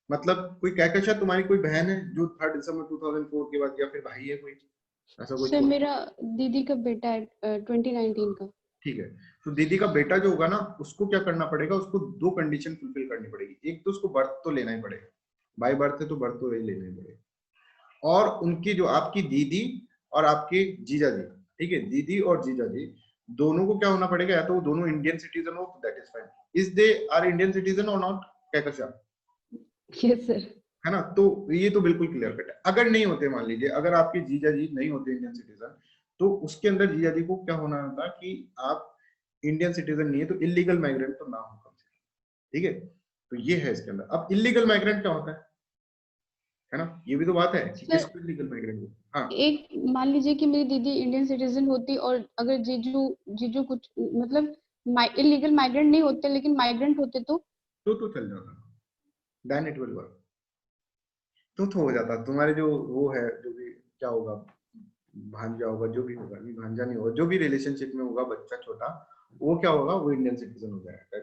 मतलब कोई कहकशा तुम्हारी कोई बहन है जो 3 दिसंबर 2004 के बाद, या फिर भाई है कोई ऐसा कोई? सर मेरा दीदी का बेटा है 2019 का। ठीक है, तो दीदी का बेटा जो होगा ना, उसको क्या करना पड़ेगा, उसको 2 कंडीशन फुलफिल करनी पड़ेगी। एक तो उसको बर्थ तो लेना ही पड़ेगा, बाय बर्थ है तो बर्थ तो लेना ही पड़ेगा। और उनकी जो आपकी दीदी और आपके जीजा जी, ठीक है, दीदी और जीजा जी दोनों को क्या होना पड़ेगा, या तो वो दोनों इंडियन सिटीजन हो, that is fine. Is they are Indian citizen or not? Kahkasha yes sir, है ना, तो ये तो बिल्कुल क्लियर कट है। अगर नहीं होते, मान लीजिए अगर आपके जीजा जी नहीं होते इंडियन सिटीजन, तो उसके अंदर जीजा जी को क्या होना होता कि आप इंडियन सिटीजन नहीं है तो इलीगल माइग्रेंट तो ना हो कम से कम, ठीक है। तो ये है इसके अंदर। अब इलीगल माइग्रेंट क्या होता है ना, ये भी तो बात है कि किसको इलीगल माइग्रेंट हो। हाँ, एक मान लीजिए कि मेरी दीदी इंडियन सिटीजन होती और अगर जीजू कुछ मतलब इलीगल माइग्रेंट नहीं होते लेकिन माइग्रेंट होते तो चल जाता, देन इट विल वर्क। तो हो जाता तुम्हारे जो वो है, जो भी क्या होगा, भांजा होगा, जो भी होगा, नहीं भांजा नहीं होगा, जो भी रिलेशनशिप में होगा बच्चा छोटा, वो क्या होगा, वो इंडियन सिटीजन हो जाएगा,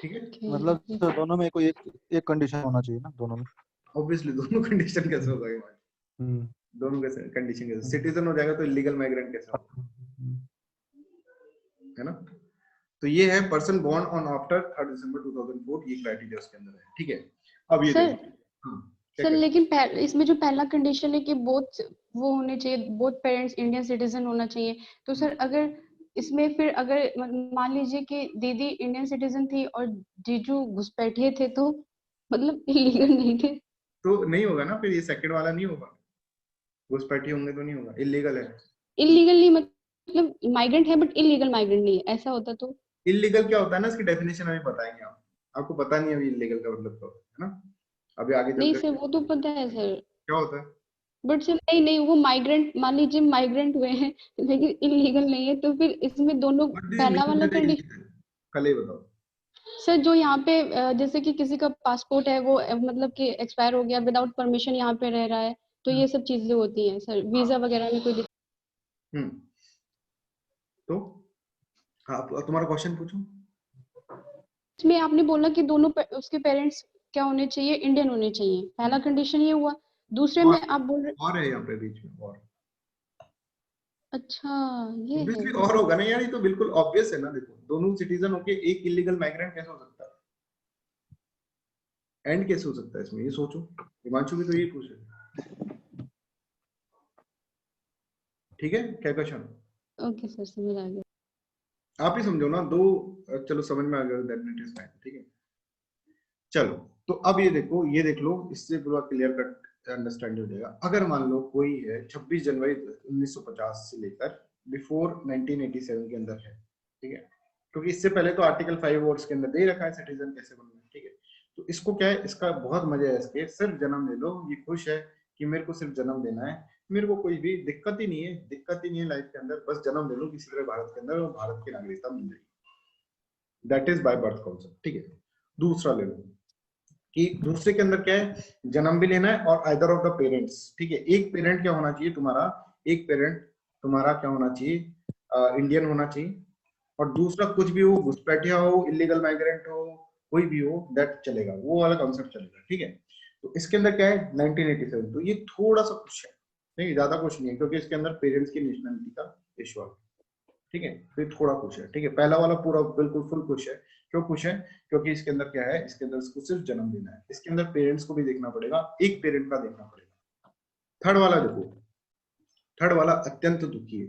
ठीक है। मतलब तो दोनों में कोई एक कंडीशन होना चाहिए ना, दोनों में। ऑब्वियसली दोनों कंडीशन कैसे होगा, दोनों कैसे कंडीशन कैसे, सिटीजन हो जाएगा तो इलीगल माइग्रेंट कैसे होगा, है ना। तो ये है person born on after 3 December 2004, ये क्राइटेरिया उसके अंदर है, ठीक है। अब ये सर लेकिन इसमें जो पहला कंडीशन है कि बोथ वो होने चाहिए, बोथ पेरेंट्स इंडियन सिटीजन होना चाहिए, तो सर अगर इसमें फिर अगर मान लीजिए कि दीदी इंडियन सिटीजन थी और जीजू घुसपैठिए थे, तो मतलब इलीगल नहीं थे, तो नहीं होगा ना, फिर ये सेकंड वाला नहीं होगा, घुसपैठी होंगे तो नहीं होगा, इलीगल है। इलीगल नहीं मतलब माइग्रेंट है बट इलीगल माइग्रेंट नहीं है, ऐसा होता तो? इलीगल क्या होता है ना, इसकी डेफिनेशन अभी बताएंगे आपको पता नहीं अभी इलीगल का मतलब क्या होता है ना, अभी आगे नहीं सर वो तो पता है सर, क्या होता है, बट सर नहीं वो माइग्रेंट, मान लीजिए माइग्रेंट हुए हैं लेकिन इलीगल नहीं है, तो फिर इसमें दोनों पहला वाला कंडीशन। कल ही बताओ सर जो यहाँ पे जैसे कि किसी का पासपोर्ट है वो मतलब कि एक्सपायर हो गया, विदाउट परमिशन यहाँ पे रह रहा है, तो ये सब चीजें होती हैं सर, वीजा वगैरह में कोई तो हाँ, तुम्हारा क्वेश्चन पूछो। इसमें आपने बोला कि दोनों उसके पेरेंट्स क्या होने चाहिए, इंडियन होने चाहिए, पहला कंडीशन ये हुआ। दूसरे में आप बोल रहे, और है यहाँ पे बीच में और, अच्छा ये है। ऑब्वियसली और होगा ना यार, ये तो बिल्कुल ऑब्वियस है ना। देखो दोनों सिटीजन होके एक इलीगल माइग्रेंट कैसे हो सकता है, एंड कैसे हो सकता है इसमें, ये सोचो। हिमांशु भी तो यही पूछ रहे। ठीक है, क्या क्वेश्चन? ओके सर, समझ आ गया। आप ही समझो ना दो, चलो समझ में आ गया, दैट इट इज फाइन। ठीक है, चलो तो अब ये देखो, ये देख लो, इससे पूरा क्लियर कट अंडरस्टैंड हो जाएगा। अगर मान लो कोई है 26 जनवरी 1950 से लेकर बिफोर 1987 के अंदर है, ठीक है, क्योंकि इससे पहले तो आर्टिकल 5 वर्ड्स के अंदर दे रखा है सिटीजन कैसे बनना है। ठीक है, तो इसको क्या है, इसका बहुत मजा है इसके, सिर्फ जन्म ले लो, ये खुश है कि मेरे को सिर्फ जन्म देना है, मेरे को कोई भी दिक्कत ही नहीं है, दिक्कत ही नहीं है लाइफ के अंदर, बस जन्म ले लो किसी तरह भारत के अंदर और भारत की नागरिकता मिल जाएगी। That is by birth concept. ठीक है, दूसरा ले लो कि दूसरे के अंदर क्या है, जन्म भी लेना है और आइदर ऑफ द पेरेंट्स। ठीक है, एक पेरेंट क्या होना चाहिए तुम्हारा, एक पेरेंट तुम्हारा क्या होना चाहिए, इंडियन होना चाहिए, और दूसरा कुछ भी हो, घुसपैठिया हो, इलीगल माइग्रेंट हो, कोई भी हो, दैट चलेगा, वो वाला कॉन्सेप्ट चलेगा। ठीक है, तो इसके अंदर क्या है 1987, तो ये थोड़ा सा कुछ है, नहीं ज्यादा कुछ नहीं है, क्योंकि इसके अंदर पेरेंट्स की नेशनलिटी का इशू है। ठीक है, तो ये थोड़ा कुछ है। ठीक है, पहला वाला पूरा बिल्कुल फुल कुछ है। क्यों कुछ है, क्योंकि इसके अंदर क्या है, इसके अंदर इसको सिर्फ जन्म देना है, इसके अंदर पेरेंट्स को भी देखना पड़ेगा, एक पेरेंट का देखना पड़ेगा। थर्ड वाला देखो, थर्ड वाला अत्यंत दुखी है।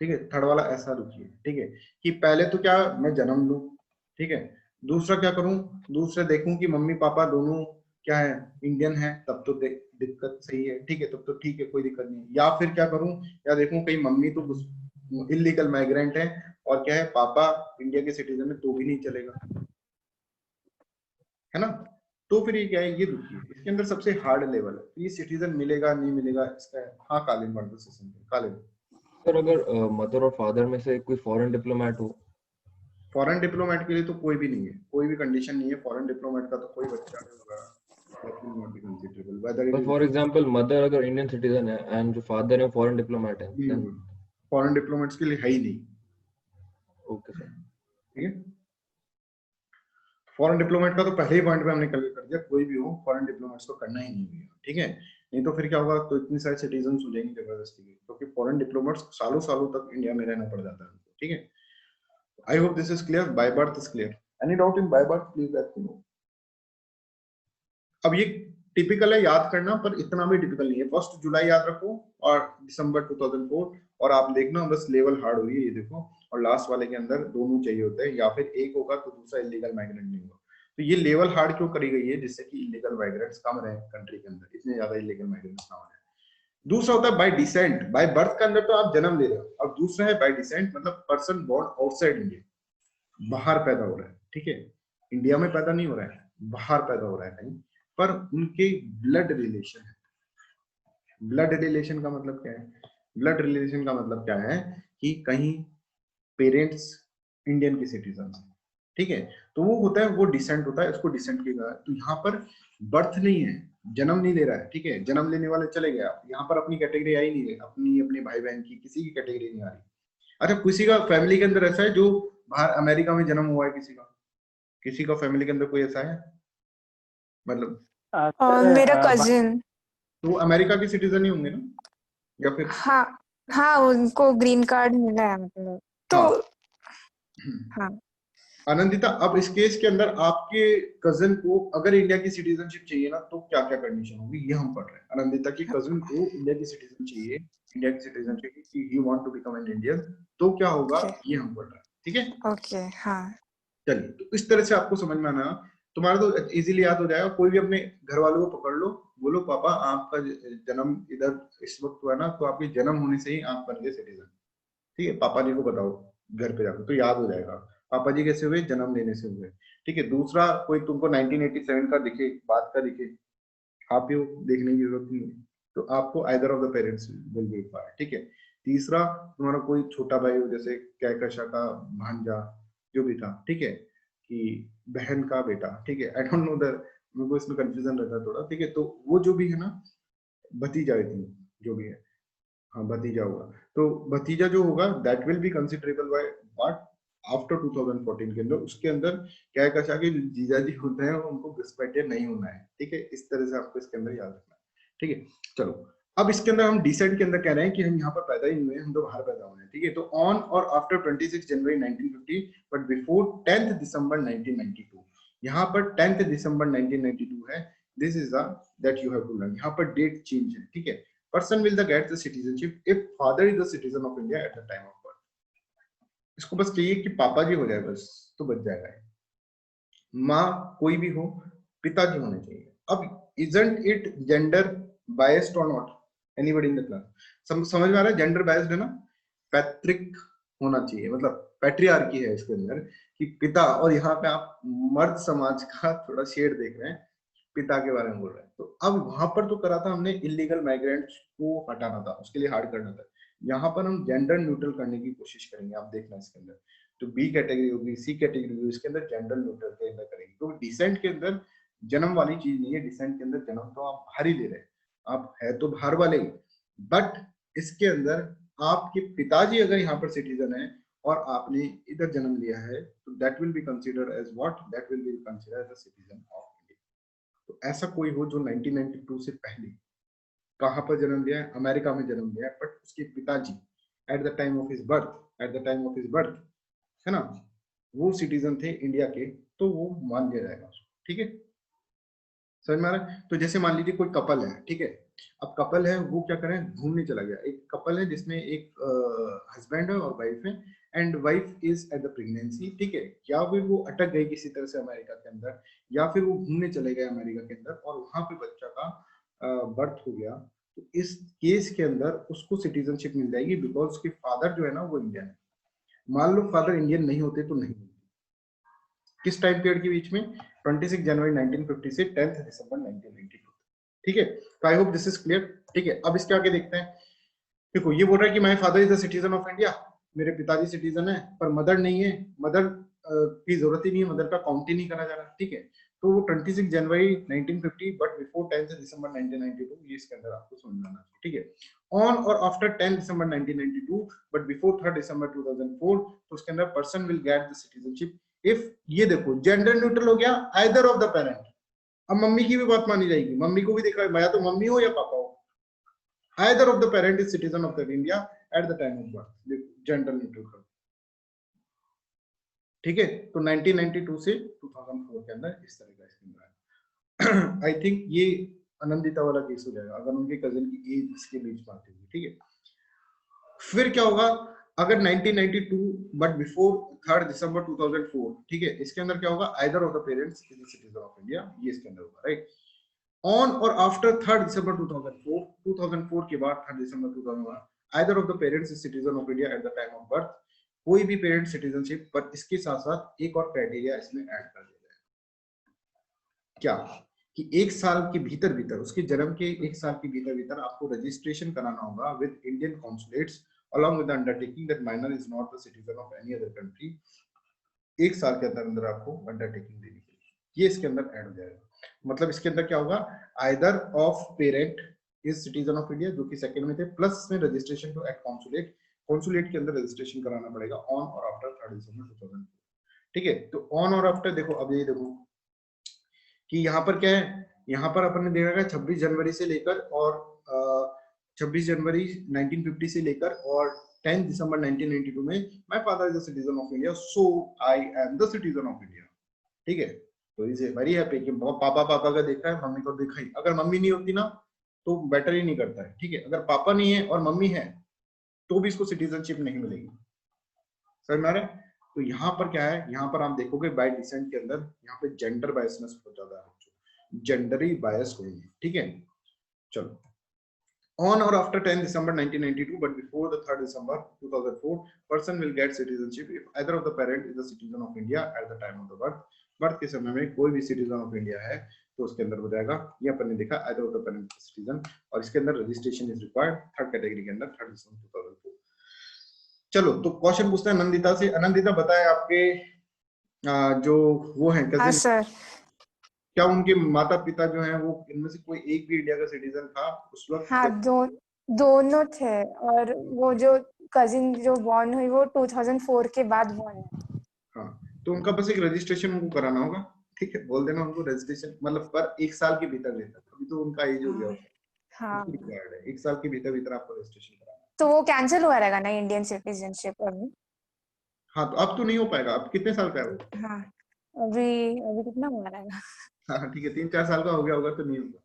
ठीक है, थर्ड वाला ऐसा दुखी है, ठीक है, कि पहले तो क्या मैं जन्म लूं, ठीक है, दूसरा क्या करूं, दूसरे देखूं कि मम्मी पापा दोनों क्या है, इंडियन है, तब तो दिक्कत सही है। ठीक है, तब तो ठीक है, कोई दिक्कत नहीं। या फिर क्या करूं, या देखूं कहीं मम्मी तो इलीगल माइग्रेंट है और क्या है पापा इंडिया के सिटीजन है, तो भी नहीं चलेगा, है ना। तो फिर ये क्या है, ये दुखी है, इसके अंदर सबसे हार्ड लेवल है, ये सिटीजन मिलेगा नहीं मिलेगा इसका। हाँ कालीन वर्ड सेशन कालीन। सर अगर मदर और फादर में से कोई फॉरेन डिप्लोमेट हो, फॉरेन डिप्लोमेट के लिए तो कोई भी नहीं है, कोई भी कंडीशन नहीं है, फॉरेन डिप्लोमेट का तो कोई बच्चा नहीं होगा, that will not be considerable whether it but is for example mother अगर इंडियन सिटीजन है एंड जो फादर है फॉरेन डिप्लोमेट है, then फॉरेन डिप्लोमेट्स के लिए है ही नहीं। ओके सर, ठीक है, फॉरेन डिप्लोमेट का तो पहले ही पॉइंट पे हमने क्लियर कर दिया, कोई भी हो फॉरेन डिप्लोमेट्स को करना ही नहीं है। ठीक है, नहीं तो फिर क्या होगा, तो इतनी सारी सिटीजन हो जाएंगे जबरदस्ती की, क्योंकि फॉरेन डिप्लोमेट्स सालों सालों तक इंडिया में रहना पड़ जाता है। ठीक है, आई hope this is clear, by birth is clear, any doubt in by birth please let me no. अब ये टिपिकल है याद करना, पर इतना भी टिपिकल नहीं है। 1 जुलाई याद रखो और दिसंबर 2004, और आप देखना बस लेवल हार्ड हुई है, ये देखो, और लास्ट वाले के अंदर दोनों चाहिए होते हैं, या फिर एक होगा तो दूसरा इलीगल माइग्रेंट नहीं होगा। तो ये लेवल हार्ड क्यों करी गई है, जिससे कि इलीगल माइग्रेंट्स कम रहे कंट्री के अंदर, इतने ज्यादा इलीगल माइग्रेंट्स ना हो। दूसरा होता है बाय डिसेंट, बाय बर्थ के अंदर तो आप जन्म ले रहे हो, और दूसरा है बाय डिसेंट, मतलब पर्सन बोर्न आउटसाइड इंडिया, बाहर पैदा हो रहा है। ठीक है, इंडिया में पैदा नहीं हो रहा है, बाहर पैदा हो रहा है कहीं, पर उनके ब्लड रिलेशन है। ब्लड रिलेशन का मतलब क्या है, ब्लड रिलेशन का मतलब क्या है कि कहीं पेरेंट्स इंडियन के सिटीजन है। ठीक है, तो वो होता है, वो डिसेंट होता है, उसको डिसेंट किया। तो यहाँ पर बर्थ नहीं है, जन्म नहीं ले रहा है। ठीक है, जन्म लेने वाले चले गए, यहाँ पर अपनी कैटेगरी आई नहीं है, अपनी अपने भाई बहन की किसी की कैटेगरी नहीं आ रही। अच्छा, किसी का फैमिली के अंदर ऐसा है जो बाहर अमेरिका में जन्म हुआ है, किसी का फैमिली के अंदर कोई ऐसा है, मतलब मेरा कजिन, तो अमेरिका के सिटीजन ही होंगे ना, या फिर हाँ हाँ उनको ग्रीन कार्ड मिला है, मतलब तो हाँ। आनंदिता, अब इस केस के अंदर आपके कजन को अगर इंडिया की सिटीजनशिप चाहिए ना, तो क्या क्या कंडीशन होगी, ये हम पढ़ रहे हैं। आनंदिता की कजन को इंडिया की सिटीजन चाहिए, इंडिया की सिटीजनशिप की, he want to become an Indian, तो क्या होगा, ये हम पढ़ रहे हैं। ठीक है, ओके हाँ। चलिए, तो इस तरह से आपको समझ में आना, तुम्हारा तो इजीली याद हो जाएगा। कोई भी अपने घर वालों को पकड़ लो, बोलो पापा आपका जन्म इधर इस वक्त हुआ ना, तो आपके जन्म होने से ही आप बन गए सिटीजन। ठीक है, पापा जी को बताओ घर पे जाकर, तो याद हो जाएगा पापा जी कैसे हुए, जन्म लेने से हुए। ठीक है, दूसरा कोई तुमको 1987 का दिखे, बात का दिखे, आप ही देखने की जरूरत नहीं है, तो आपको either of the parents will be required. ठीक है, तीसरा तुम्हारा कोई छोटा भाई हो, जैसे कैकशा का भांजा जो भी था, ठीक है, कि बहन का बेटा, ठीक है, आई डोंट नो दैट, मेरे को इसमें कंफ्यूजन रहता है थोड़ा। ठीक है, तो वो जो भी है ना, भतीजा थी जो भी है, हाँ भतीजा होगा, तो भतीजा जो होगा that will B considerable by what after 2014 के अंदर। उसके अंदर क्या है कशा कि जीजा जी होते हैं उनको घुसपैठिया नहीं होना है, ठीक है, इस तरह से आपको इसके अंदर याद रखना है, ठीक है। चलो अब इसके अंदर हम डिसेंट के अंदर कह रहे हैं कि हम यहाँ पर पैदा ही हुए हैं, हम तो बाहर पैदा हुए हैं, ठीक है। तो on or after 26 January 1950 but before 10th दिसंबर 1992, यहाँ पर 10th दिसंबर 1992 है, this is the that you have to learn. यहाँ पर डेट चेंज है, ठीक है। Person will the get the citizenship if father is the citizen of India at the time of birth. इसको बस चाहिए कि पापा जी हो जाए बस तो बच जाएगा। माँ कोई भी हो, पिताजी होने चाहिए। अब isn't it gender biased or not? Anybody in the class? समझ में आ रहा है? जेंडर बायस्ड है ना, पैट्रिक होना चाहिए, मतलब पैट्रियार्की है इसके अंदर कि पिता, और यहाँ पे आप मर्द समाज का थोड़ा शेड देख रहे हैं, पिता के बारे में बोल रहे हैं। तो अब वहां पर तो करा था हमने इलीगल माइग्रेंट्स को हटाना था, उसके लिए हार्ड करना था। यहाँ पर हम जेंडर न्यूट्रल करने की कोशिश करेंगे, आप देखना इसके अंदर। तो बी कैटेगरी होगी, सी कैटेगरी होगी, इसके अंदर जेंडर न्यूट्रल के अंदर करेंगे। तो डिसेंट के अंदर जन्म वाली चीज नहीं है, डिसेंट के अंदर जन्म तो आप बाहर ही ले रहे हैं, आप है तो बाहर वाले ही, बट इसके अंदर आपके पिताजी अगर यहाँ पर सिटीजन है और आपने इधर जन्म लिया है तो that will be considered as what, that will be considered as a citizen of India. तो ऐसा कोई हो जो 1992 से पहले कहाँ पर जन्म लिया है, अमेरिका में जन्म लिया है, बट उसके पिताजी eight the time of his birth, है ना, वो सिटीजन थे इंडिया के, तो वो मान लिया जाएगा, ठीक है। समझ में आ रहा है? तो जैसे मान लीजिए कोई कपल है, ठीक है, अब कपल है वो क्या करें, घूमने चला गया। एक कपल है जिसमें एक हस्बैंड है और वाइफ है, and wife is at the pregnancy, ठीक है, या फिर वो अटक गई किसी तरह से अमेरिका के अंदर, या फिर वो घूमने चले गए अमेरिका के अंदर और वहां पे बच्चा का बर्थ हो गया, तो इस केस के अंदर उसको सिटीजनशिप मिल जाएगी, बिकॉज उसके फादर जो है ना वो इंडियन है। मान लो फादर इंडियन नहीं होते तो नहीं मिलती। किस टाइम पीरियड के बीच में, 26 जनवरी 1950 से 10th दिसंबर 1992, ठीक है। तो I hope this is clear, ठीक है। अब इसके आगे देखते हैं। देखो ये बोल रहा है कि my father is the citizen of India, मेरे पिताजी सिटीजन है पर मदर नहीं है, मदर की जरूरत ही नहीं है, मदर का काउंट ही नहीं करा जा रहा, ठीक है। तो वो 26 जनवरी 1950 बट बिफोर 10th दिसंबर 1992, ये इसके अंदर आपको समझना है, ठीक है। On or after 10 December 1992 but before 3 December 2004, तो उसके अंदर person will get the citizenship if, ये देखो जेंडर न्यूट्रल हो गया, आइदर ऑफ द पेरेंट। अब मम्मी की भी बात मानी जाएगी, मम्मी को भी देखा है, या तो मम्मी हो या पापा हो, either of the parent is citizen of the India at the time of birth, देखो जेंडर न्यूट्रल कर, ठीक है। तो 1992 से 2004 के अंदर इस तरह का स्कीम रहा है। आई थिंक ये आनंदिता वाला केस हो जाएगा अगर उनके कजिन की एज इसके बीच में आती है, ठीक है। फिर क्या होगा अगर 1992 बट बिफोर 3 दिसंबर 2004, ठीक है, इसके अंदर क्या होगा, either of the parents is the citizen of India, ये इसके अंदर होगा, right. On or after 3 December 2004 के बाद 3 दिसंबर 2001, either of the parents is citizen of India at the time of birth, कोई भी पेरेंट सिटीजनशिप, पर इसके साथ साथ एक और क्राइटेरिया इसमें ऐड कर दिया जाए, क्या कि 1 साल के भीतर उसके जन्म के 1 साल के भीतर आपको रजिस्ट्रेशन कराना होगा with Indian consulates along with the undertaking that minor is not the citizen of any other country। 1 साल के अंदर आपको अंडरटेकिंग देनी पड़ेगी, ये इसके अंदर ऐड हो जाएगा। मतलब इसके अंदर क्या होगा, either of parent is citizen of India, जो कि सेकंड में थे, प्लस में रजिस्ट्रेशन टू एट कॉन्सुलेट के अंदर रजिस्ट्रेशन कराना पड़ेगा ऑन और आफ्टर 3 दिसंबर 2004, ठीक है। तो ऑन और आफ्टर देखो, अब ये देखो कि यहाँ पर क्या है, यहाँ पर अपन ने देखा 26 जनवरी से लेकर और 26 जनवरी 1950 से लेकर और 10 दिसंबर 1992 में my father is the citizen of India, so I am the citizen of India, ठीक है। तो इसे वेरी हैप्पी कि पापा का देखा है, मम्मी को देखा ही। अगर मम्मी नहीं होती ना तो बेटर ही नहीं करता है, ठीक है। अगर पापा नहीं है और मम्मी है तो भी इसको सिटीजनशिप नहीं मिलेगी, समझ में आ रहा है। तो यहाँ पर क्या है, यहाँ पर आप देखोगे बाय डिसेंट के अंदर यहाँ पे जेंडर बायसनेस बहुत ज्यादा है, जेंडरी बायस होंगे, ठीक है। चलो, on or after 10 December 1992 but before the 3rd December 2004, person will get citizenship if either of the parent is a citizen of India at the time of the birth के समय में कोई भी citizen of India है तो उसके अंदर हो जाएगा। ये अपन ने देखा either of the parent is citizen, और इसके अंदर registration is required third category के अंदर 3rd December 2004। चलो, तो क्वेश्चन पूछता है नंदिता से। अनंदिता बताए, आपके जो वो है कजिन, क्या उनके माता पिता जो हैं वो इनमें से कोई एक भी इंडिया का सिटीजन था उस वक्त? हाँ, दोनों थे, और वो जो कजिन जो बॉर्न हुई वो 2004 के बाद बॉर्न है। हाँ, तो उनका बस एक रजिस्ट्रेशन उनको कराना होगा, ठीक है, बोल देना उनको रजिस्ट्रेशन, मतलब पर 1 साल के भीतर भीतर, अभी तो उनका एज हो गया होगा, हाँ, रिक्वायर्ड है 1 साल के भीतर भीतर आपको रजिस्ट्रेशन कराना। तो वो कैंसिल हुआ रहेगा ना इंडियन सिटीजनशिप अभी? हाँ, तो अब तो नहीं हो पाएगा। अब कितने साल का है वो? हाँ, अभी कितना हुआ रहेगा? हाँ ठीक है, 3-4 साल का हो गया होगा तो नहीं होगा।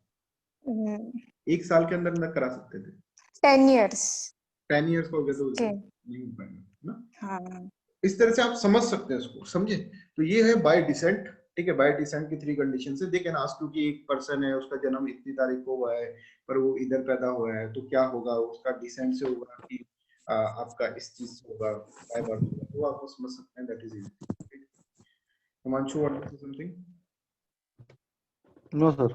1 साल के अंदर अंदर करा सकते थे। 10 years 10 इयर्स का हो गया तो के। नहीं हो पाएगा ना। हाँ, इस तरह से आप समझ सकते हैं इसको, समझे? तो ये है बाय डिसेंट, ठीक है, बाय डिसेंट की 3 कंडीशन से। देखे ना, आज क्योंकि एक पर्सन है, उसका जन्म इतनी तारीख को हुआ है पर वो इधर पैदा हुआ है, तो क्या होगा, उसका डिसेंट से होगा कि आपका इस चीज से होगा, बाय बर्थ होगा, वो आपको समझ सकते हैं। That is easy. Himanshu, want to say something? No sir.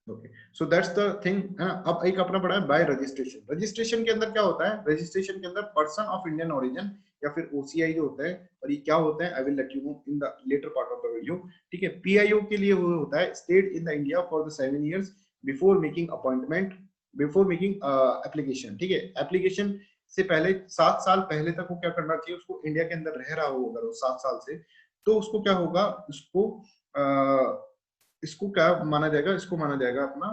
Okay, so that's the thing. अब एक अपना पड़ा है बाय रजिस्ट्रेशन। रजिस्ट्रेशन के अंदर क्या होता है? रजिस्ट्रेशन के अंदर पर्सन ऑफ इंडियन ओरिजिन या फिर ओसीआई जो होता है, और ये क्या होता है I will let you know in the later part of the video, ठीक है। पीआईओ के लिए वो होता है stayed in the India for the 7 years before making appointment, before making application, ठीक है। एप्लीकेशन से पहले 7 साल पहले तक वो क्या करना चाहिए, उसको इंडिया के अंदर रह रहा हो अगर वो 7 साल से, तो उसको क्या होगा, इसको क्या माना जाएगा, इसको माना जाएगा अपना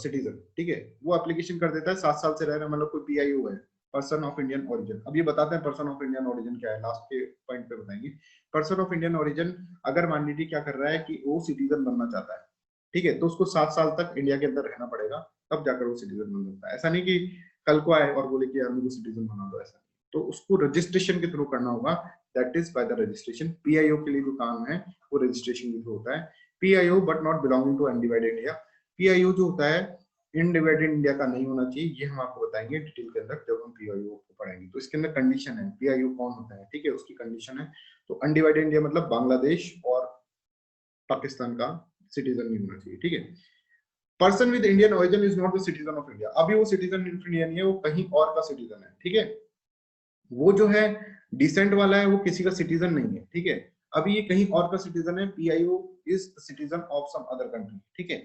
सिटीजन, ठीक है। वो एप्लीकेशन कर देता है, 7 साल से रह रहा है, मतलब कोई पीआईओ है, पर्सन ऑफ इंडियन ओरिजिन। अब ये बताते हैं पर्सन ऑफ इंडियन ओरिजिन क्या है, लास्ट के पॉइंट पे बताएंगे। पर्सन ऑफ इंडियन ओरिजिन अगर मान लीजिए क्या कर रहा है कि वो सिटीजन बनना चाहता है, ठीक है, तो उसको 7 साल तक इंडिया के अंदर रहना पड़ेगा, तब जाकर वो सिटीजन बन सकता है। ऐसा नहीं कि कल को आए और बोले कि यार मुझे सिटीजन बना दो, ऐसा। तो उसको रजिस्ट्रेशन के थ्रू करना होगा, that is by the registration. PIO के लिए जो काम है वो रजिस्ट्रेशन के थ्रू होता है। PIO but not belonging to undivided India. PIO जो होता है इनडिवाइडेड इंडिया का नहीं होना चाहिए, ये हम आपको बताएंगे डिटेल के अंदर जब हम पीआईओ को पढ़ेंगे। तो इसके अंदर कंडीशन है, पीआईओ कौन होता है, ठीक है, उसकी कंडीशन है। तो अनडिवाइडेड इंडिया मतलब बांग्लादेश और पाकिस्तान का सिटीजन नहीं होना चाहिए, ठीक है। Person with Indian origin is not the citizen of India. अभी वो सिटीजन ऑफ इंडिया नहीं है, वो कहीं और का सिटीजन है, ठीक है। वो जो है डिसेंट वाला है, वो किसी का सिटीजन नहीं है, ठीक है। अभी ये कहीं और का सिटीजन है, PIO is citizen of some other country, ठीक है।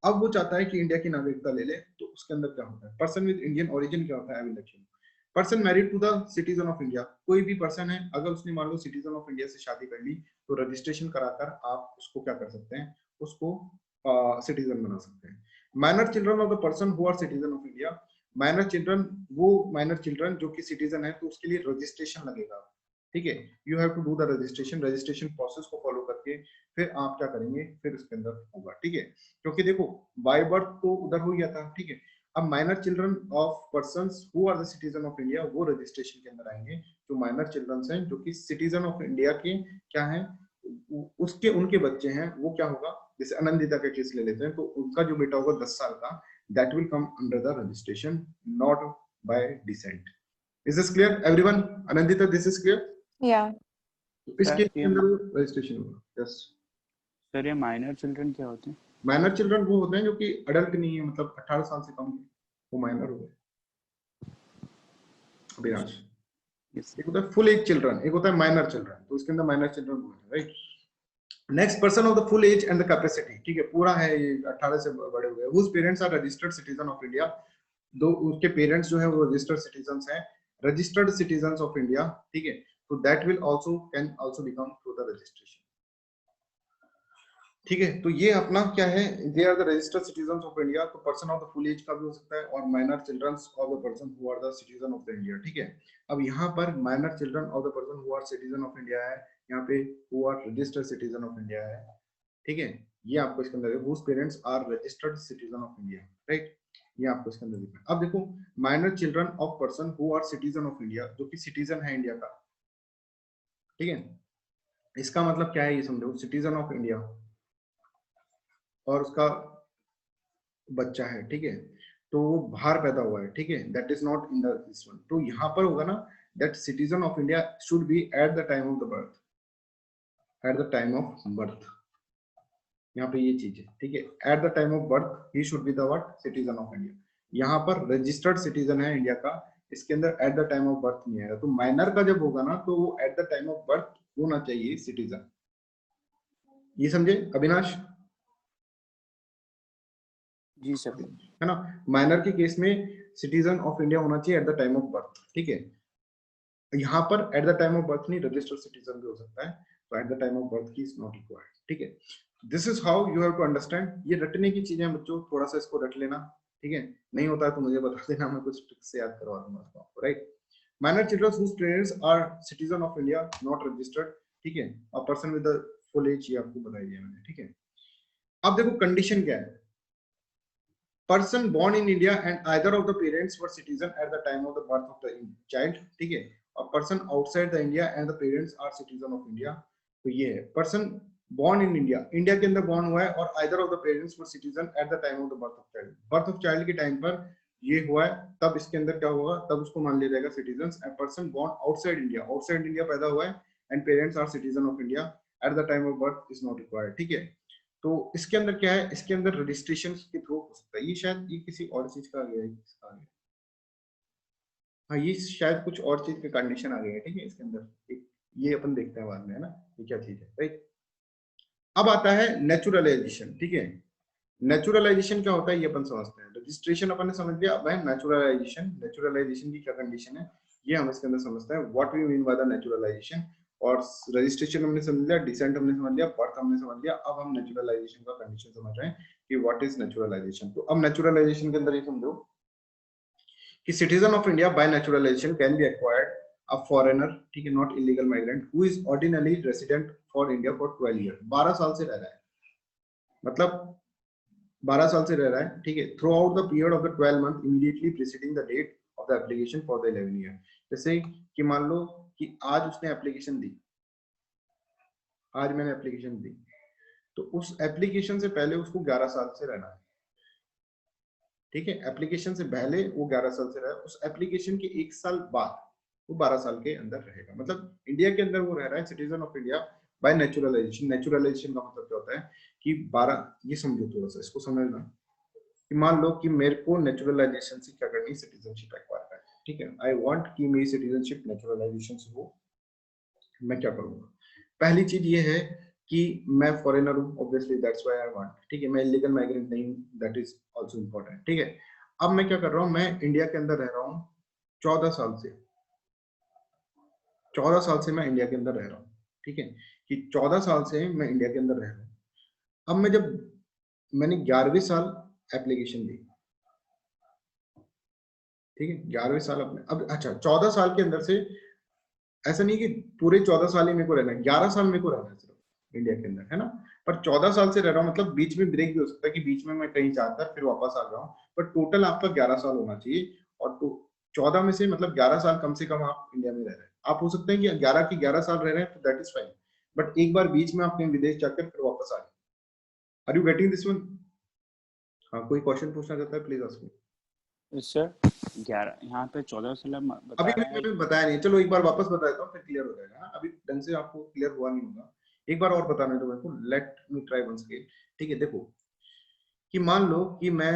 अब वो चाहता है कि इंडिया की नागरिकता ले ले, तो उसके अंदर क्या होता है, पर्सन विद इंडियन ओरिजिन क्या होता है, I will let you know. Person married to the citizen of India, कोई भी पर्सन है अगर उसने मान लो सिटीजन ऑफ इंडिया से शादी कर ली, तो रजिस्ट्रेशन कराकर आप उसको क्या कर सकते हैं, उसको सिटीजन बना सकते हैं। Minor children of the person who are citizen of India, minor children, वो माइनर चिल्ड्रन जो कि सिटीजन है, तो उसके लिए रजिस्ट्रेशन लगेगा, ठीक है। You have to do the registration, registration process को फॉलो करके फिर आप क्या करेंगे, फिर उसके अंदर होगा, ठीक है। क्योंकि देखो बाय बर्थ तो उधर हो गया था, ठीक है। अब minor children of persons who are the citizen of India, वो रजिस्ट्रेशन के अंदर आएंगे। जो माइनर चिल्ड्रंस हैं जो कि सिटीजन ऑफ इंडिया के क्या हैं, उसके उनके बच्चे हैं, वो क्या होगा, जैसे आनंदिता का केस ले लेते हैं, तो उनका जो बेटा होगा 10 साल का, that will come under the registration, not by descent. Is this clear everyone? Anandita, this is clear? Yeah. इसके अंदर रजिस्ट्रेशन होगा। यस सर, ये माइनर चिल्ड्रन क्या होते हैं? माइनर चिल्ड्रन वो होते हैं जो कि अडल्ट नहीं है, मतलब 18 साल से कम है, वो माइनर हो गए। अभिलाष, एक होता है फुल एज चिल्ड्रन, एक होता है माइनर चिल्ड्रन, तो इसके अंदर माइनर चिल्ड्रन होते हैं, right. Next, person of the full age and the capacity, ठीक है, पूरा है ये 18 से बड़े हो गए, whose parents are registered citizen of India, दो उसके पेरेंट्स जो है वो रजिस्टर्ड सिटीजंस हैं, रजिस्टर्ड सिटीजंस ऑफ इंडिया, ठीक है। तो that will also can also become through the registration, ठीक है। तो ये अपना क्या है, they are the registered citizens of India. तो person of the full age का भी हो सकता है, और minor childrens of the person who are the citizen of the India, ठीक है। अब यहाँ पर minor children of the person who are citizen of India है, यहाँ पे who are registered citizen of India है, ठीक है। ये आपको इसके अंदर whose parents are registered citizen of India, right, ये आपको इसके अंदर दिखा। अब देखो minor children of person who are citizen of India, जो कि सिटीजन है इंडिया का, ठीक है। इसका मतलब क्या है ये समझो, सिटीजन ऑफ इंडिया और उसका बच्चा है, ठीक है, तो वो बाहर पैदा हुआ है, ठीक है, that is not in this one. तो यहाँ पर होगा ना, that citizen of India should be eight the time of the birth, eight the time of birth, यहाँ पे ये चीज है, ठीक है। Eight the time of birth he should be the what, citizen of India. यहाँ पर रजिस्टर्ड सिटीजन है इंडिया का, इसके अंदर eight the time of birth नहीं आएगा। तो माइनर का जब होगा ना, तो वो eight the time of birth होना चाहिए सिटीजन, ये समझे अविनाश? जी सर, है ना। माइनर के केस में सिटीजन ऑफ इंडिया होना चाहिए at the time of birth, ठीक है। यहाँ पर at the time of birth नहीं, रजिस्टर्ड सिटीजन भी हो सकता है, तो at the time of birth की इज नॉट रिक्वायर्ड, ठीक है। This is how you have to understand. ये रटने की चीजें हैं बच्चों, थोड़ा सा इसको रट लेना, ठीक है। नहीं होता है तो मुझे बता देना, मैं कुछ ट्रिक से याद करवा दूंगा आपको, right. Minor children whose parents are citizen of India not registered, ठीक है। A person with the full age, ये आपको बता दिया मैंने, ठीक है। अब देखो कंडीशन क्या है, person born in India and either of the parents were citizen at the time of the birth of the child, ठीक है। और person outside the India and the parents are citizen of India, तो ये है person born in India, India के अंदर born हुआ है और either of the parents were citizen at the time of the birth of child, birth of child के time पर ये हुआ है, तब इसके अंदर क्या होगा, तब उसको मान लिया जाएगा citizens। a person born outside India, outside India पैदा हुआ है and parents are citizen of India at the time of birth is not required, ठीक है। तो इसके अंदर क्या है, इसके अंदर रजिस्ट्रेशन के थ्रू हो सकता है, ये शायद ये किसी और चीज का आ गया है, इसका आ गया, हाँ ये शायद कुछ और चीज का कंडीशन आ गया है, ठीक है। इसके अंदर ये अपन देखते हैं बाद में, है ना, ये क्या चीज है, राइट। अब आता है नेचुरलाइजेशन, ठीक है। नेचुरलाइजेशन क्या होता है ये अपन समझते हैं। रजिस्ट्रेशन अपन ने समझ लिया, अब है नेचुरलाइजेशन। नेचुरलाइजेशन की क्या कंडीशन है ये हम इसके अंदर समझते हैं, what we mean by the naturalization. और रजिस्ट्रेशन हमने समझ लिया, डिसेंट हमने समझ लिया, बर्थ हमने समझ लिया। अब हम नेचुरलाइजेशन का कंडीशन समझ रहे हैं कि व्हाट इज नेचुरलाइजेशन। तो अब नेचुरलाइजेशन के अंदर ये समझो कि citizen of India by naturalisation can be acquired a foreigner, ठीक है, not illegal migrant, who is ordinary resident for India for 12 year, 12 साल से रह रहा है, मतलब 12 साल से रह रहा है, ठीक है। Throughout the period of the 12 month immediately preceding the date of the application for the 11 year. जैसे कि मान लो कि आज उसने एप्लीकेशन दी, आज मैंने एप्लीकेशन दी, तो उस एप्लीकेशन से पहले उसको 11 साल से रहना है, ठीक है। एप्लीकेशन से पहले वो 11 साल से रहा है, उस एप्लीकेशन के 1 साल बाद वो 12 साल के अंदर रहेगा, मतलब इंडिया के अंदर वो रह रहा है citizen of India by naturalisation. Naturalisation का मतलब क्या होता है कि 12, ये समझो थोड़ा सा इसको समझना, कि मान लो कि मेरे को नेचुरलाइजेशन से क्या करनी, सिटीजनशिप एक्वायर करनी है, ठीक है। आई वांट कि मेरी सिटीजनशिप नेचुरलाइजेशन से हो, मैं क्या करूंगा। पहली चीज ये है कि मैं फॉरेनर हूं, obviously that's why I want, ठीक है। मैं इलीगल माइग्रेंट नहीं हूं, दैट इज आल्सो इंपॉर्टेंट, ठीक है। अब मैं क्या कर रहा हूं, मैं इंडिया के अंदर रह रहा हूं 14 साल से, 14 साल से मैं इंडिया के अंदर रह रहा हूं, ठीक है, कि 14 साल से मैं इंडिया के अंदर रह रहा हूं। अब मैं जब मैंने 11वें साल एप्लीकेशन दी, ठीक है, 11वें साल अपने, अब अच्छा 14 साल के अंदर से, ऐसा नहीं कि पूरे 14 साल ही मेरे को रहना है, 11 साल मेरे को रहना है सिर्फ इंडिया के अंदर, है ना। पर 14 साल से रह रहा हूँ, मतलब बीच में ब्रेक भी हो सकता है कि बीच में मैं कहीं जाकर फिर वापस आ रहा हूँ, पर टोटल आपका 11 साल होना चाहिए। और 14 में से मतलब 11 साल कम से कम आप इंडिया में रह रहे हैं। आप हो सकते हैं कि 11 की 11 साल रह रहे हैं तो दैट इज फाइन, बट एक बार बीच में आप कहीं विदेश जाकर फिर वापस आ गए। Are you getting this one? हाँ, कोई क्वेश्चन पूछना चाहता है प्लीज आस्क मी। सर 11 यहाँ पे 14 साल बता अभी रहा है। मैंने बताया नहीं, चलो एक बार वापस बता देता हूँ फिर क्लियर हो जाएगा। अभी ढंग से आपको क्लियर हुआ नहीं होगा, एक बार और बताने दो मेरे को, let me try once again, ठीक है। देखो कि मान लो कि मैं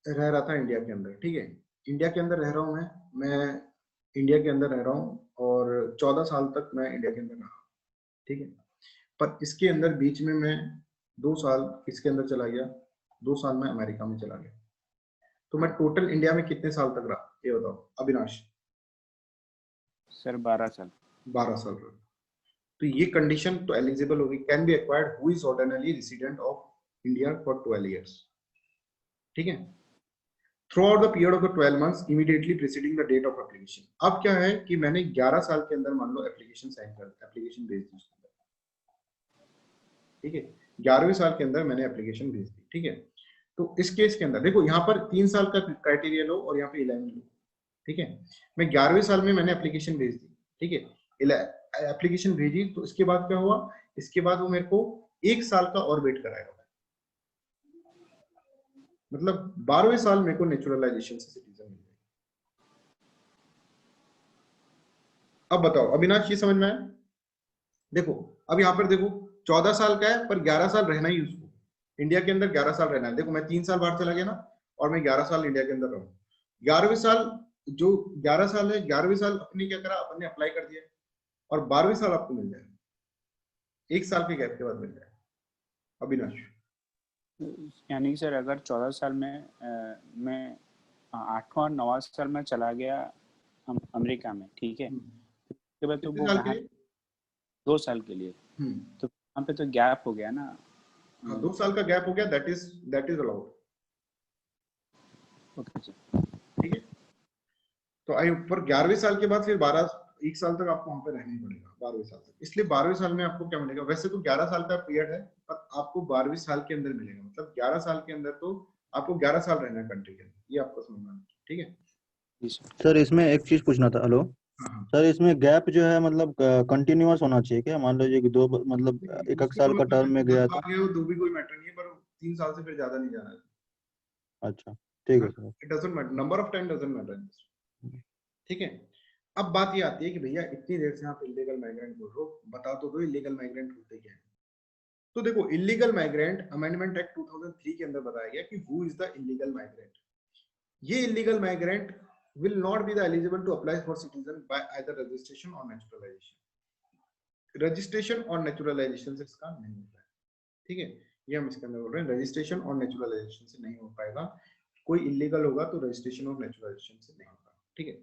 रह रहा था इंडिया के अंदर, ठीक है, इंडिया के अंदर रह रहा हूँ मैं इंडिया के अंदर रह रहा हूँ और 14 साल तक मैं इंडिया के अंदर रहा, ठीक है। पर इसके अंदर बीच में मैं 2 साल इसके अंदर चला गया, 2 साल मैं अमेरिका में चला गया, तो मैं टोटल इंडिया में कितने साल तक रहा ये बताओ अविनाश? सर 12 साल। 12 साल रहा। तो ये कंडीशन तो एलिजिबल होगी, can be acquired who is ordinary resident of India for 12 years, ठीक है, throughout the period of the 12 months immediately preceding the date of application. अब क्या है कि मैंने 11 साल के अंदर मान लो एप्लीकेशन साइन कर, एप्लीकेशन भेज दी, ठीक है, 11वें साल के अंदर मैंने एप्लीकेशन भेज दी, ठीक है। तो इस केस के अंदर देखो यहाँ पर 3 साल का क्राइटेरिया लो और यहाँ पे 11 लो, ठीक है। मैं 11वें साल में मैंने एप्लीकेशन भेज दी, ठीक है, एप्लीकेशन भेजी, तो इसके बाद क्या हुआ, इसके बाद वो मेरे को 1 साल का और वेट कराएगा, मतलब 12वें साल मेरे को नेचुरलाइजेशन से सिटीजन मिल जाएगा। अब बताओ अविनाश ये समझ में आया? देखो अब यहाँ पर देखो 14 साल का है पर 11 साल रहना ही उसको इंडिया के अंदर 11 साल रहना है। देखो मैं 3 साल बाहर चला गया ना और मैं 11 साल इंडिया के अंदर रहूं। 11वें साल जो 11 साल है 11वें साल अपने क्या करा, अपने अप्लाई कर दिया और 12वें साल आपको मिल जाएगा, 1 साल के गैप के बाद मिल जाएगा। अविनाश यानी कि सर अगर 14 साल में मैं 8वां और 9वां साल में चला गया अमेरिका में, ठीक है, उसके बाद तो वो वहाँ 2 साल के लिए, तो वहाँ पे तो गैप हो गया ना। 2 साल का गैप हो गया, that is allowed. Okay sir, ठीक है। तो आई ऊपर 11वें साल के बाद फिर 1 साल तक आपको वहां पे रहना ही पड़ेगा, 12वें साल तक। इसलिए 12वें साल में आपको क्या मिलेगा, वैसे तो 11 साल का पीरियड है, पर आपको 12वें साल के अंदर मिलेगा। मतलब 11 साल के अंदर तो आपको 11 साल रहना है कंट्री के अंदर, ये आपको समझना है। ठीक है सर, इसमें एक चीज पूछना था। हेलो सर, इसमें गैप जो है मतलब कंटिन्यूअस होना चाहिए क्या? मान लीजिए कि दो मतलब एक साल का टर्म में गया तो दो भी कोई मैटर नहीं है, पर 3 साल से फिर ज्यादा नहीं जाना है। अच्छा ठीक है sir. It doesn't matter, number of time doesn't matter. ठीक है। अब बात ये आती है कि भैया इतनी देर से आप इलीगल माइग्रेंट बोल रहे हो, बता तो दो इलीगल माइग्रेंट होते क्या है। तो देखो, इलीगल माइग्रेंट अमेंडमेंट एक्ट 2003 के अंदर बताया गया कि who is the illegal migrant. ये illegal migrant will not be the eligible to apply for citizen by either registration or naturalization. Registration और नेचुरलाइजेशन से इसका नहीं होता है। ठीक है, ये हम इसके अंदर बोल रहे हैं, रजिस्ट्रेशन और नेचुरलाइजेशन से नहीं हो पाएगा। कोई इलीगल होगा तो रजिस्ट्रेशन और नेचुरलाइजेशन से नहीं होगा। ठीक है,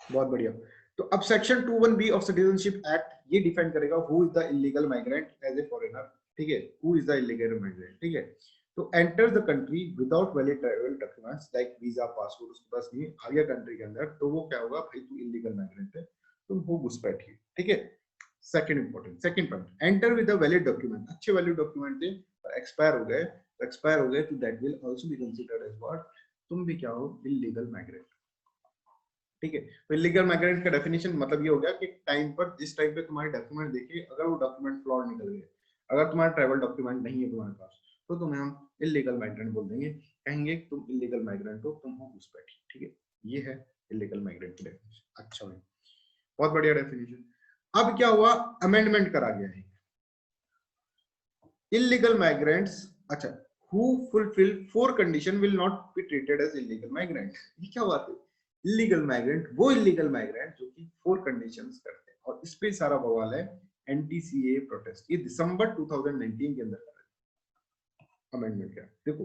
बहुत बढ़िया। तो अब section 21B of citizenship act ये डिफाइन करेगा who is the illegal migrant as a foreigner. ठीक है, who is the illegal migrant. ठीक है, तो enter the country without valid travel documents like visa, passport, उसके पास नहीं आ गया कंट्री के अंदर, तो वो क्या होगा, भाई तू इलीगल माइग्रेंट है, तुम हो घुसपैठी। ठीक है, second important, second point, enter with a valid document. अच्छे वैलिड डॉक्यूमेंट थे पर एक्सपायर हो गए, तो that will also be considered as what, तुम भी क्या हो, इलीगल माइग्रेंट। ठीक है, तो इलीगल माइग्रेंट का डेफिनेशन मतलब ये हो गया कि टाइम पर, जिस टाइम पे तुम्हारे डॉक्यूमेंट देखे, अगर वो डॉक्यूमेंट फ्लॉड निकल गए, अगर तुम्हारा ट्रैवल डॉक्यूमेंट नहीं है तुम्हारे पास, तो तुम्हें हम इलीगल माइग्रेंट बोल देंगे, कहेंगे तुम इलीगल माइग्रेंट हो, तुम हो घुसपैठी। ठीक है, ये है इलीगल माइग्रेंट की डेफिनेशन। अच्छा भाई, बहुत बढ़िया डेफिनेशन। अब क्या हुआ, अमेंडमेंट करा गया है इलीगल माइग्रेंट्स। अच्छा, who fulfil 4 condition will not be treated as illegal migrant. ये क्या बात है, इलीगल माइग्रेंट वो इलीगल माइग्रेंट जो कि 4 कंडीशंस करते हैं, और इस पे सारा बवाल है एनटीसीए प्रोटेस्ट। ये दिसंबर 2019 के अंदर अमेंडमेंट क्या। देखो,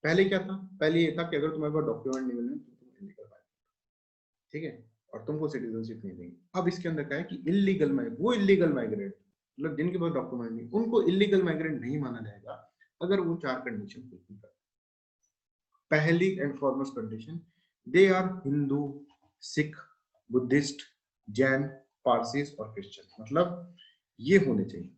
पहले क्या था, पहले ये था कि अगर तुम्हारे पास डॉक्यूमेंट नहीं मिले तो तुम इलीगल माइग्रेंट। ठीक है, और तुमको सिटीजनशिप नहीं देंगे। अब इसके अंदर क्या है कि इलीगल माइग्रेंट, वो इलीगल माइग्रेंट मतलब जिनके पास डॉक्यूमेंट नहीं, उनको इलीगल माइग्रेंट नहीं माना जाएगा अगर वो 4 कंडीशन फुलफिल करते। पहली and foremost condition, they are Hindu, Sikh, Buddhist, Jain, Parsis और क्रिश्चियन, मतलब ये होने चाहिए।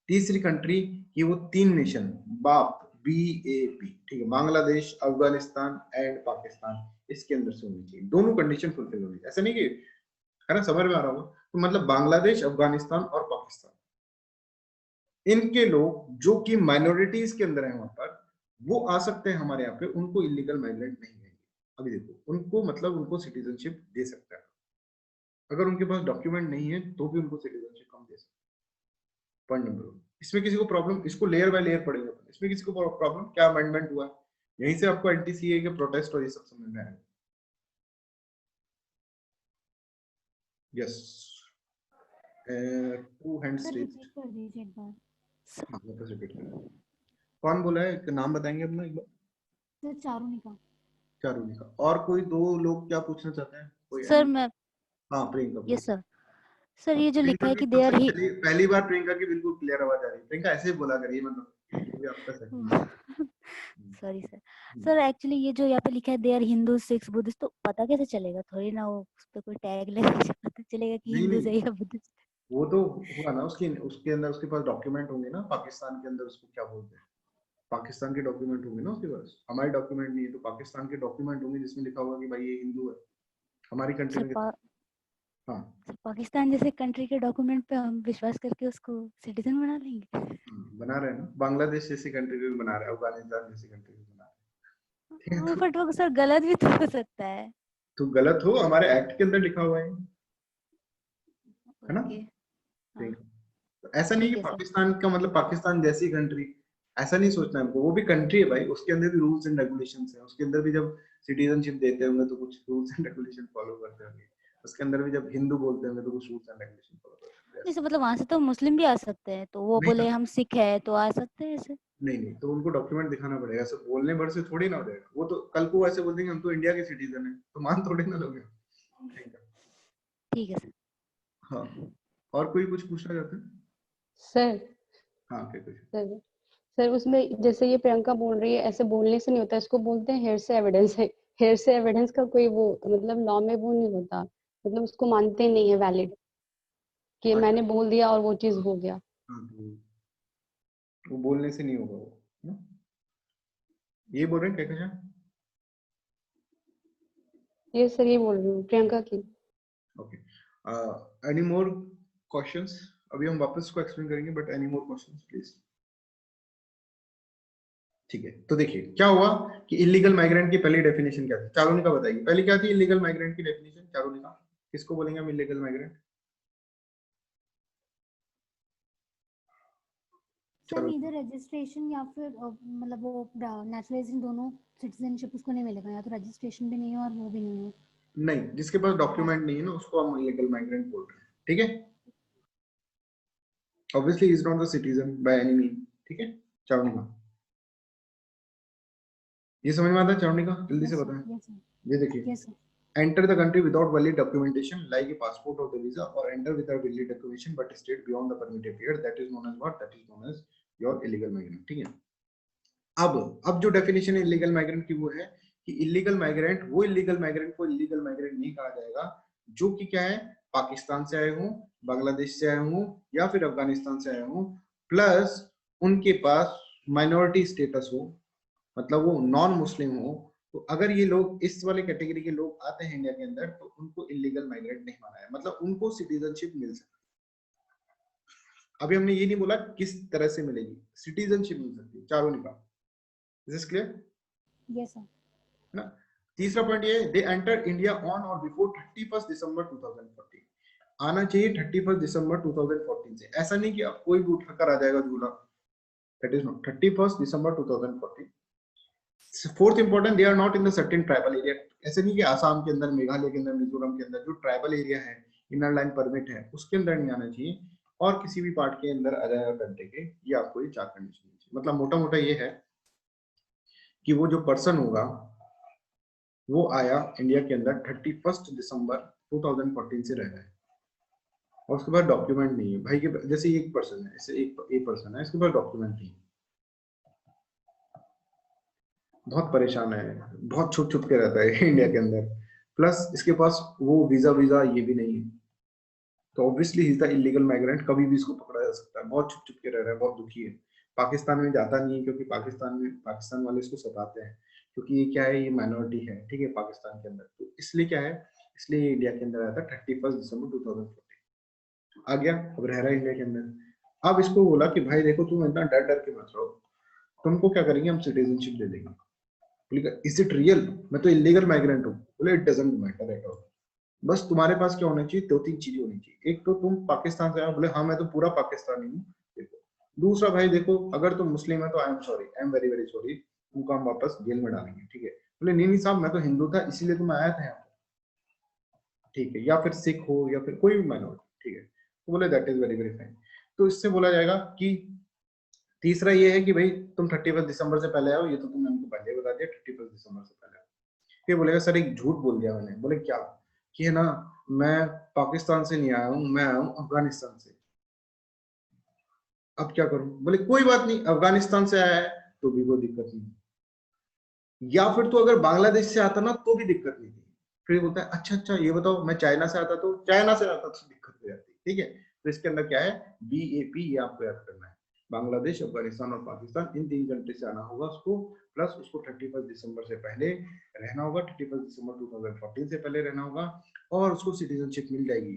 तीसरी कंट्री कि वो 3 नेशन, बाप, BAP, ठीक है, बांग्लादेश, अफगानिस्तान एंड पाकिस्तान, इसके अंदर से होनी चाहिए, दोनों कंडीशन फुलफिल होनी चाहिए। ऐसा नहीं कि, है ना, समझ में आ रहा होगा, तो मतलब बांग्लादेश, अफगानिस्तान और पाकिस्तान, इनके लोग जो कि माइनॉरिटीज के अंदर है वहां पर, वो आ सकते हैं हमारे यहाँ पे, उनको इलीगल माइग्रेंट नहीं देंगे। अभी देखो, उनको मतलब उनको सिटीजनशिप दे सकता है, अगर उनके पास डॉक्यूमेंट नहीं है तो भी उनको सिटीजनशिप हम दे सकते हैं। पॉइंट नंबर 1, इसमें किसी को प्रॉब्लम, इसको लेयर बाय लेयर पढ़ेंगे, इसमें किसी को प्रॉब्लम, क्या अमेंडमेंट हुआ, यहीं से आपको एनटीसीए के प्रोटेस्ट और ये सब समझ में आएगा। Yes, 2 hands raised. कर दीजिए एक बार। वापस रिपीट करें, कौन बोला है, नाम बताएंगे अपना एक बार। सर चारुनिका। चारुनिका, और कोई 2 लोग क्या पूछना चाहते हैं, कोई सर मैं, हाँ प्रियंका। Yes sir. सर ये जो लिखा है कि दे आर ही, पहली बार प्रियंका की बिल्कुल क्लियर आवाज आ रही है। प्रियंका ऐसे ही बोला करिए, मतलब ये आपका सही। Sorry sir. सर एक्चुअली ये जो यहाँ पे लिखा है they are Hindu, Sikhs, Buddhist, तो पता कैसे चलेगा, थोड़ी ना वो उस पे कोई टैग लगा के पता चलेगा कि हिंदू है या बुद्धिस्ट। वो तो हुआ ना, उसके अंदर उसके पास डॉक्यूमेंट होंगे ना, पाकिस्तान के अंदर उसको क्या बोलते हैं, पाकिस्तान के डॉक्यूमेंट होंगे ना उसके पास। हमारे डॉक्यूमेंट नहीं है तो पाकिस्तान के डॉक्यूमेंट होंगे जिसमें लिखा होगा कि भाई ये हिंदू है। हमारी कंट्री में हाँ, पाकिस्तान जैसे कंट्री के डॉक्यूमेंट पे हम विश्वास करके उसको सिटीजन बना लेंगे। बना रहे हैं ना, बांग्लादेश जैसी कंट्री भी बना रहे हैं, अफगानिस्तान जैसी कंट्री भी बना रहे हैं। बट वो सर गलत भी तो हो सकता है। तो गलत हो, हमारे एक्ट के अंदर लिखा हुआ है ना। तो ऐसा नहीं कि पाकिस्तान का मतलब पाकिस्तान जैसी कंट्री, ऐसा नहीं सोचना है हमको, वो भी कंट्री है भाई, उसके अंदर भी रूल्स एंड रेगुलेशंस है, उसके अंदर भी जब सिटीजनशिप देते होंगे तो कुछ रूल्स एंड रेगुलेशन फॉलो करते होंगे, उसके अंदर भी जब हिंदू बोलते होंगे तो कुछ रूल्स एंड रेगुलेशन फॉलो करते होंगे। जैसे मतलब वहां से तो मुस्लिम भी आ सकते हैं, तो वो बोले हम सिख है तो आ सकते हैं ऐसे। नहीं नहीं, तो उनको डॉक्यूमेंट दिखाना पड़ेगा, सब बोलने भर से थोड़ी ना हो जाएगा। वो तो कल को ऐसे बोल देंगे हम तो इंडिया के सिटीजन हैं, तो मान थोड़ी ना लोगे। ठीक है सर। हाँ, और कोई कुछ पूछना चाहते हैं? सर हाँ, क्या कुछ? सर उसमें जैसे ये प्रियंका बोल रही है, ऐसे बोलने से नहीं होता, इसको बोलते हैं हेयर से एविडेंस है। हेयर से एविडेंस का कोई वो मतलब लॉ में वो नहीं होता, मतलब उसको मानते नहीं है वैलिड कि मैंने बोल दिया और वो चीज हो गया। वो बोलने से नहीं होगा वो। ये बोल रहे हैं क्या? ये सर ये बोल रही हूँ प्रियंका की। Okay, any more questions? अभी हम वापस को एक्सप्लेन करेंगे, but any more questions please? ठीक है, तो देखिए क्या हुआ कि इलीगल माइग्रेंट की पहली डेफिनेशन क्या थी, चारुनिका बताएगी। पहले क्या थी इलीगल माइग्रेंट की डेफिनेशन? चारुनिका, किसको बोलेंगे हम इलीगल माइग्रेंट? सर इधर रजिस्ट्रेशन या फिर मतलब वो नेशनलाइजेशन, दोनों सिटीजनशिप उसको नहीं मिलेगा, या तो रजिस्ट्रेशन भी नहीं है और वो भी नहीं है। नहीं, जिसके पास डॉक्यूमेंट नहीं है ना उसको हम इलीगल माइग्रेंट बोल रहे हैं, ठीक है? Obviously is not the citizen by any mean, ठीक है? चारुनिका, ये समझ में आता है? चारुनिका जल्दी से बताएं। ये देखिए, enter the country without valid documentation like a passport or the visa, or enter with a valid documentation but stayed beyond the permitted period, that is known as what? That is known as your illegal migrant, ठीक है? अब जो definition है illegal migrant की वो है कि illegal migrant, वो इलीगल माइग्रेंट को इलीगल माइग्रेंट नहीं कहा जाएगा जो कि क्या है, पाकिस्तान से आए हों, बांग्लादेश से आए हों या फिर अफगानिस्तान से आए हों, प्लस उनके पास माइनॉरिटी स्टेटस हो, मतलब वो नॉन मुस्लिम हो। तो अगर ये लोग इस वाले कैटेगरी के लोग आते हैं इंडिया के अंदर तो उनको इलीगल माइग्रेंट नहीं माना है, मतलब उनको सिटीजनशिप मिल सकती है। अभी हमने ये नहीं बोला किस तरह से मिलेगी, सिटीजनशिप मिल सकती है। Charunika, is this clear? Yes sir. ना, तीसरा पॉइंट ये, they enter India on or before 31 December 2014। आना चाहिए 31 दिसंबर 2014 से, ऐसा नहीं कि अब कोई भी उठाकर आ जाएगा झूला, that is not 31 December 2014। Fourth important, they are not in the certain tribal area. ऐसे नहीं कि आसाम के अंदर, मेघालय के अंदर, मिजोरम के अंदर जो ट्राइबल एरिया है, इनर लाइन परमिट है, उसके अंदर नहीं आना चाहिए, और किसी भी पार्ट के अंदर आ जाएगा कंट्री के, ये आपको ये 4 कंडीशन चाहिए। मतलब मोटा मोटा ये है कि वो जो पर्सन होगा वो आया इंडिया के अंदर 31 दिसंबर 2014 से रह रहा है, और उसके बाद डॉक्यूमेंट नहीं है भाई के, जैसे एक पर्सन है, ऐसे एक पर्सन है, इसके पास डॉक्यूमेंट नहीं है, बहुत परेशान है, बहुत छुप छुप के रहता है इंडिया के अंदर, प्लस इसके पास वो वीजा ये भी नहीं है, तो obviously he is the illegal migrant, कभी भी इसको पकड़ा जा सकता है। बहुत छुप छुप के रह रहा है, बहुत दुखी है, पाकिस्तान में जाता नहीं है क्योंकि पाकिस्तान वाले इसको सताते हैं, क्योंकि ये क्या है, ये माइनॉरिटी है, ठीक है, पाकिस्तान के अंदर, तो इसलिए क्या है, इसलिए इंडिया के अंदर आया था 31 दिसंबर 2014, आ गया, अब रह रहा है इंडिया के अंदर। अब इसको बोला कि भाई देखो तुम इतना डर डर के मत रहो, तुमको क्या करेंगे, हम सिटीजनशिप दे देंगे। Is it real? मैं तो इलीगल माइग्रेंट हूँ। बोले it doesn't matter at all, बस तुम्हारे पास क्या होना चाहिए, 2-3 चीजें होनी चाहिए। एक तो तुम पाकिस्तान से आए। बोले हाँ मैं तो पूरा पाकिस्तानी हूँ। दूसरा भाई देखो, अगर तुम मुस्लिम है तो I am sorry, I am very very sorry, तुमको हम वापस जेल में डालेंगे, ठीक है। बोले नहीं साहब, मैं तो हिंदू था इसीलिए तो मैं आया था यहाँ, ठीक है, या फिर सिख हो या फिर कोई भी माइनॉरिटी, ठीक है। तो बोले that is very very fine. तो इससे बोला जाएगा कि तीसरा ये है कि भाई तुम 31 दिसंबर से पहले आओ, ये तो तुमने हमको पहले बता दिया 31 दिसंबर से पहले आओ। फिर बोलेगा सर एक झूठ बोल दिया मैंने। बोले क्या? कि है ना, मैं पाकिस्तान से नहीं आया हूँ, मैं आया हूँ अफगानिस्तान से। अब क्या करूं? बोले कोई बात नहीं, अफगानिस्तान से आया है तो भी कोई दिक्कत नहीं, या फिर तो अगर बांग्लादेश से आता ना तो भी दिक्कत नहीं थी। फिर बोलता है अच्छा ये बताओ मैं चाइना से आता तो दिक्कत हो जाती, ठीक है। तो इसके अंदर क्या है, BAP, ये आपको याद करना है। बांग्लादेश, अफगानिस्तान और पाकिस्तान, इन 3 कंट्री से आना होगा उसको, प्लस उसको 31 दिसंबर से पहले रहना होगा, 31 दिसंबर 2014 से पहले रहना होगा, और उसको सिटीजनशिप मिल जाएगी।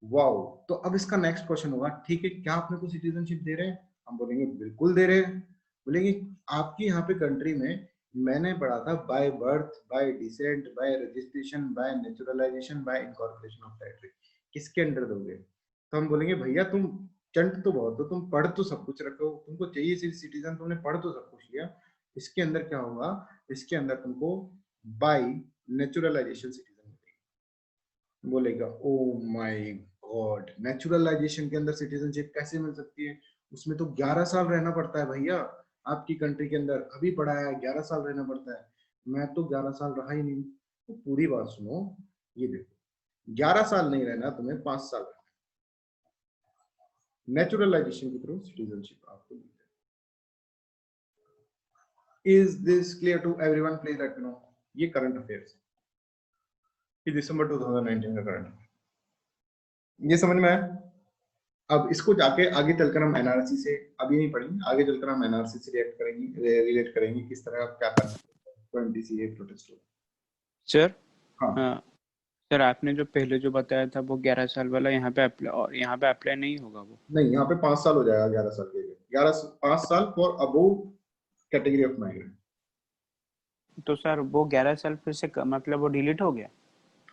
वाओ। तो अब इसका नेक्स्ट क्वेश्चन होगा, ठीक है क्या आप मेरे को सिटीजनशिप दे रहे हैं? हम बोलेंगे बिल्कुल दे रहे हैं। बोलेंगे आपकी यहाँ पे कंट्री में मैंने पढ़ा था bye birth, by descent, by registration, by naturalisation, by incorporation of territory, किसके अंडर दोगे? तो हम बोलेंगे भैया तुम चंट तो बहुत हो, तुम पढ़ तो सब कुछ रखो, तुमको चाहिए सिर्फ सिटीजन, तुमने पढ़ तो सब कुछ लिया। इसके अंदर क्या होगा, इसके अंदर तुमको बाय नेचुरलाइजेशन सिटीजन मिलेगी। बोलेगा ओ माय गॉड, नेचुरलाइजेशन के अंदर सिटीजनशिप कैसे मिल सकती है? उसमें तो 11 साल रहना पड़ता है भैया। आपकी कंट्री के अंदर अभी पढ़ा है 11 साल रहना पड़ता है, मैं तो 11 साल रहा ही नहीं। तो पूरी बात सुनो, ये देखो 11 साल नहीं रहना तुम्हें, 5 साल रहना। नेचुरलाइजेशन के थ्रू सिटीजनशिप आपको मिलती है। Is this clear to everyone? Please let me know. ये करंट अफेयर्स, ये दिसंबर 2019 का करंट अफेयर, ये समझ में आया? अब इसको जाके आगे चलकर हम एनआरसी से, अभी नहीं पढ़ेंगे, आगे चलकर हम एनआरसी से रिलेट करेंगे किस तरह क्या करना है 20CA प्रोटेस्ट हो। सर हाँ सर, आपने जो पहले जो बताया था वो 11 साल वाला यहाँ पे अप्लाई, और यहाँ पे अप्लाई नहीं होगा वो? नहीं, यहाँ पे 5 साल हो जाएगा 11 साल के लिए। 5 साल for above category of migrant. तो सर वो 11 साल फिर से मतलब वो डिलीट हो गया?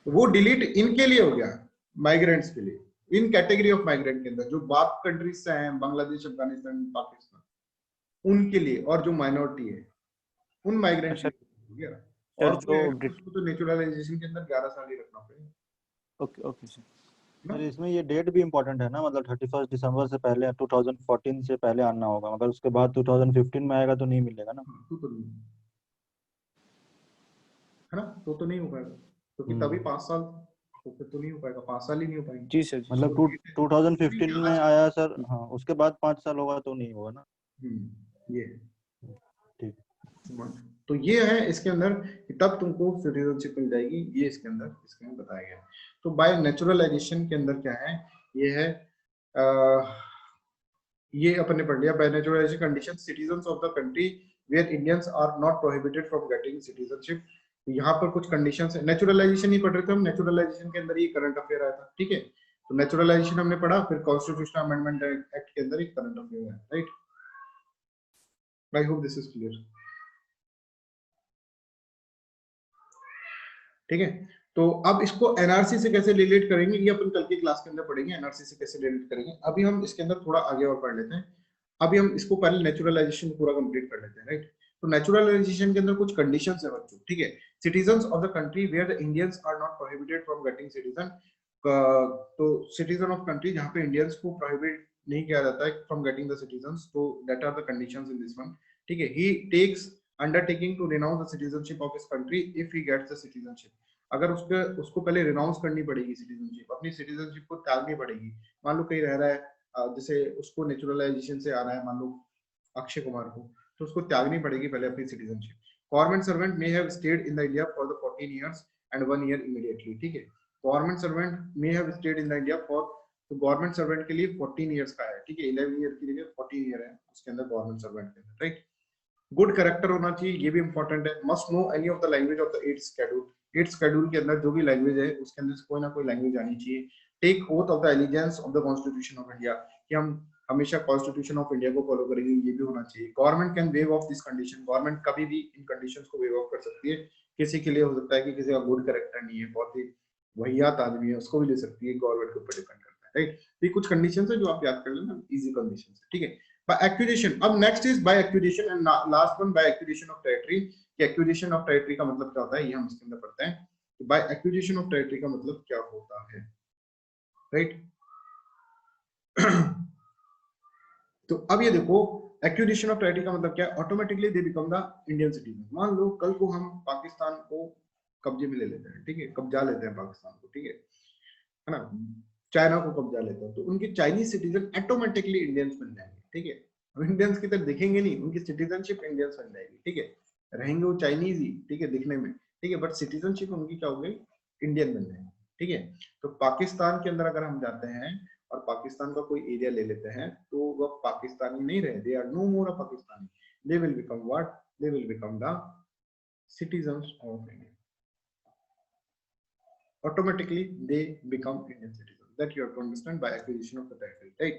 वो डिलीट इनके लिए हो गया, माइग्रेंट्स के लिए, इन कैटेगरी ऑफ माइग्रेंट के अंदर जो बाकी कंट्रीज से हैं, बांग्लादेश, अफगानिस्तान, पाकिस्तान, उनके लिए, और जो माइनॉरिटी है उन माइग्रेंट के लिए हो गया। और जो तो नेचुरलाइजेशन के अंदर 11 साल ही रखना पड़ेगा। Okay okay sir. सर इसमें ये डेट भी इम्पोर्टेंट है ना, मतलब 31 दिसंबर से पहले 2014 से पहले आना होगा, मगर उसके बाद 2015 में आएगा तो नहीं मिलेगा ना? तो नहीं है ना, तो नहीं हो पाएगा, क्योंकि तभी 5 साल, तो फिर तो नहीं हो पाएगा, 5 साल ही नहीं हो पाएंगे। जी सर। मतलब 2015 में आया सर, हाँ, उसके बाद 5 साल होगा तो नहीं होगा ना? ये ठीक। तो ये है इसके अंदर, तब तुमको सिटीजनशिप मिल जाएगी, ये इसके अंदर बताया गया। तो बाय नेचुरलाइजेशन के अंदर क्या है, ये है ये अपन ने पढ़ लिया। By naturalization condition, citizens of the country where Indians are not prohibited from getting citizenship. यहाँ पर कुछ कंडीशंस है, नेचुरलाइजेशन ही पढ़ रहे थे हम, नेचुरलाइजेशन के अंदर ये करंट अफेयर आया था, ठीक है। तो नेचुरलाइजेशन हमने पढ़ा, फिर कॉन्स्टिट्यूशनल अमेंडमेंट एक्ट के अंदर एक करंट अफेयर है, right. I hope this is clear, ठीक है। तो अब इसको एनआरसी से कैसे रिलेट करेंगे, ये अपन कल की क्लास के अंदर पढ़ेंगे, एनआरसी से कैसे रिलेट करेंगे। अभी हम इसके अंदर थोड़ा आगे और पढ़ लेते हैं। अभी हम इसको पहले नेचुरलाइजेशन पूरा कंप्लीट कर लेते हैं, राइट। तो नेचुरलाइजेशन के अंदर कुछ कंडीशंस है बच्चों, ठीक है। Citizens of the country where the Indians are not prohibited from getting citizen. तो सिटीजन ऑफ कंट्री जहां पे इंडियंस को प्रोहिबिट नहीं किया जाता है फ्रॉम गेटिंग द सिटीजन्स, तो that are the conditions in this one, ठीक है। He takes undertaking to renounce the citizenship of his country if he gets the citizenship. अगर उसको पहले रिनाउंस करनी पड़ेगी सिटीजनशिप, अपनी सिटीजनशिप को त्यागनी पड़ेगी। मान लो कहीं रह रहा है, जैसे उसको नेचुरलाइजेशन से आ रहा है, मान लो अक्षय कुमार को, तो उसको त्यागनी पड़ेगी पहले अपनी citizenship. Government servant may have stayed in the India for the 14 years and 1 year immediately, ठीक है। Government servant may have stayed in the India for, तो गवर्नमेंट सर्वेंट के लिए 14 इयर्स का है, ठीक है। 11 ईयर की जगह 14 ईयर है उसके अंदर गवर्नमेंट सर्वेंट के अंदर, राइट। गुड कैरेक्टर होना चाहिए, ये भी इंपॉर्टेंट है। Must know any of the language of the 8th schedule. 8th schedule के अंदर जो भी लैंग्वेज है उसके अंदर कोई ना कोई लैंग्वेज आनी चाहिए। Take oath of the allegiance of the constitution of India, कि हम हमेशा कॉन्स्टिट्यूशन ऑफ इंडिया को फॉलो करेंगे, ये भी होना चाहिए। Government can waive off this condition, government कभी भी इन कंडीशंस को वेव ऑफ कर सकती है। किसी के लिए हो सकता है कि किसी का गुड कैरेक्टर नहीं है, बहुत ही वहियात आदमी है, उसको भी ले सकती है, गवर्नमेंट के ऊपर डिपेंड करता है, राइट। ये कुछ कंडीशंस है जो आप याद कर लेना, इजी कंडीशंस है, ठीक है। By acquisition, अब next is by acquisition and last one by acquisition of territory। कि acquisition of territory का मतलब क्या होता है, ये हम इसके अंदर पढ़ते हैं। तो by acquisition of territory का मतलब क्या होता है, right? तो अब ये देखो, acquisition of territory का मतलब क्या है, automatically they become the Indian citizen। मान लो कल को हम पाकिस्तान को कब्जे में ले लेते हैं, ठीक है, कब्जा लेते हैं पाकिस्तान को, ठीक है ना, चाइना को कब्जा लेते हैं, तो उनकी चाइनीज सिटीजन ऑटोमेटिकली इंडियंस बन जाएंगे, ठीक है। अब इंडियंस की तरह दिखेंगे नहीं, उनकी सिटीजनशिप इंडियंस बन जाएगी, ठीक है। रहेंगे वो चाइनीज ही, ठीक है, दिखने में, ठीक है, बट सिटीजनशिप उनकी क्या होगी, इंडियन बन जाएंगे, ठीक है। तो पाकिस्तान के अंदर अगर हम जाते हैं और पाकिस्तान का कोई एरिया ले लेते हैं, तो वह पाकिस्तानी नहीं रहे, they are no more a Pakistani, they will become what, they will become the citizens of India. Automatically they become Indian citizens, that you have to understand by acquisition of the territory, right?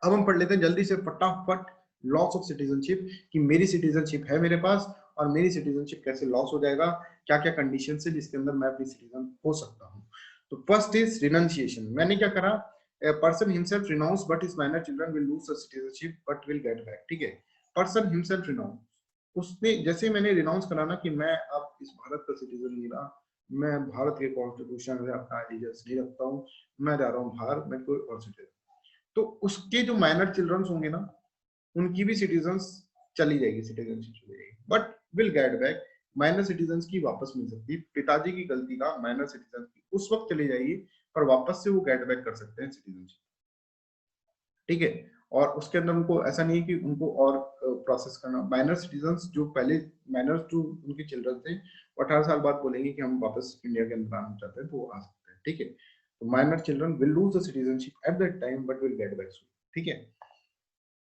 अब हम पढ़ लेते हैं जल्दी से फटाफट loss of citizenship, कि मेरी सिटीजनशिप है मेरे पास और मेरी सिटीजनशिप कैसे लॉस हो जाएगा, क्या क्या कंडीशन है जिसके अंदर मैं अपनी सिटीजन हो सकता हूँ। तो फर्स्ट इज रिनंसिएशन। मैंने क्या करा, a person himself renounce but his minor children will lose the citizenship but will get back, ठीक है। person himself renounce, उसने जैसे मैंने रिनाउंस करा ना कि मैं अब इस भारत का सिटीजन नहीं रहा, मैं भारत के कॉन्स्टिट्यूशन में अपना एलिजेंस नहीं रखता हूँ, मैं जा रहा हूँ बाहर, मैं कोई और सिटीजन, तो उसके जो माइनर चिल्ड्रंस होंगे ना, उनकी भी सिटीजन्स चली जाएगी, सिटीजनशिप चली जाएगी, but will get back. Minor citizen की वापस मिल सकती है, पिताजी की गलती का माइनर सिटीजन की उस वक्त चली जाएगी, पर वापस से वो गेट बैक कर सकते हैं सिटीजनशिप, ठीक है। और उसके अंदर उनको ऐसा नहीं है कि उनको और प्रोसेस करना। माइनर सिटीजन्स जो पहले माइनर जो उनके चिल्ड्रन थे 18 साल बाद बोलेंगे कि हम वापस इंडिया के अंदर आना चाहते हैं, तो वो आ सकते हैं, ठीक है। तो minor children will lose the citizenship at that time but will get back soon, ठीक है।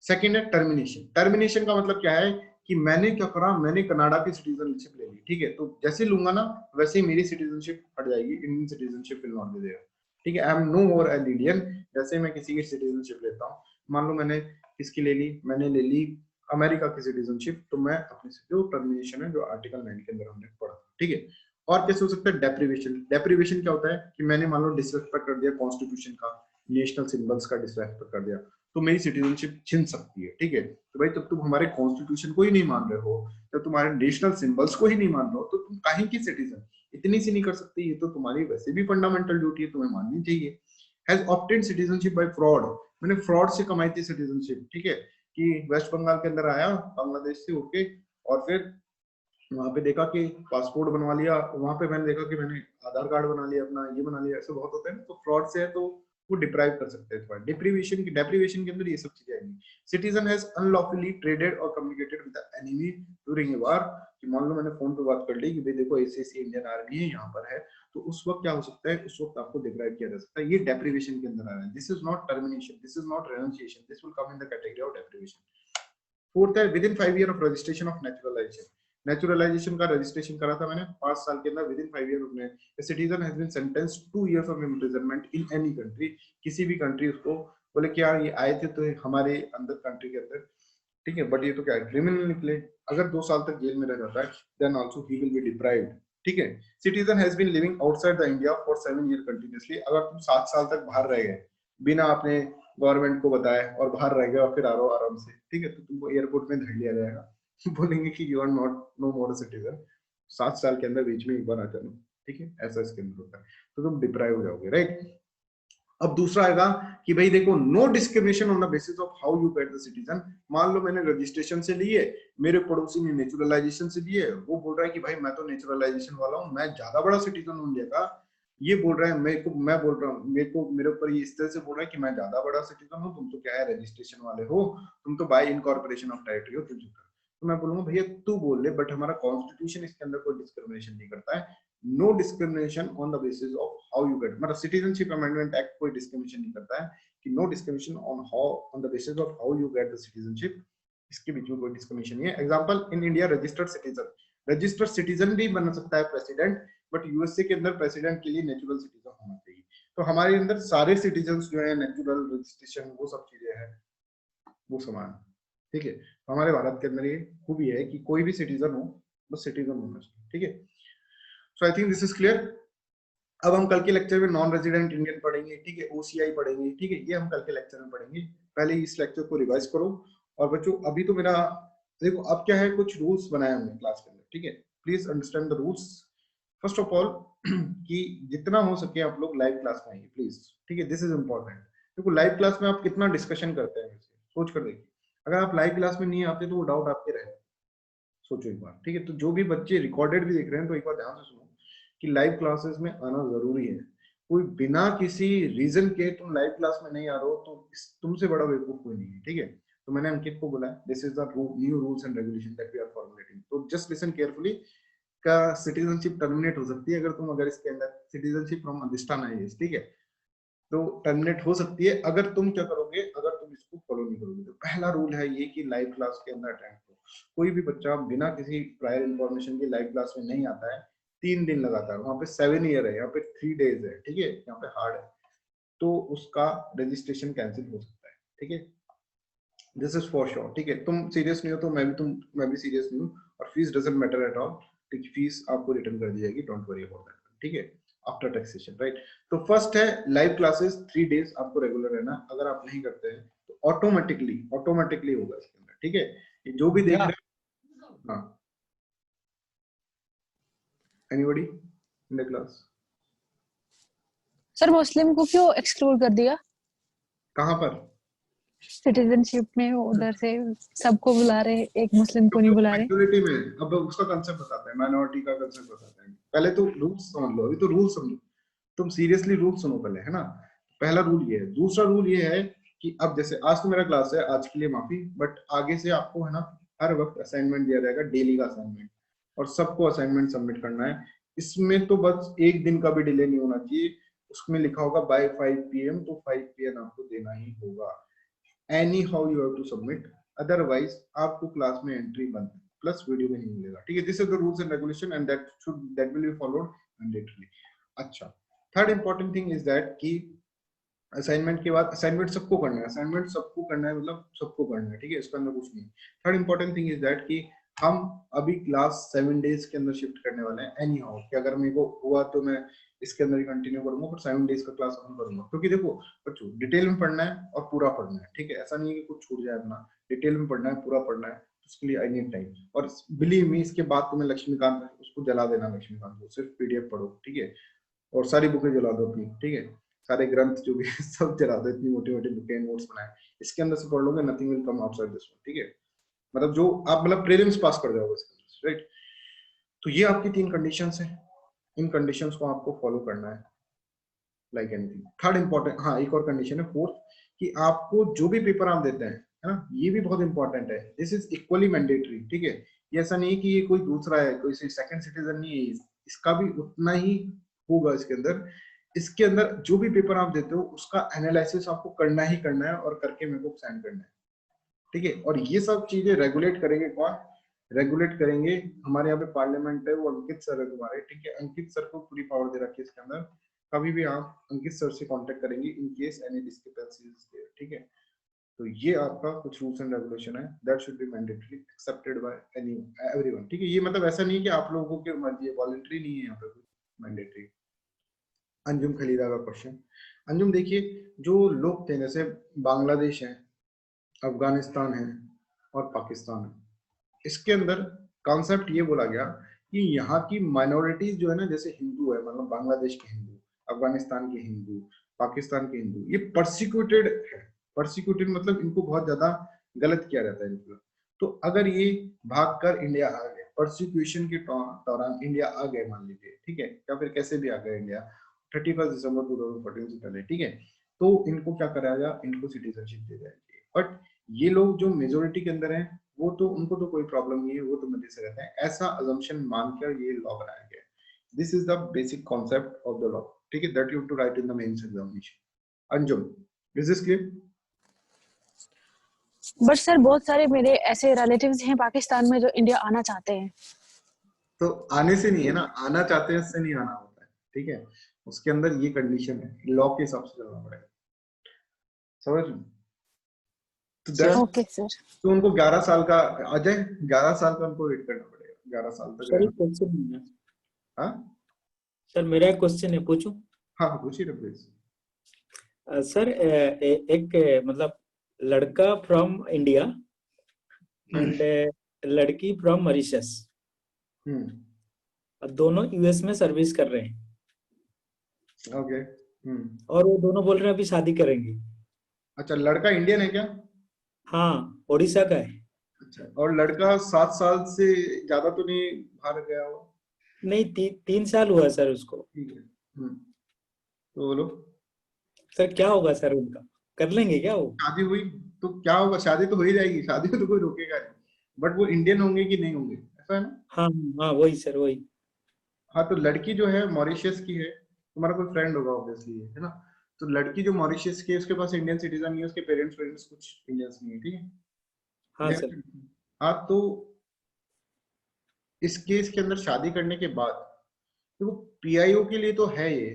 सेकंड है टर्मिनेशन। टर्मिनेशन का मतलब क्या है कि मैंने क्या करा, मैंने कनाडा की सिटीजनशिप ले ली, ठीक है, तो जैसे लूंगा ना वैसे ही मेरी सिटीजनशिप हट जाएगी, Indian citizenship will not be there, ठीक है। I am no more an Indian. जैसे मैं किसी की सिटीजनशिप लेता हूँ, मान लो मैंने किसकी ले ली, मैंने ले ली अमेरिका की सिटीजनशिप, तो मैं अपनी जो टर्मिनेशन है जो आर्टिकल 9 के अंदर हमने पढ़ा, ठीक है। और कैसे हो सकता है डेप्रिवेशन। डेप्रिवेशन क्या होता है कि मैंने मान लो डिसरेस्पेक्ट कर दिया कॉन्स्टिट्यूशन का, नेशनल सिंबल्स का डिसरेस्पेक्ट कर दिया, तो मेरी सिटीजनशिप छिन सकती है, ठीक है। तो भाई तब तुम हमारे कॉन्स्टिट्यूशन को ही नहीं मान रहे हो, जब तुम्हारे नेशनल सिंबल्स को ही नहीं मान रहे हो, तो तुम काहे की सिटीजन, इतनी सी नहीं कर सकते, ये तो तुम्हारी वैसे भी फंडामेंटल ड्यूटी है, तुम्हें माननी चाहिए। Has obtained citizenship by fraud, मैंने फ्रॉड से कमाई थी सिटीजनशिप, ठीक है, कि वेस्ट बंगाल के अंदर आया बांग्लादेश से होके, और फिर वहां पे देखा कि पासपोर्ट बनवा लिया, वहां पे मैंने देखा कि मैंने आधार कार्ड बना लिया, अपना ये बना लिया, ऐसे बहुत होता है ना, तो फ्रॉड से है तो वो डिप्राइव कर सकते हैं। डिप्रीवेशन के अंदर ये सब चीजें आएंगी। Citizen has unlawfully traded or communicated with the enemy during a war, कि मान लो मैंने फोन पे बात कर ली कि भाई देखो ऐसी इंडियन आर्मी है यहाँ पर है, तो उस वक्त क्या हो सकता है, उस वक्त आपको डिप्राइव किया जा सकता है, ये डेप्रीवेशन के अंदर आ रहा है। This is not termination, this is not renunciation, this will come in the category of deprivation. Fourth है within 5 year of registration of naturalisation. Naturalisation का रजिस्ट्रेशन करा था मैंने 5 साल के अंदर, विद इन 5 ईयर में a citizen has been sentenced 2 years of imprisonment in any country, किसी भी कंट्री उसको बोले कि यार ये आए थे तो हमारे अंदर कंट्री के अंदर, ठीक है, बट ये तो क्या क्रिमिनल निकले, अगर 2 साल तक जेल में रह जाता है then also he will be deprived, ठीक है। Citizen has been living outside the India for 7 year continuously, अगर तुम 7 साल तक बाहर रह गए बिना अपने गवर्नमेंट को बताए और बाहर रह गए और फिर आ रहे हो आराम से, ठीक है, तो तुमको एयरपोर्ट में धर लिया जाएगा, बोलेंगे कि you are not no more citizen, 7 साल के अंदर बीच में एक बार आ जाना, ठीक है, ऐसा इसके अंदर होता है, तो तुम डिप्राइव हो जाओगे, राइट। अब दूसरा आएगा कि भाई देखो no discrimination on the basis of how you get the citizen. मान लो मैंने रजिस्ट्रेशन से लिए, मेरे पड़ोसी ने नेचुरलाइजेशन से लिए, वो बोल रहा है कि भाई मैं तो नेचुरलाइजेशन वाला हूँ, मैं ज्यादा बड़ा सिटीजन हूँ इंडिया का, ये बोल रहा है मैं बोल रहा हूँ मेरे ऊपर ये इस तरह से बोल रहा है कि मैं ज्यादा बड़ा सिटीजन हूँ, तुम तो क्या है रजिस्ट्रेशन वाले हो, तुम तो बाय इनकॉर्पोरेशन ऑफ टेरिटरी हो, तुम तो मैं बोलूंगा भैया तू बोल ले, बट हमारा कॉन्स्टिट्यूशन इसके अंदर कोई डिस्क्रिमिनेशन नहीं करता है। No discrimination on the basis of how you get, मतलब सिटीजनशिप अमेंडमेंट एक्ट कोई डिस्क्रिमिनेशन नहीं करता है कि no discrimination on the basis of how you get the citizenship, इसके बीच में कोई डिस्क्रिमिनेशन नहीं है। Example in India registered citizen भी बन सकता है प्रेसिडेंट, बट यूएसए के अंदर प्रेसिडेंट के लिए नेचुरल सिटीजन होना चाहिए, तो हमारे अंदर सारे सिटीजन जो है नेचुरल रजिस्ट्रेशन वो सब चीजें हैं वो समान, ठीक है। तो हमारे भारत के अंदर ये खूबी है कि कोई भी सिटीजन हो बस सिटीजन होना चाहिए, ठीक है। So I think this is clear. अब हम कल के लेक्चर में नॉन रेजिडेंट इंडियन पढ़ेंगे, ठीक है, ओसीआई पढ़ेंगे, ठीक है, ये हम कल के लेक्चर में पढ़ेंगे। पहले इस लेक्चर को रिवाइज करो। और बच्चों अभी तो मेरा देखो अब क्या है, कुछ रूल्स बनाए हमने क्लास के अंदर, ठीक है, please understand the rules. First of all कि जितना हो सके आप लोग लाइव क्लास में आइए प्लीज, ठीक है, दिस इज इम्पोर्टेंट। देखो लाइव क्लास में आप कितना डिस्कशन करते हैं सोच कर देखिए, अगर आप लाइव क्लास में नहीं आते तो वो डाउट आपके रहे, सोचो एक बार, ठीक है। तो जो भी बच्चे रिकॉर्डेड भी देख रहे हैं तो एक बार ध्यान से सुनो कि लाइव क्लासेस में आना जरूरी है। कोई बिना किसी रीजन के तुम लाइव क्लास में नहीं आ रहे हो तो तुमसे बड़ा बेवकूफ कोई नहीं है, ठीक है। तो मैंने अंकित को बोला this is the new rules and regulation that we are formulating, तो जस्ट लिसन केयरफुली। का सिटीजनशिप टर्मिनेट हो सकती है अगर इसके अंदर सिटीजनशिप फ्रॉम अधिष्ठान है, ठीक है, तो टर्मिनेट हो सकती है अगर तुम क्या करोगे, अगर तुम इसको फॉलो नहीं करोगे। तो पहला रूल है ये कि लाइव क्लास के अंदर अटेंड करो। कोई भी बच्चा बिना किसी प्रायर इंफॉर्मेशन के लाइव क्लास में नहीं आता है 3 दिन लगातार, वहां पे 7 ईयर है, यहाँ पे 3 डेज है, ठीक है, यहाँ पे हार्ड है, तो उसका रजिस्ट्रेशन कैंसिल हो सकता है, ठीक है, दिस इज फॉर श्योर, ठीक है। तुम सीरियस नहीं हो तो मैं भी सीरियस नहीं हूँ, और fees doesn't matter at all, ठीक है, फीस आपको रिटर्न कर दी जाएगी, डोंट वरी अबाउट दैट, ठीक है, आफ्टर टैक्सेशन, राइट। तो फर्स्ट है लाइव क्लासेस 3 डेज आपको रेगुलर रहना, अगर आप नहीं करते हैं तो ऑटोमेटिकली होगा इसके अंदर, ठीक है। ये जो भी देख रहे हैं, हाँ, anybody in the class? Sir Muslim को क्यों एक्सक्लूड कर दिया? कहां पर? सिटीजनशिप में उधर से सबको बुला रहे, एक मुस्लिम को नहीं बुला रहे। माइनॉरिटी में अब उसका कांसेप्ट बताते हैं, माइनॉरिटी का कांसेप्ट बताते हैं। पहले तो रूल्स समझ लो, अभी तो रूल समझो, तुम सीरियसली रूल सुनो पहले, है ना। पहला रूल ये है। दूसरा रूल ये है कि अब जैसे आज तो मेरा क्लास है, आज के लिए माफी, बट आगे से आपको है ना हर वक्त असाइनमेंट दिया जाएगा, डेली का असाइनमेंट, और सबको असाइनमेंट सबमिट करना है। इसमें तो बस एक दिन का भी डिले नहीं होना चाहिए। उसमें लिखा होगा बाय 5 PM, तो 5 PM आपको देना ही होगा। Anyhow you have to submit, otherwise आपको क्लास में एंट्री बंद प्लस वीडियो में नहीं मिलेगा, ठीक है। This is the rules and regulation and that will be followed mandatory. अच्छा, third important thing is that कि असाइनमेंट के बाद असाइनमेंट सबको करना है, असाइनमेंट सबको करना है, मतलब सबको करना है, ठीक है, इसके अंदर कुछ नहीं। Third important thing is that कि हम अभी क्लास 7 डेज के अंदर शिफ्ट करने वाले हैं। एनी हाउ कि अगर मेरे को हुआ तो मैं इसके अंदर ही कंटिन्यू करूंगा, पर 7 डेज का क्लास अपन करूंगा, क्योंकि देखो बच्चों डिटेल में पढ़ना है और पूरा पढ़ना है, ठीक है। ऐसा नहीं है कि कुछ छूट जाए, अपना डिटेल में पढ़ना है, पूरा पढ़ना है, उसके लिए आई नीड टाइम। और बिलीव मी, इसके बाद तुम्हें लक्ष्मीकांत उसको जला देना, लक्ष्मीकांत को सिर्फ PDF पढ़ो, ठीक है, और सारी बुकें जला दो अपनी, ठीक है, सारे ग्रंथ जो भी सब जला दो, इतनी मोटी मोटी बुकें, नोट्स बनाए, इसके अंदर से पढ़ लोगे, nothing will come outside this one, ठीक है। मतलब जो आप मतलब प्रीलिम्स पास कर जाओगे इसके अंदर, राइट। तो ये आपकी 3 कंडीशंस हैं, इन कंडीशंस को आपको फॉलो करना है लाइक एनीथिंग। थर्ड इंपॉर्टेंट, हाँ एक और कंडीशन है फोर्थ, कि आपको जो भी पेपर आप देते हैं, है ना, ये भी बहुत इंपॉर्टेंट है, दिस इज इक्वली मैंडेटरी, ठीक है। ये ऐसा नहीं है कि ये कोई दूसरा है, कोई सेकंड सिटीजन नहीं है, इसका भी उतना ही होगा इसके अंदर। इसके अंदर जो भी पेपर आप देते हो उसका एनालिसिस आपको करना ही करना है, और करके मेरे को सेंड करना है, ठीक है। और ये सब चीजें रेगुलेट करेंगे कौन? रेगुलेट करेंगे हमारे यहाँ पे पार्लियामेंट है, वो अंकित सर है तुम्हारे, ठीक है। अंकित सर को पूरी पावर दे रखी है इसके अंदर। कभी भी आप अंकित सर से कांटेक्ट करेंगे in case any discrepancies is there, ठीक है। तो ये आपका कुछ रूल्स एंड रेगुलेशन है, that should be mandatory accepted by everyone, ठीक है। ये मतलब ऐसा नहीं है कि आप लोगों की मर्जी है, वॉलंटरी नहीं है यहाँ पे, मैंडेटरी। अंजुम खलीदा का क्वेश्चन। अंजुम देखिए, जो लोग थे जैसे बांग्लादेश है, अफगानिस्तान है और पाकिस्तान है, इसके अंदर कॉन्सेप्ट ये बोला गया कि यहाँ की माइनॉरिटीज जो है ना, जैसे हिंदू है, मतलब बांग्लादेश के हिंदू, अफगानिस्तान के हिंदू, पाकिस्तान के हिंदू, ये परसिक्यूटेड है। परसिक्यूटेड मतलब इनको बहुत ज्यादा गलत किया जाता है इनको। तो अगर ये भागकर इंडिया आ गए, परसिक्यूशन के दौरान इंडिया आ गए मान लीजिए, ठीक है, या फिर कैसे भी आ गए इंडिया 31 दिसंबर 2014 से पहले, ठीक है, तो इनको क्या कराया, इनको सिटीजनशिप दे जाएगी। बट ये लोग जो मेजोरिटी के अंदर हैं, वो तो उनको तो कोई प्रॉब्लम नहीं है, वो तो मजे से रहते हैं, ऐसा अजम्पशन मानकर ये लॉ बनाया गया। This is the basic concept of the law, ठीक है, that you have to write in the mains examination. Anjum, is this clear? But sir बहुत सारे मेरे ऐसे रिलेटिव्स हैं पाकिस्तान में जो इंडिया आना चाहते हैं। तो आने से नहीं है ना, आना चाहते हैं इससे नहीं आना होता है, ठीक है। उसके अंदर ये कंडीशन है, लॉ के हिसाब से चलना पड़ेगा, समझ? तो ओके सर। तो उनको 11 साल का अजय 11 साल का उनको वेट करना पड़ेगा, 11 साल तक। सर एक क्वेश्चन है। हाँ सर मेरा एक क्वेश्चन है, पूछूं? हाँ पूछिए ना प्लीज। सर एक मतलब लड़का फ्रॉम इंडिया एंड लड़की फ्रॉम मॉरिशस, दोनों US में सर्विस कर रहे हैं। ओके। और वो दोनों बोल रहे हैं अभी शादी करेंगे। अच्छा, लड़का इंडियन है क्या? हाँ, उड़ीसा का है। अच्छा, और लड़का 7 साल से ज्यादा तो नहीं बाहर गया हो? नहीं, 3 साल हुआ सर उसको। ठीक है। तो बोलो सर क्या होगा सर, उनका कर लेंगे क्या? वो शादी हुई तो क्या होगा? शादी तो हो ही जाएगी, शादी को तो कोई रोकेगा नहीं, बट वो इंडियन होंगे कि नहीं होंगे, ऐसा है ना? हाँ हाँ वही सर, वही। हाँ, तो लड़की जो है मॉरिशस की है, तुम्हारा कोई फ्रेंड होगा ऑब्वियसली, है ना। तो लड़की जो मॉरिशस की है, उसके पास इंडियन सिटीजन नहीं है, उसके पेरेंट्स कुछ इंडियंस नहीं है, ठीक है। हाँ सर। हाँ, तो इस केस के अंदर शादी करने के बाद तो PIO के लिए तो है ये,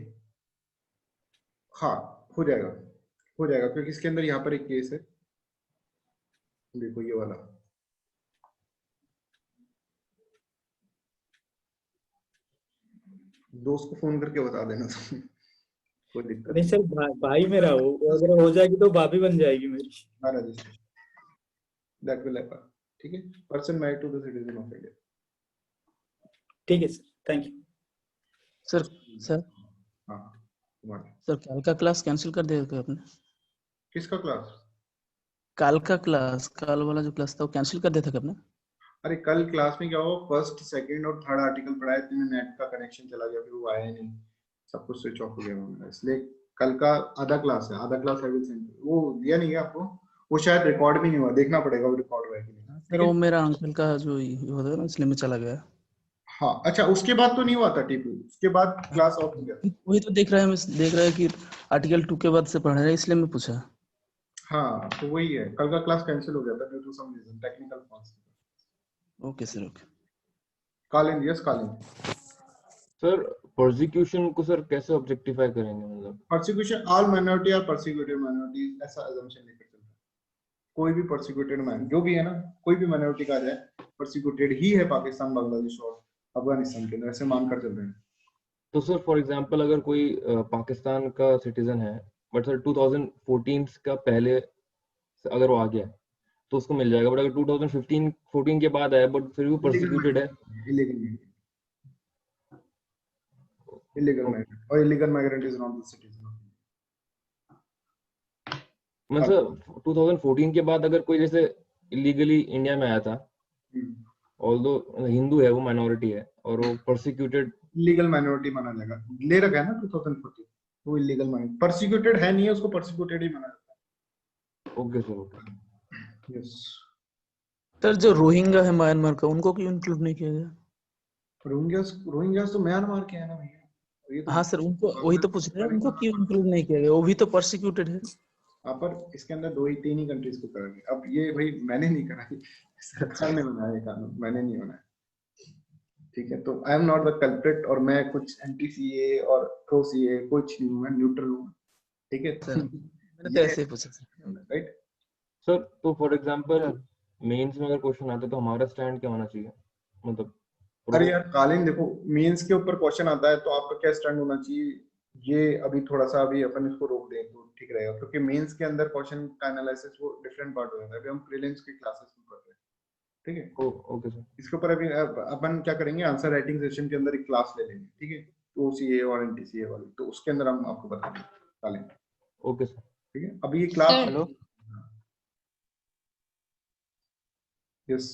हाँ हो जाएगा, हो जाएगा, क्योंकि इसके अंदर यहाँ पर एक केस है, देखो ये वाला, दोस्त को फोन करके बता देना तुम, कोई दिक्कत नहीं सर, भाई मेरा हो, अगर हो जाएगी तो भाभी बन जाएगी मेरी। दैट विल हैपन, ठीक है। Person married to the citizen of India. ठीक है सर, थैंक यू सर। हाँ सर कल का क्लास कैंसिल कर देगा आपने? किसका क्लास? कल वाला जो क्लास था वो कैंसिल कर दिया था क्या आपने? अरे कल क्लास में क्या हुआ, फर्स्ट सेकंड और थर्ड आर्टिकल पढ़ाए थे, नेट का कनेक्शन चला गया, फिर वो आया ही नहीं, सब कुछ स्विच ऑफ हो गया मेरा, इसलिए कल का आधा क्लास है, आधा क्लास है वो दिया नहीं है आपको, वो शायद रिकॉर्ड भी नहीं हुआ, देखना पड़ेगा वो रिकॉर्ड हुआ है कि नहीं। सर वो मेरा अंकल का जो होता है ना, इसलिए मैं चला गया। हाँ अच्छा, उसके बाद तो नहीं हुआ था टीपी, उसके बाद क्लास ऑफ हो गया। वही तो देख रहा है कि आर्टिकल 2 के बाद से पढ़ रहा है, इसलिए मैं पूछा। हाँ तो वही है, कल का क्लास कैंसिल हो गया था due to some reason, technical fault. Okay sir, okay. Kalind, yes Kalind. Sir prosecution को सर कैसे ऑब्जेक्टिफाई करेंगे, मतलब prosecution, all minority are persecuted minorities, ऐसा अजम्पशन लेकर चलता है, कोई भी परसिक्यूटेड मैन जो भी है ना, कोई भी माइनॉरिटी का जाए परसिक्यूटेड ही है पाकिस्तान, बांग्लादेश और अफगानिस्तान के अंदर, ऐसे मानकर चल रहे हैं। तो सर फॉर एग्जांपल अगर कोई पाकिस्तान का सिटीजन है बट सर 2014 का पहले अगर वो आ गया तो उसको मिल जाएगा, बट अगर 2014 के बाद आया बट फिर भी परसिक्यूटेड है, illegal migrant or illegal migrant is not the citizen of India. मतलब 2014 के बाद अगर कोई जैसे इलीगली इंडिया में आया था, ऑल्दो हिंदू है, वो माइनॉरिटी है और वो परसिक्यूटेड, लीगल माइनॉरिटी माना जाएगा, ले रखा है ना 2014, वो इलीगल माइनॉरिटी, परसिक्यूटेड है नहीं है, उसको परसिक्यूटेड ही माना जाता है। Okay sir, okay. Yes sir जो रोहिंग्या है म्यांमार का, उनको क्यों इंक्लूड नहीं किया गया? रोहिंग्यास तो म्यांमार के हैं ना भैया। हाँ सर, उनको वही तो पूछ रहे हैं, उनको क्यों इंक्लूड नहीं किया गया? वो भी तो परसिक्यूटेड है। पर इसके अंदर 2 ही 3 ही कंट्रीज को करेंगे, अब ये भाई मैंने नहीं करा, सरकार ने बनाया कानून, मैंने नहीं बनाया, ठीक है। तो I am not the culprit, और मैं कुछ एंटी सीए और प्रो सीए कुछ नहीं हूं, मैं न्यूट्रल हूं, ठीक है सर। मैंने तो ऐसे ही पूछा राइट सर। तो फॉर एग्जांपल मेंस में अगर क्वेश्चन आता है तो हमारा स्टैंड क्या होना चाहिए, मतलब? अरे यार कालीन, देखो मेंस के ऊपर क्वेश्चन आता है तो आपका क्या स्टैंड होना चाहिए, ये अभी थोड़ा सा अभी अपन इसको रोक दें तो ठीक रहेगा, क्योंकि मेंस के अंदर क्वेश्चन का एनालिसिस वो डिफरेंट पार्ट हो जाता है, अभी हम प्रीलिम्स की क्लासेस में पढ़ रहे हैं, ठीक है। Okay sir. इसके ऊपर अभी अपन क्या करेंगे, आंसर राइटिंग सेशन के अंदर एक क्लास ले लेंगे, ठीक है, ओसीए और एनटीसीए वाली, तो उसके अंदर हम आपको बताएंगे कालीन। ओके सर, ठीक है। अभी ये क्लास, हेलो यस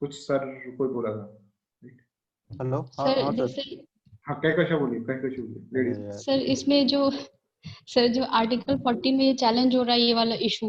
कुछ सर कोई बोला था, हेलो। हाँ सर हाँ सर। जैसे हाँ क्या बोलिए लेडीज। सर इसमें जो आर्टिकल 14 में ये चैलेंज हो रहा है, ये वाला इशू,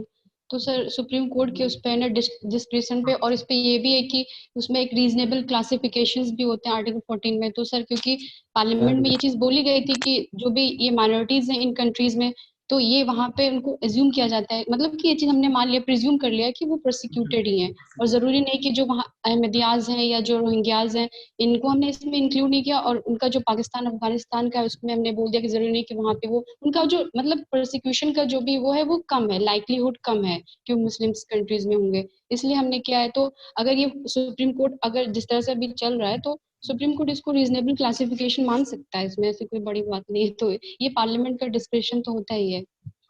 तो सर सुप्रीम कोर्ट के उस पे ना डिस्क्रिप्शन पे, और इस पे ये भी है कि उसमें एक रीजनेबल क्लासिफिकेशंस भी होते हैं आर्टिकल 14 में। तो सर क्योंकि पार्लियामेंट में ये चीज बोली गई थी कि जो भी ये माइनॉरिटीज हैं इन कंट्रीज में, तो ये वहाँ पे उनको एज्यूम किया जाता है, मतलब कि ये चीज हमने मान लिया, प्रिज्यूम कर लिया कि वो प्रोसिक्यूटेड ही हैं, और जरूरी नहीं कि जो वहाँ अहमदियाज हैं या जो रोहिंग्याज हैं इनको हमने इसमें इंक्लूड नहीं किया, और उनका जो पाकिस्तान अफगानिस्तान का है उसमें हमने बोल दिया कि जरूरी नहीं कि वहाँ पे वो उनका जो मतलब प्रोसिक्यूशन का जो भी वो है वो कम है, लाइकलीहुड कम है कि वो मुस्लिम कंट्रीज में होंगे, इसलिए हमने किया है। तो अगर ये सुप्रीम कोर्ट अगर जिस तरह से अभी चल रहा है तो सुप्रीम कोर्ट इसको रीजनेबल क्लासिफिकेशन मान सकता है, इसमें ऐसी कोई बड़ी बात नहीं है। तो ये पार्लियामेंट का डिस्क्रिप्शन तो होता ही है,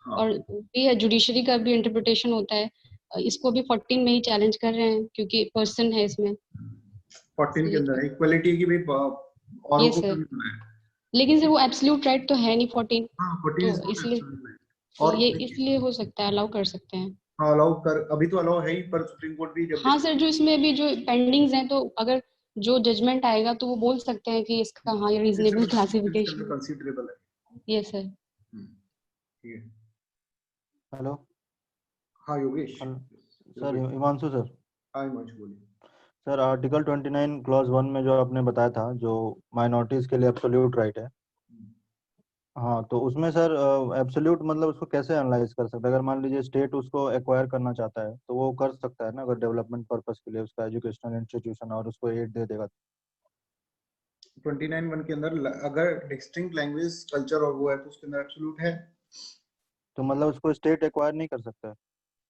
और ये जुडिशरी का भी इंटरप्रिटेशन होता है। इसको भी 14 में ही चैलेंज कर रहे हैं क्योंकि पर्सन है इसमें 14 के अंदर इक्वालिटी की भी और ये सर, लेकिन सर वो एब्सोल्यूट राइट तो है नहीं 14, तो इसलिए तो ये इसलिए हो सकता है, अलाउ कर सकते हैं। हाँ अलाउ कर, अभी तो अलाउ है ही, पर सुप्रीम कोर्ट भी जब हाँ सर, जो इसमें अभी जो पेंडिंग्स हैं, तो अगर जो जजमेंट आएगा तो वो बोल सकते हैं कि इसका हाँ ये रीजनेबल क्लासिफिकेशन कंसीडरेबल है। ये सर। ठीक है। हेलो। हाँ योगेश। Sir Himanshu sir. हाँ हिमांशु बोलिए। सर आर्टिकल 29 क्लॉज 1 में जो आपने बताया था, जो माइनॉरिटीज के लिए एब्सोल्यूट राइट है, हाँ तो उसमें सर एब्सोल्यूट मतलब उसको कैसे एनालाइज कर सकते हैं? अगर मान लीजिए स्टेट उसको एक्वायर करना चाहता है तो वो कर सकता है ना, अगर डेवलपमेंट पर्पस के लिए उसका एजुकेशनल इंस्टीट्यूशन और उसको एड दे देगा। 29(1) के अंदर अगर डिस्टिंक्ट लैंग्वेज कल्चर और वो है तो उसके अंदर एब्सोल्यूट है, तो मतलब उसको स्टेट एक्वायर नहीं कर सकता है,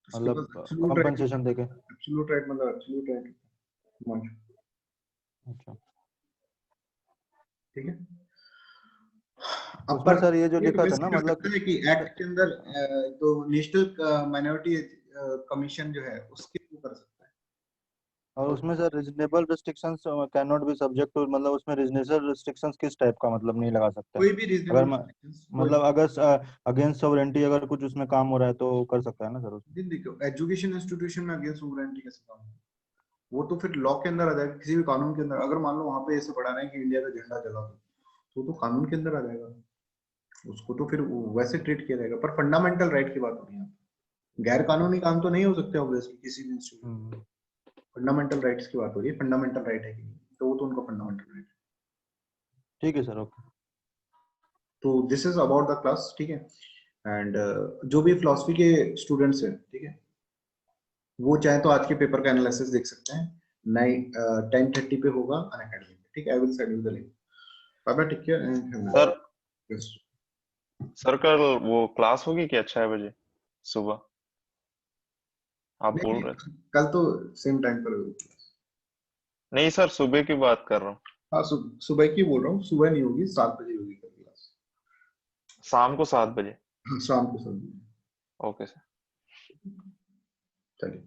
मतलब कंपनसेशन देके? एब्सोल्यूट राइट मतलब एब्सोल्यूट राइट। अच्छा ठीक है। उसमें सर ये जो लिखा था ना, मतलब कि एक्ट के अंदर तो नेशनल माइनॉरिटी कमीशन जो है उसके थ्रू कर सकता है। और उसमें sir reasonable restrictions can not be subject to, मतलब उसमें रीजनेबल रिस्ट्रिक्शंस किस टाइप का मतलब नहीं लगा सकते? कोई भी अगर रीजनेबल मतलब अगर अगेंस्ट सॉवरेंटी अगर कुछ उसमें काम हो रहा है तो कर सकता है ना सर उसमें? देखो एजुकेशन इंस्टीट्यूशन में अगेंस्ट सॉवरेंटी कैसे काम होगा? वो तो फिर लॉ के अंदर आ जाएगा, किसी भी कानून के अंदर। अगर मान लो वहां पे ऐसे पढ़ा रहे हैं कि इंडिया का झंडा जला दो, तो कानून के अंदर आ जाएगा, उसको तो फिर वैसे ट्रीट किया जाएगा। पर फंडामेंटल राइट की बात हो रही है, गैर कानूनी काम तो नहीं हो सकते ऑब्वियसली किसी भी इंस्टीट्यूट। फंडामेंटल राइट्स की बात हो रही है, फंडामेंटल राइट है कि नहीं, तो वो तो उनका फंडामेंटल राइट है। ठीक है सर, ओके। तो this is about the class, ठीक है। एंड जो भी फिलोसफी के स्टूडेंट्स हैं, ठीक है, वो चाहे तो आज के पेपर का एनालिसिस देख सकते हैं। 10:30 पे होगा अनअकैडमी पे, ठीक है। I will send you the link. Bye bye, take care and sir sir कल वो क्लास होगी क्या 6 बजे सुबह? आप बोल रहे थे। कल तो सेम टाइम पर होगी। नहीं सर, सुबह की बात कर रहा हूँ। हाँ, सुबह की बोल रहा हूँ, सुबह नहीं होगी, 7 बजे होगी कल क्लास। शाम को 7 बजे? हाँ, शाम को 7 बजे। ओके सर, चलिए।